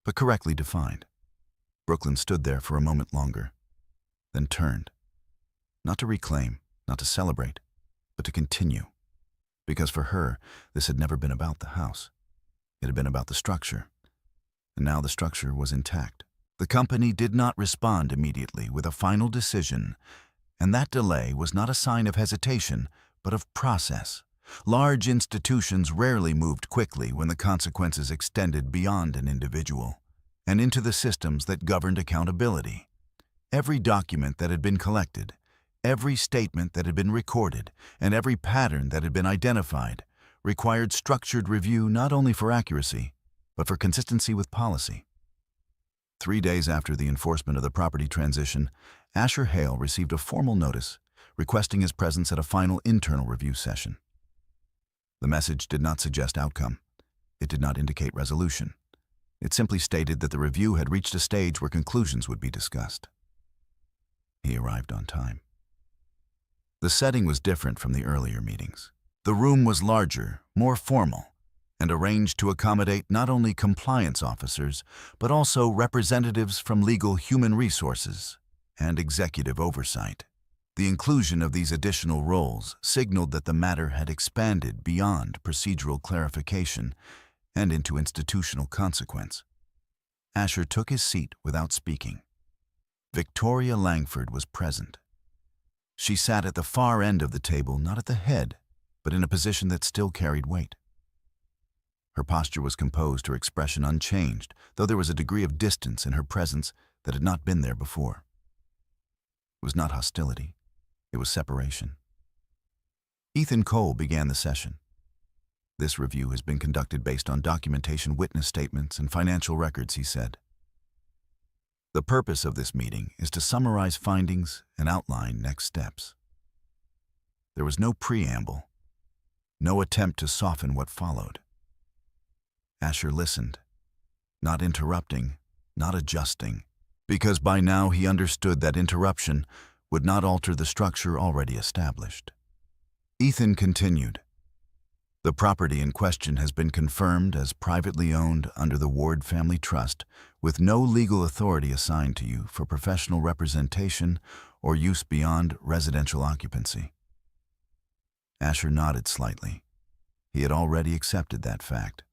but correctly defined. Brooklyn stood there for a moment longer, then turned, not to reclaim, not to celebrate, but to continue, because for her, this had never been about the house. It had been about the structure, and now the structure was intact. The company did not respond immediately with a final decision, and that delay was not a sign of hesitation, but of process. Large institutions rarely moved quickly when the consequences extended beyond an individual and into the systems that governed accountability. Every document that had been collected, every statement that had been recorded, and every pattern that had been identified required structured review not only for accuracy, but for consistency with policy. 3 days after the enforcement of the property transition, Asher Hale received a formal notice requesting his presence at a final internal review session. The message did not suggest outcome. It did not indicate resolution. It simply stated that the review had reached a stage where conclusions would be discussed. He arrived on time. The setting was different from the earlier meetings. The room was larger, more formal, and arranged to accommodate not only compliance officers, but also representatives from legal human resources and executive oversight. The inclusion of these additional roles signaled that the matter had expanded beyond procedural clarification and into institutional consequence. Asher took his seat without speaking. Victoria Langford was present. She sat at the far end of the table, not at the head, but in a position that still carried weight. Her posture was composed, her expression unchanged, though there was a degree of distance in her presence that had not been there before. It was not hostility. It was separation. Ethan Cole began the session. This review has been conducted based on documentation, witness statements, and financial records, he said. The purpose of this meeting is to summarize findings and outline next steps. There was no preamble, no attempt to soften what followed. Asher listened, not interrupting, not adjusting, because by now he understood that interruption would not alter the structure already established. Ethan continued. The property in question has been confirmed as privately owned under the Ward Family Trust, with no legal authority assigned to you for professional representation or use beyond residential occupancy. Asher nodded slightly. He had already accepted that fact.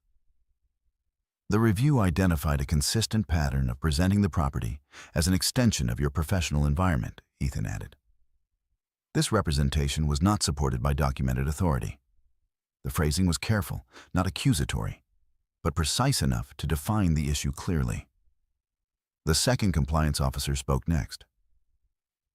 The review identified a consistent pattern of presenting the property as an extension of your professional environment, Ethan added. This representation was not supported by documented authority. The phrasing was careful, not accusatory, but precise enough to define the issue clearly. The second compliance officer spoke next.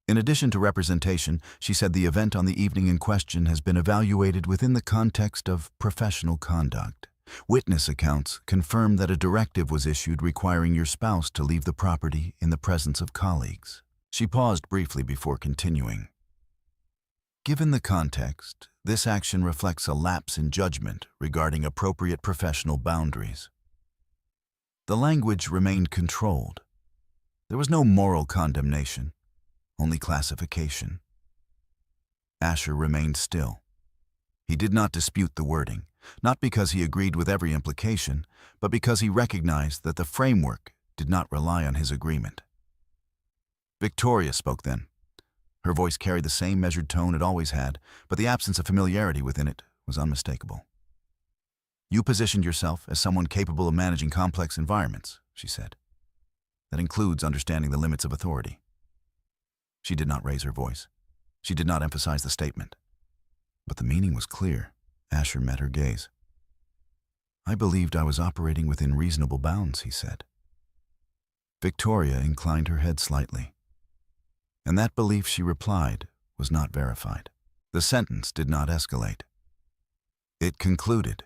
In addition to representation, she said the event on the evening in question has been evaluated within the context of professional conduct. Witness accounts confirm that a directive was issued requiring your spouse to leave the property in the presence of colleagues. She paused briefly before continuing. Given the context, this action reflects a lapse in judgment regarding appropriate professional boundaries. The language remained controlled. There was no moral condemnation, only classification. Asher remained still. He did not dispute the wording, not because he agreed with every implication, but because he recognized that the framework did not rely on his agreement. Victoria spoke then. Her voice carried the same measured tone it always had, but the absence of familiarity within it was unmistakable. You positioned yourself as someone capable of managing complex environments, she said. That includes understanding the limits of authority. She did not raise her voice. She did not emphasize the statement. But the meaning was clear. Asher met her gaze. I believed I was operating within reasonable bounds, he said. Victoria inclined her head slightly. And that belief, she replied, was not verified. The sentence did not escalate. It concluded.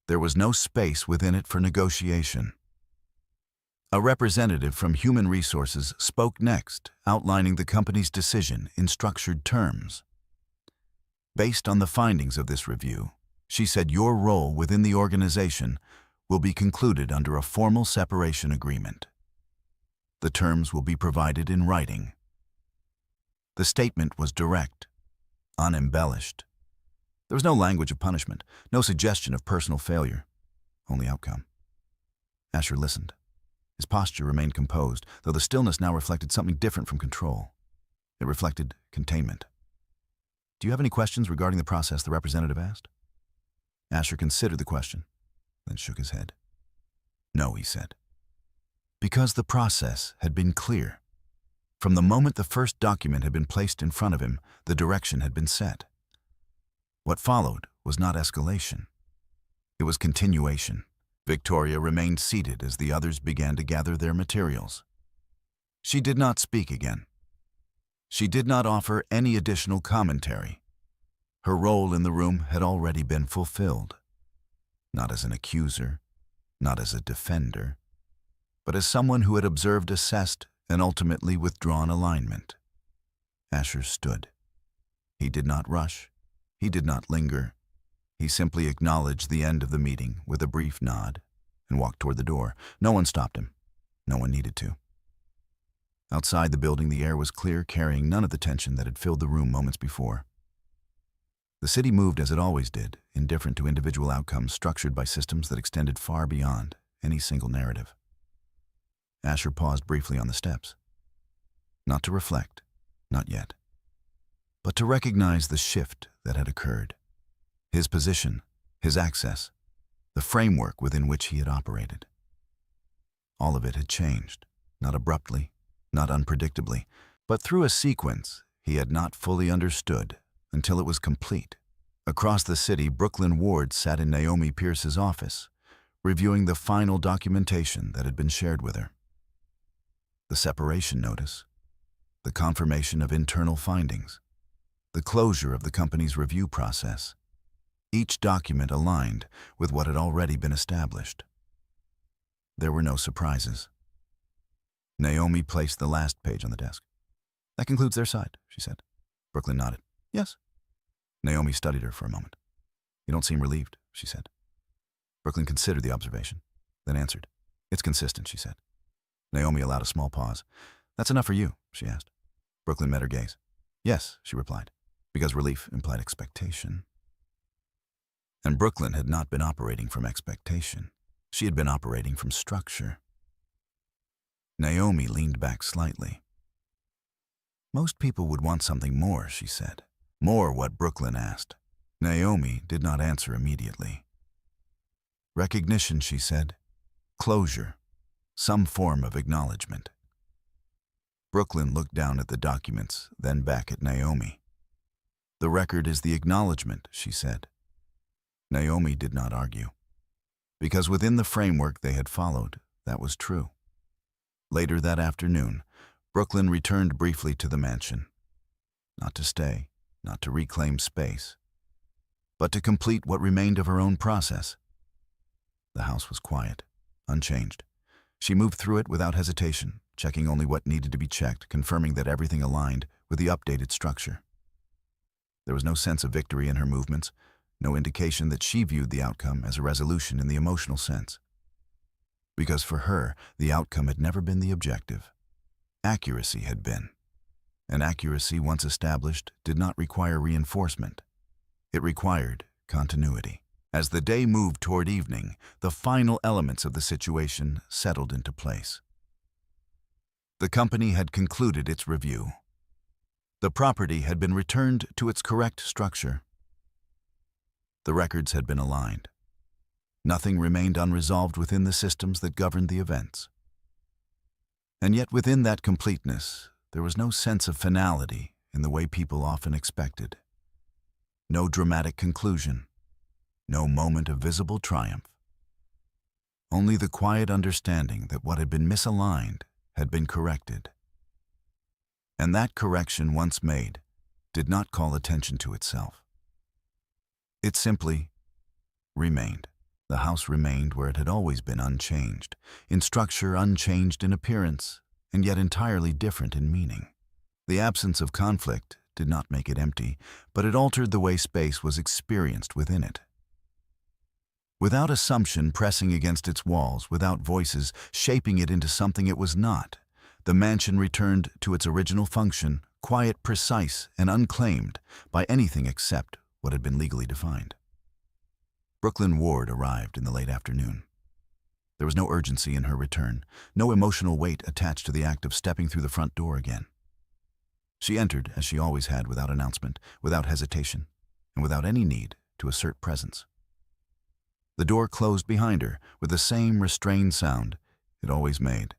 There was no space within it for negotiation. A representative from Human Resources spoke next, outlining the company's decision in structured terms. Based on the findings of this review, she said your role within the organization will be concluded under a formal separation agreement. The terms will be provided in writing. The statement was direct, unembellished. There was no language of punishment, no suggestion of personal failure, only outcome. Asher listened. His posture remained composed, though the stillness now reflected something different from control. It reflected containment. Do you have any questions regarding the process, the representative asked. Asher considered the question. then shook his head. No, he said. Because the process had been clear. From the moment the first document had been placed in front of him, the direction had been set. What followed was not escalation. It was continuation. Victoria remained seated as the others began to gather their materials. She did not speak again. She did not offer any additional commentary. Her role in the room had already been fulfilled. Not as an accuser, not as a defender, but as someone who had observed, assessed, and ultimately withdrawn alignment. Asher stood. He did not rush. He did not linger. He simply acknowledged the end of the meeting with a brief nod and walked toward the door. No one stopped him. No one needed to. Outside the building, the air was clear, carrying none of the tension that had filled the room moments before. The city moved as it always did, indifferent to individual outcomes structured by systems that extended far beyond any single narrative. Asher paused briefly on the steps. Not to reflect, not yet, but to recognize the shift that had occurred. His position, his access, the framework within which he had operated. All of it had changed, not abruptly, not unpredictably, but through a sequence he had not fully understood until it was complete. Across the city, Brooklyn Ward sat in Naomi Pierce's office, reviewing the final documentation that had been shared with her. The separation notice, the confirmation of internal findings, the closure of the company's review process. Each document aligned with what had already been established. There were no surprises. Naomi placed the last page on the desk. That concludes their side, she said. Brooklyn nodded. Yes. Naomi studied her for a moment. You don't seem relieved, she said. Brooklyn considered the observation, then answered. It's consistent, she said. Naomi allowed a small pause. That's enough for you, she asked. Brooklyn met her gaze. Yes, she replied, because relief implied expectation. And Brooklyn had not been operating from expectation. She had been operating from structure. Naomi leaned back slightly. Most people would want something more, she said. More what Brooklyn asked. Naomi did not answer immediately. Recognition, she said. Closure. Some form of acknowledgement. Brooklyn looked down at the documents, then back at Naomi. The record is the acknowledgement, she said. Naomi did not argue, because within the framework they had followed, that was true. Later that afternoon, Brooklyn returned briefly to the mansion. Not to stay, not to reclaim space, but to complete what remained of her own process. The house was quiet, unchanged. She moved through it without hesitation, checking only what needed to be checked, confirming that everything aligned with the updated structure. There was no sense of victory in her movements, no indication that she viewed the outcome as a resolution in the emotional sense. Because for her, the outcome had never been the objective. Accuracy had been. And accuracy, once established, did not require reinforcement. It required continuity. As the day moved toward evening, the final elements of the situation settled into place. The company had concluded its review. The property had been returned to its correct structure. The records had been aligned. Nothing remained unresolved within the systems that governed the events. And yet within that completeness, there was no sense of finality in the way people often expected. No dramatic conclusion. No moment of visible triumph. Only the quiet understanding that what had been misaligned had been corrected. And that correction, once made, did not call attention to itself. It simply remained. The house remained where it had always been, unchanged, in structure, unchanged in appearance, and yet entirely different in meaning. The absence of conflict did not make it empty, but it altered the way space was experienced within it. Without assumption pressing against its walls, without voices shaping it into something it was not, the mansion returned to its original function, quiet, precise, and unclaimed by anything except what had been legally defined. Brooklyn Ward arrived in the late afternoon. There was no urgency in her return, no emotional weight attached to the act of stepping through the front door again. She entered, as she always had, without announcement, without hesitation, and without any need to assert presence. The door closed behind her with the same restrained sound it always made.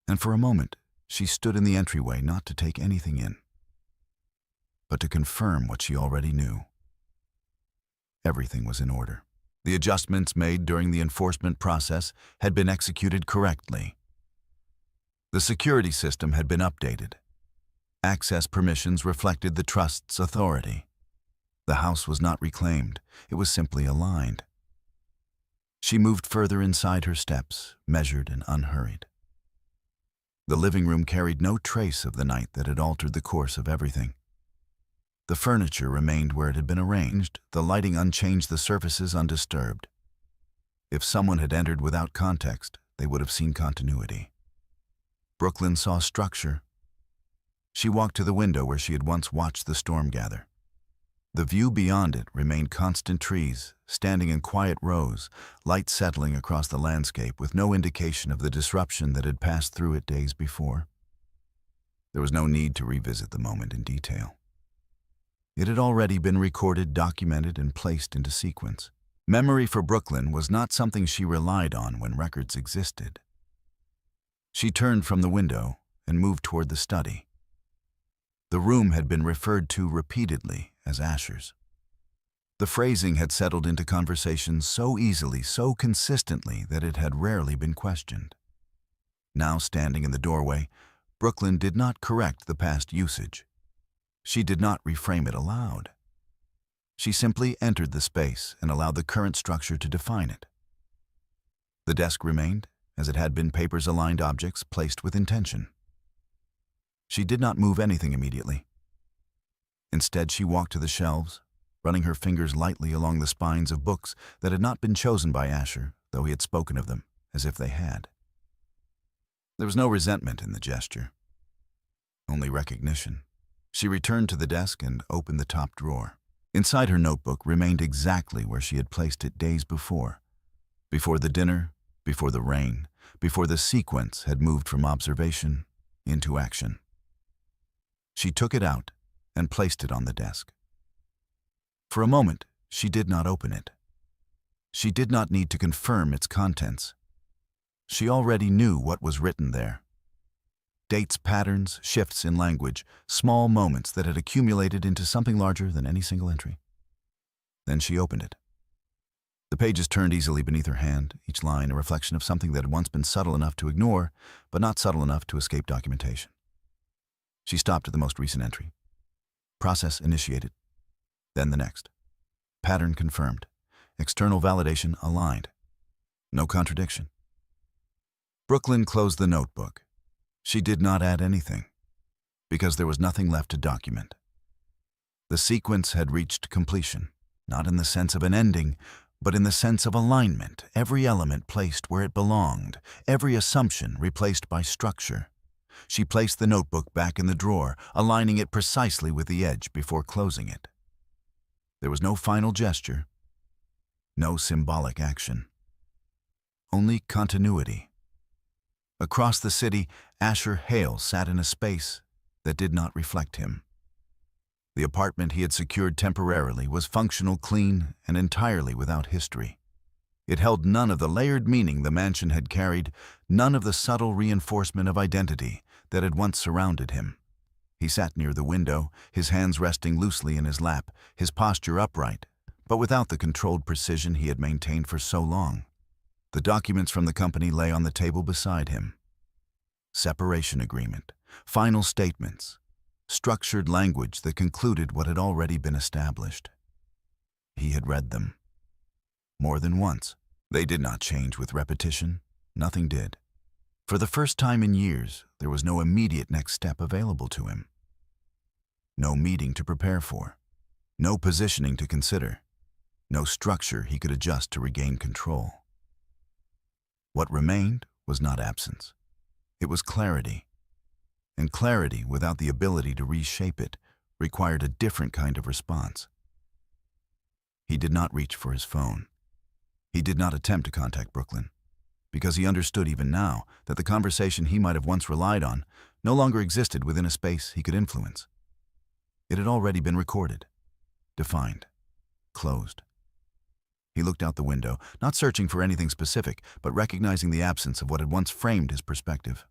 And for a moment, she stood in the entryway not to take anything in, but to confirm what she already knew. Everything was in order. The adjustments made during the enforcement process had been executed correctly. The security system had been updated. Access permissions reflected the trust's authority. The house was not reclaimed, it was simply aligned. She moved further inside her steps, measured and unhurried. The living room carried no trace of the night that had altered the course of everything. The furniture remained where it had been arranged, the lighting unchanged, the surfaces undisturbed. If someone had entered without context, they would have seen continuity. Brooklyn saw structure. She walked to the window where she had once watched the storm gather. The view beyond it remained constant trees, standing in quiet rows, light settling across the landscape with no indication of the disruption that had passed through it days before. There was no need to revisit the moment in detail. It had already been recorded, documented, and placed into sequence. Memory for Brooklyn was not something she relied on when records existed. She turned from the window and moved toward the study. The room had been referred to repeatedly as Asher's. The phrasing had settled into conversation so easily, so consistently, that it had rarely been questioned. Now, standing in the doorway, Brooklyn did not correct the past usage. She did not reframe it aloud. She simply entered the space and allowed the current structure to define it. The desk remained, as it had been, papers-aligned objects placed with intention. She did not move anything immediately. Instead, she walked to the shelves, running her fingers lightly along the spines of books that had not been chosen by Asher, though he had spoken of them as if they had. There was no resentment in the gesture, only recognition. She returned to the desk and opened the top drawer. Inside, her notebook remained exactly where she had placed it days before the dinner, before the rain, before the sequence had moved from observation into action. She took it out and placed it on the desk. For a moment, she did not open it. She did not need to confirm its contents. She already knew what was written there. Dates, patterns, shifts in language, small moments that had accumulated into something larger than any single entry. Then she opened it. The pages turned easily beneath her hand, each line a reflection of something that had once been subtle enough to ignore, but not subtle enough to escape documentation. She stopped at the most recent entry. Process initiated. Then the next. Pattern confirmed. External validation aligned. No contradiction. Brooklyn closed the notebook. She did not add anything, because there was nothing left to document. The sequence had reached completion, not in the sense of an ending, but in the sense of alignment, every element placed where it belonged, every assumption replaced by structure. She placed the notebook back in the drawer, aligning it precisely with the edge before closing it. There was no final gesture, no symbolic action, only continuity. Across the city, Asher Hale sat in a space that did not reflect him. The apartment he had secured temporarily was functional, clean, and entirely without history. It held none of the layered meaning the mansion had carried, none of the subtle reinforcement of identity that had once surrounded him. He sat near the window, his hands resting loosely in his lap, his posture upright, but without the controlled precision he had maintained for so long. The documents from the company lay on the table beside him. Separation agreement, final statements, structured language that concluded what had already been established. He had read them. More than once. They did not change with repetition. Nothing did. For the first time in years, there was no immediate next step available to him. No meeting to prepare for. No positioning to consider. No structure he could adjust to regain control. What remained was not absence. It was clarity. And clarity, without the ability to reshape it, required a different kind of response. He did not reach for his phone. He did not attempt to contact Brooklyn, because he understood even now that the conversation he might have once relied on no longer existed within a space he could influence. It had already been recorded, defined, closed. He looked out the window, not searching for anything specific, but recognizing the absence of what had once framed his perspective.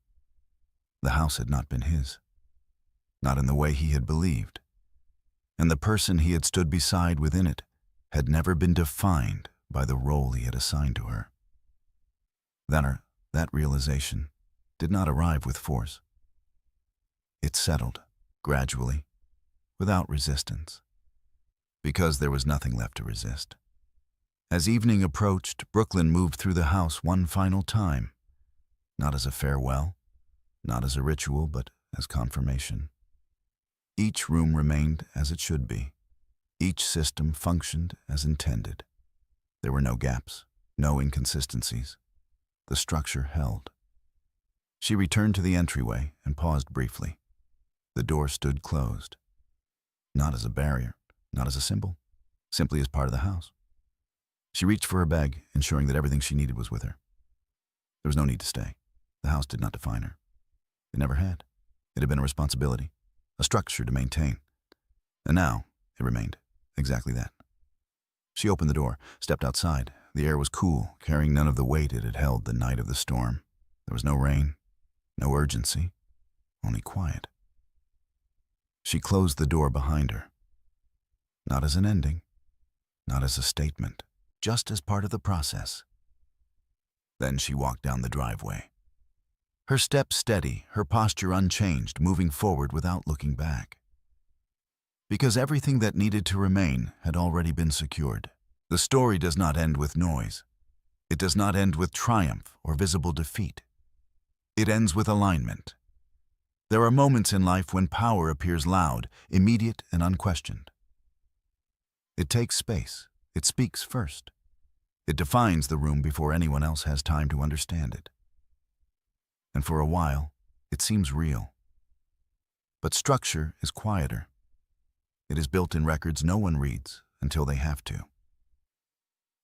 The house had not been his, not in the way he had believed, and the person he had stood beside within it had never been defined by the role he had assigned to her. That realization did not arrive with force. It settled, gradually, without resistance, because there was nothing left to resist. As evening approached, Brooklyn moved through the house one final time, not as a farewell, not as a ritual, but as confirmation. Each room remained as it should be. Each system functioned as intended. There were no gaps, no inconsistencies. The structure held. She returned to the entryway and paused briefly. The door stood closed. Not as a barrier, not as a symbol, simply as part of the house. She reached for her bag, ensuring that everything she needed was with her. There was no need to stay. The house did not define her. It never had. It had been a responsibility, a structure to maintain. And now, it remained exactly that. She opened the door, stepped outside. The air was cool, carrying none of the weight it had held the night of the storm. There was no rain, no urgency, only quiet. She closed the door behind her. Not as an ending, not as a statement, just as part of the process. Then she walked down the driveway. Her step steady, her posture unchanged, moving forward without looking back. Because everything that needed to remain had already been secured. The story does not end with noise. It does not end with triumph or visible defeat. It ends with alignment. There are moments in life when power appears loud, immediate, and unquestioned. It takes space. It speaks first. It defines the room before anyone else has time to understand it. And for a while, it seems real. But structure is quieter. It is built in records no one reads until they have to.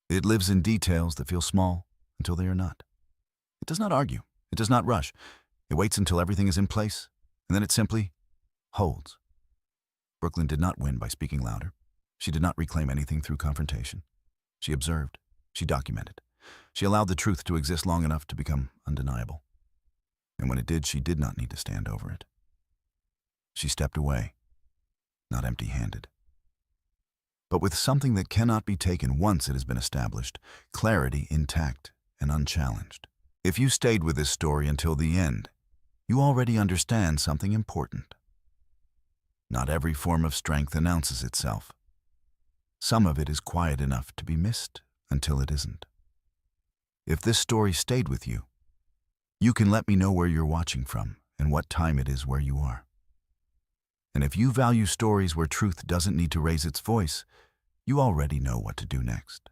It lives in details that feel small until they are not. It does not argue. It does not rush. It waits until everything is in place, and then it simply holds. Brooklyn did not win by speaking louder. She did not reclaim anything through confrontation. She observed. She documented. She allowed the truth to exist long enough to become undeniable. And when it did, she did not need to stand over it. She stepped away, not empty-handed, but with something that cannot be taken once it has been established, clarity intact and unchallenged. If you stayed with this story until the end, you already understand something important. Not every form of strength announces itself. Some of it is quiet enough to be missed until it isn't. If this story stayed with you, you can let me know where you're watching from and what time it is where you are. And if you value stories where truth doesn't need to raise its voice, you already know what to do next.